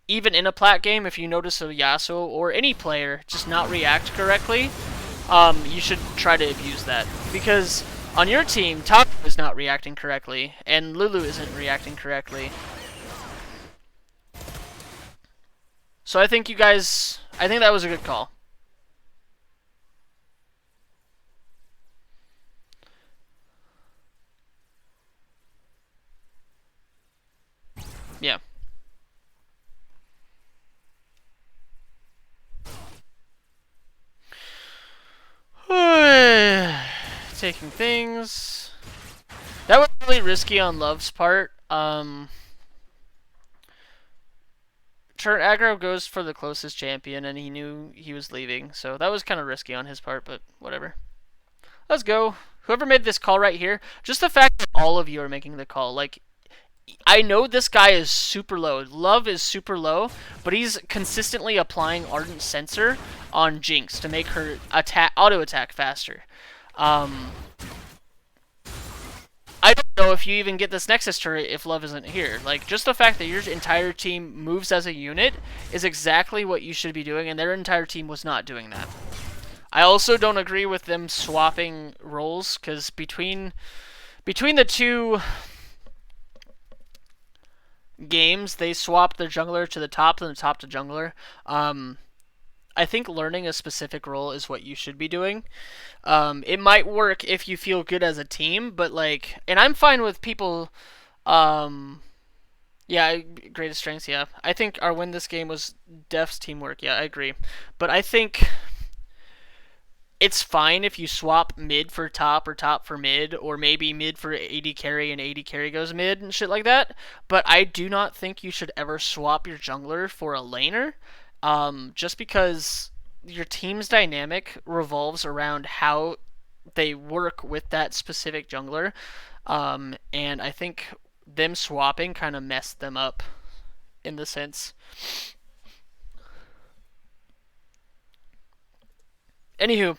even in a plat game, if you notice a Yasuo or any player just not react correctly, you should try to abuse that, because on your team, Taco is not reacting correctly, and Lulu isn't reacting correctly. So I think I think that was a good call. Yeah. Taking things. That was really risky on Love's part. Trying turn aggro goes for the closest champion, and he knew he was leaving, so that was kind of risky on his part, but whatever. Let's go. Whoever made this call right here, just the fact that all of you are making the call, like, I know this guy is super low. Love is super low, but he's consistently applying Ardent Sensor on Jinx to make her auto attack faster. I don't know if you even get this Nexus turret if Love isn't here. Like, just the fact that your entire team moves as a unit is exactly what you should be doing, and their entire team was not doing that. I also don't agree with them swapping roles, because between the two games, they swapped the jungler to the top and the top to jungler. I think learning a specific role is what you should be doing. It might work if you feel good as a team, but like, and I'm fine with people. Yeah, greatest strengths. Yeah, I think our win this game was Def's teamwork. Yeah, I agree, but I think it's fine if you swap mid for top or top for mid, or maybe mid for AD carry and AD carry goes mid and shit like that. But I do not think you should ever swap your jungler for a laner, just because your team's dynamic revolves around how they work with that specific jungler. And I think them swapping kind of messed them up in the sense. Anywho,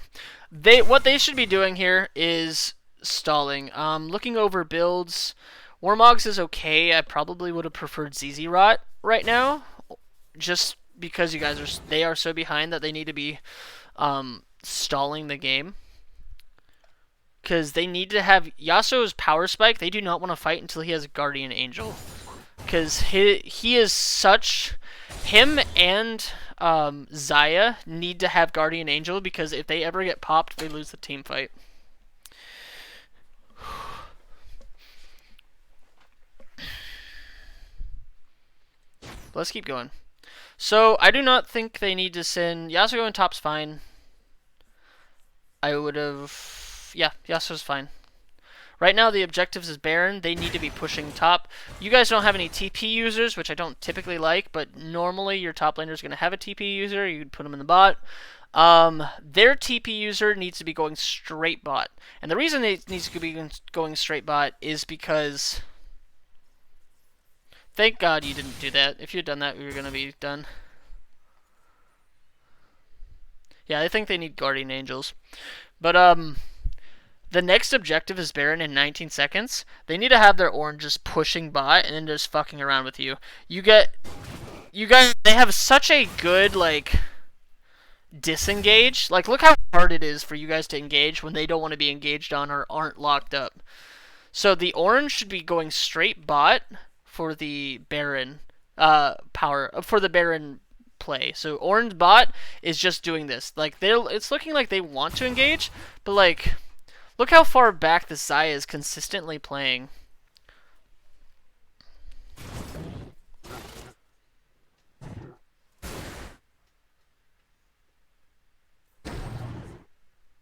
what they should be doing here is stalling. Looking over builds, Warmogs is okay. I probably would have preferred ZZ Rot right now, just because they are so behind that they need to be stalling the game. Because they need to have Yasuo's power spike. They do not want to fight until he has a Guardian Angel. Because he is such... Him and Xayah need to have Guardian Angel, because if they ever get popped, they lose the team fight. Let's keep going. So, I do not think they need to send... Yasuo on top's fine. I would have... Yeah, Yasuo's fine. Right now, the objectives is Baron. They need to be pushing top. You guys don't have any TP users, which I don't typically like, but normally your top laner is going to have a TP user. You'd put them in the bot. Their TP user needs to be going straight bot. And the reason it needs to be going straight bot is because... Thank God you didn't do that. If you had done that, we were going to be done. Yeah, I think they need Guardian Angels. But, the next objective is Baron in 19 seconds. They need to have their oranges pushing bot and then just fucking around with you. You guys, they have such a good, like, disengage. Like, look how hard it is for you guys to engage when they don't want to be engaged on or aren't locked up. So the orange should be going straight bot for the Baron for the Baron play. So orange bot is just doing this. Like, it's looking like they want to engage, but like, look how far back the Xayah is consistently playing.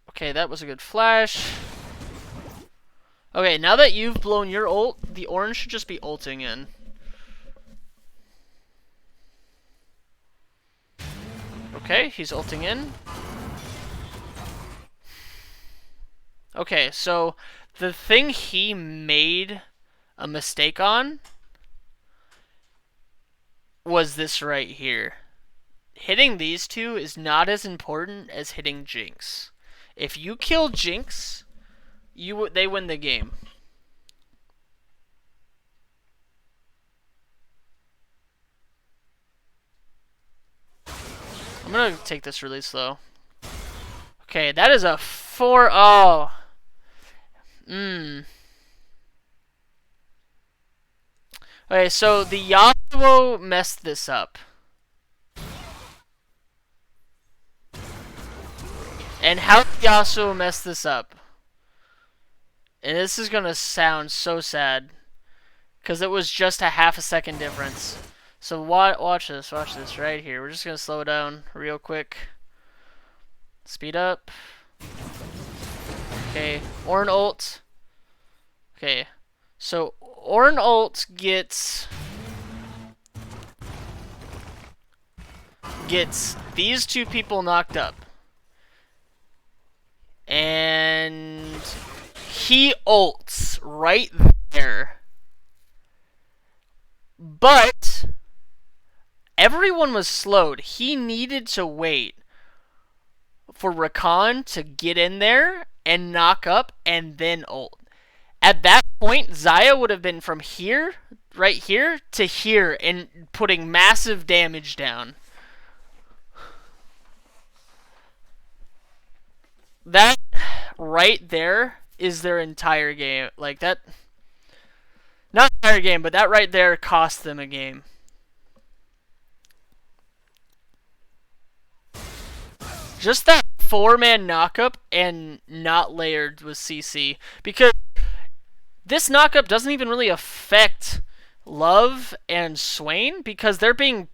Okay, that was a good flash. Okay, now that you've blown your ult, the orange should just be ulting in. Okay, he's ulting in. Okay, so the thing he made a mistake on was this right here. Hitting these two is not as important as hitting Jinx. If you kill Jinx, they win the game. I'm gonna take this really slow. Okay, that is a 4-0. Okay, so the Yasuo messed this up. And how did Yasuo mess this up? And this is gonna sound so sad, because it was just a half a second difference. So watch this right here. We're just gonna slow it down real quick. Speed up. Okay, Ornn ult. Okay, so Ornn ult gets gets these two people knocked up. And he ults right there. But everyone was slowed. He needed to wait for Rakan to get in there and knock up and then ult. At that point, Xayah would have been from here, right here, to here and putting massive damage down. That right there is their entire game. Like that, not entire game, but that right there cost them a game. Just that 4-man knockup and not layered with CC. Because this knockup doesn't even really affect Love and Swain because they're being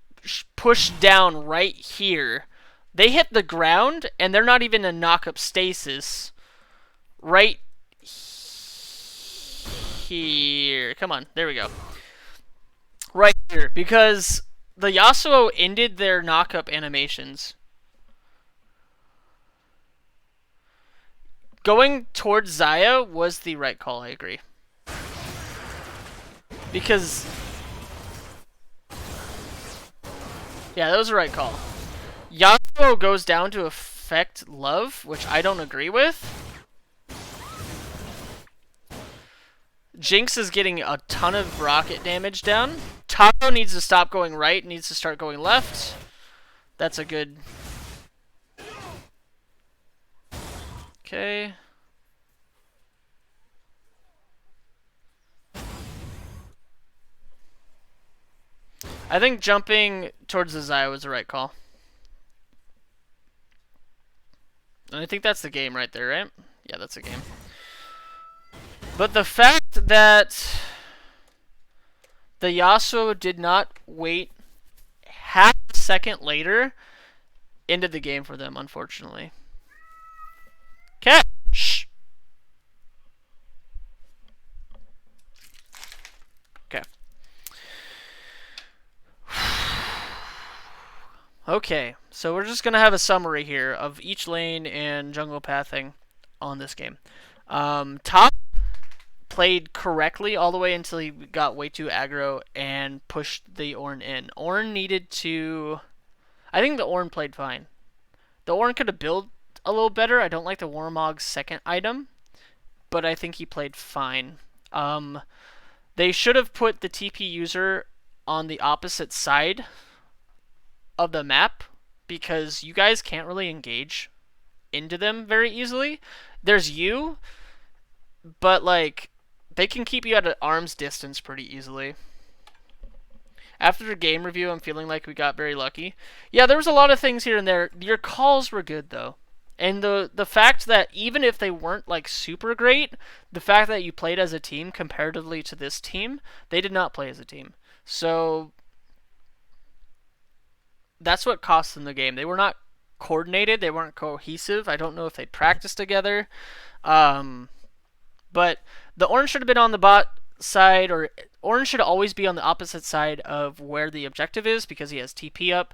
pushed down right here. They hit the ground and they're not even in knockup stasis. Right here. Come on, there we go. Right here. Because the Yasuo ended their knockup animations. Going towards Xayah was the right call, I agree. Because... yeah, that was the right call. Yasuo goes down to affect Love, which I don't agree with. Jinx is getting a ton of rocket damage down. Taco needs to stop going right, needs to start going left. That's a good... okay. I think jumping towards the Xayah was the right call. And I think that's the game right there, right? Yeah, that's the game. But the fact that the Yasuo did not wait half a second later ended the game for them, unfortunately. Okay. Shh. Okay. Okay, so we're just going to have a summary here of each lane and jungle pathing on this game. Top played correctly all the way until he got way too aggro and pushed the Ornn in. Ornn needed to... I think the Ornn played fine. The Ornn could have built a little better. I don't like the Warmog's second item, but I think he played fine. They should have put the TP user on the opposite side of the map because you guys can't really engage into them very easily. There's you, but like they can keep you at an arm's distance pretty easily. After the game review, I'm feeling like we got very lucky. Yeah, there was a lot of things here and there. Your calls were good though. And the fact that even if they weren't like super great, the fact that you played as a team comparatively to this team, they did not play as a team. So that's what cost them the game. They were not coordinated. They weren't cohesive. I don't know if they practiced together. But the Ornn should have been on the bot side, or Ornn should always be on the opposite side of where the objective is because he has TP up.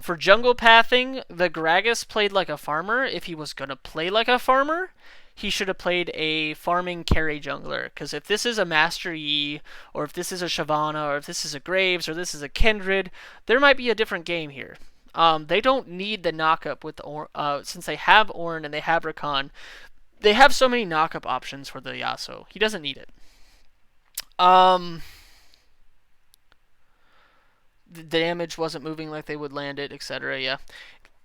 For jungle pathing, the Gragas played like a farmer. If he was going to play like a farmer, he should have played a farming carry jungler. Because if this is a Master Yi, or if this is a Shyvana, or if this is a Graves, or this is a Kindred, there might be a different game here. They don't need the knockup with the since they have Ornn and they have Rakan. They have so many knockup options for the Yasuo. He doesn't need it. The damage wasn't moving like they would land it, etc. Yeah.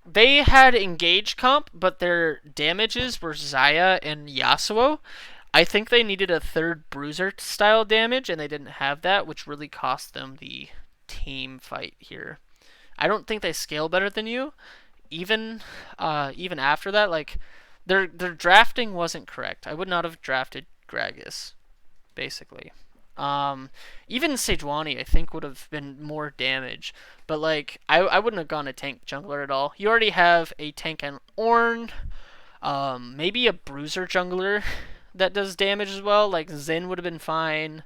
They had engage comp, but their damages were Xayah and Yasuo. I think they needed a third bruiser style damage, and they didn't have that, which really cost them the team fight here. I don't think they scale better than you. Even after that, like their drafting wasn't correct. I would not have drafted Gragas, basically. Even Sejuani, I think, would have been more damage. But, like, I wouldn't have gone a tank jungler at all. You already have a tank and Ornn. Maybe a bruiser jungler that does damage as well. Like, Zen would have been fine.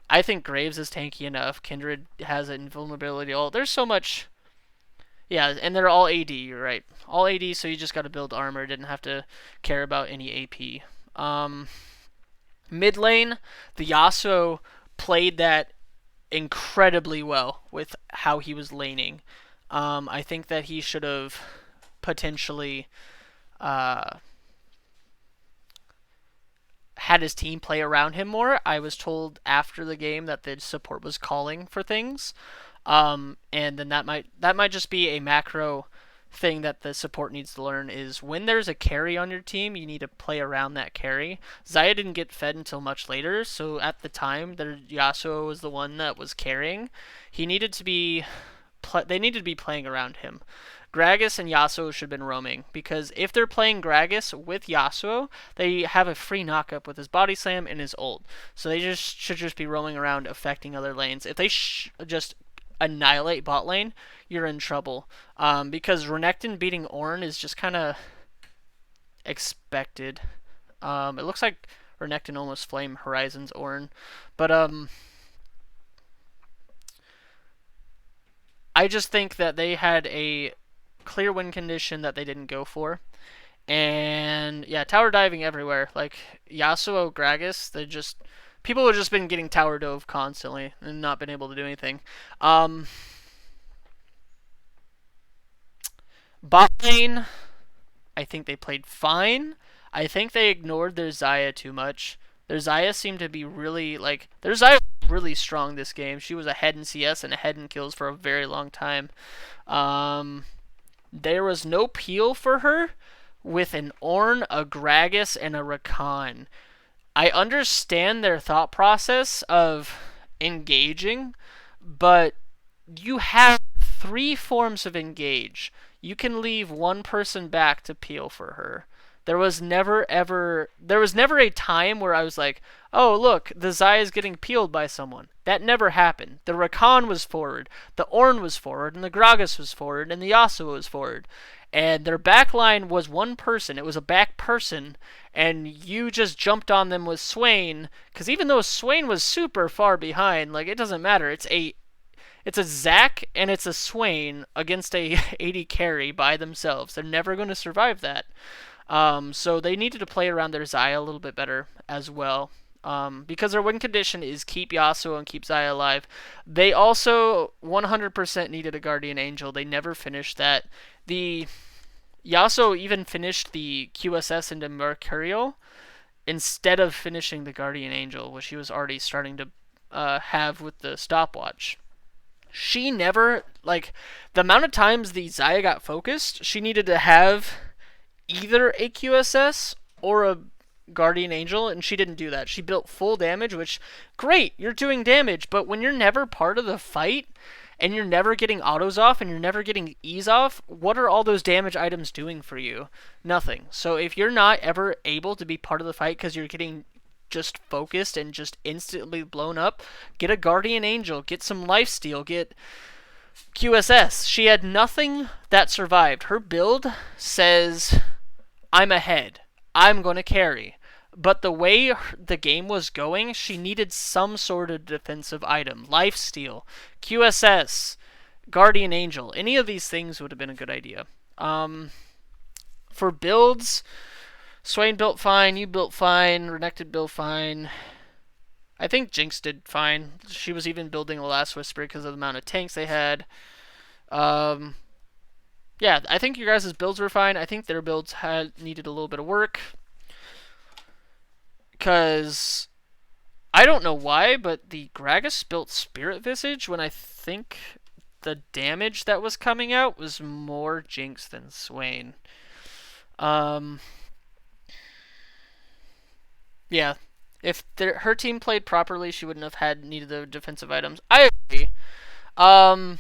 I think Graves is tanky enough. Kindred has an invulnerability. There's so much... Yeah, and they're all AD. You're right, all AD. So you just got to build armor. Didn't have to care about any AP. Um, Mid lane, the Yasuo played that incredibly well with how he was laning. I think that he should have potentially uh, had his team play around him more. I was told after the game that the support was calling for things, and then that might just be a macro thing that the support needs to learn is when there's a carry on your team, you need to play around that carry. Xayah didn't get fed until much later, so at the time that Yasuo was the one that was carrying, he needed to be they needed to be playing around him. Gragas and Yasuo should have been roaming because if they're playing Gragas with Yasuo, they have a free knockup with his body slam and his ult. So they should just be roaming around affecting other lanes. If they just annihilate bot lane, you're in trouble. Because Renekton beating Ornn is just kind of expected. It looks like Renekton almost flame Horizon's Ornn, but I just think that they had a clear win condition that they didn't go for. And yeah, tower diving everywhere. Like Yasuo, Gragas, they just people have just been getting tower dove constantly and not been able to do anything. Bot lane, I think they played fine. I think they ignored their Xayah too much. Their Xayah seemed to be really their Xayah was really strong this game. She was ahead in CS and ahead in kills for a very long time. There was no peel for her with an Ornn, a Gragas, and a Rakan. I understand their thought process of engaging, but you have three forms of engage. You can leave one person back to peel for her. There was never a time where I was like, oh look, the Xayah is getting peeled by someone. That never happened. The Rakan was forward, the Ornn was forward, and the Gragas was forward, and the Yasuo was forward. And their backline was one person. It was a back person, and you just jumped on them with Swain. Because even though Swain was super far behind, it doesn't matter. It's a Zac and it's a Swain against a 80 carry by themselves. They're never going to survive that. So they needed to play around their Xayah a little bit better as well. Because their win condition is keep Yasuo and keep Xayah alive. They also 100% needed a Guardian Angel. They never finished that. The Yasuo even finished the QSS into Mercurial instead of finishing the Guardian Angel, which he was already starting to have with the stopwatch. She never, the amount of times the Xayah got focused, she needed to have either a QSS or a Guardian Angel, and she didn't do that. She built full damage, which, great, you're doing damage, but when you're never part of the fight, and you're never getting autos off, and you're never getting E's off, what are all those damage items doing for you? Nothing. So if you're not ever able to be part of the fight because you're getting just focused and just instantly blown up, get a Guardian Angel, get some lifesteal, get QSS. She had nothing that survived. Her build says, I'm ahead. I'm going to carry. But the way the game was going, she needed some sort of defensive item. Lifesteal, QSS, Guardian Angel. Any of these things would have been a good idea. For builds, Swain built fine, you built fine, Renekton built fine. I think Jinx did fine. She was even building a Last Whisper because of the amount of tanks they had. Yeah, I think your guys' builds were fine. I think their builds had needed a little bit of work. Because I don't know why, but the Gragas built Spirit Visage when I think the damage that was coming out was more Jinx than Swain. Yeah, if her team played properly, she wouldn't have needed the defensive items. I agree. But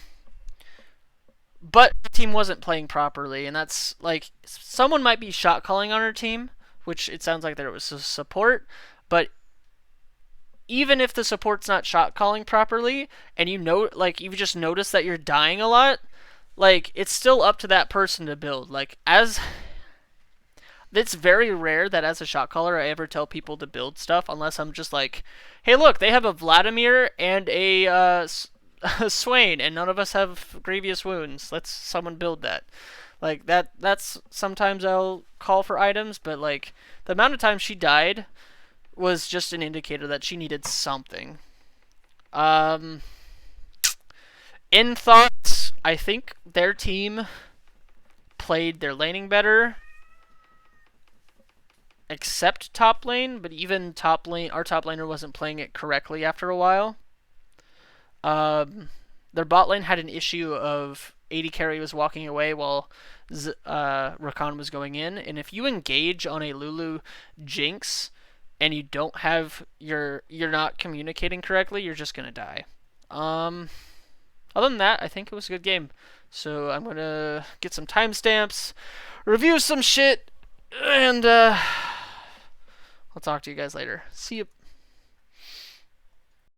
the team wasn't playing properly, and that's someone might be shot calling on her team, which it sounds like there was support, but even if the support's not shot calling properly, and you've just noticed that you're dying a lot, it's still up to that person to build. It's very rare that as a shot caller I ever tell people to build stuff unless I'm just hey look, they have a Vladimir and a Swain, and none of us have grievous wounds. Let's someone build that. Like that's sometimes I'll call for items, but like the amount of time she died was just an indicator that she needed something. Um, in thoughts, I think their team played their laning better, except top lane, but even top lane, our top laner wasn't playing it correctly after a while. Their bot lane had an issue of AD carry was walking away while Rakan was going in, and if you engage on a Lulu Jinx and you don't have you're not communicating correctly, you're just gonna die. Other than that, I think it was a good game. So I'm gonna get some timestamps, review some shit, and I'll talk to you guys later. See you.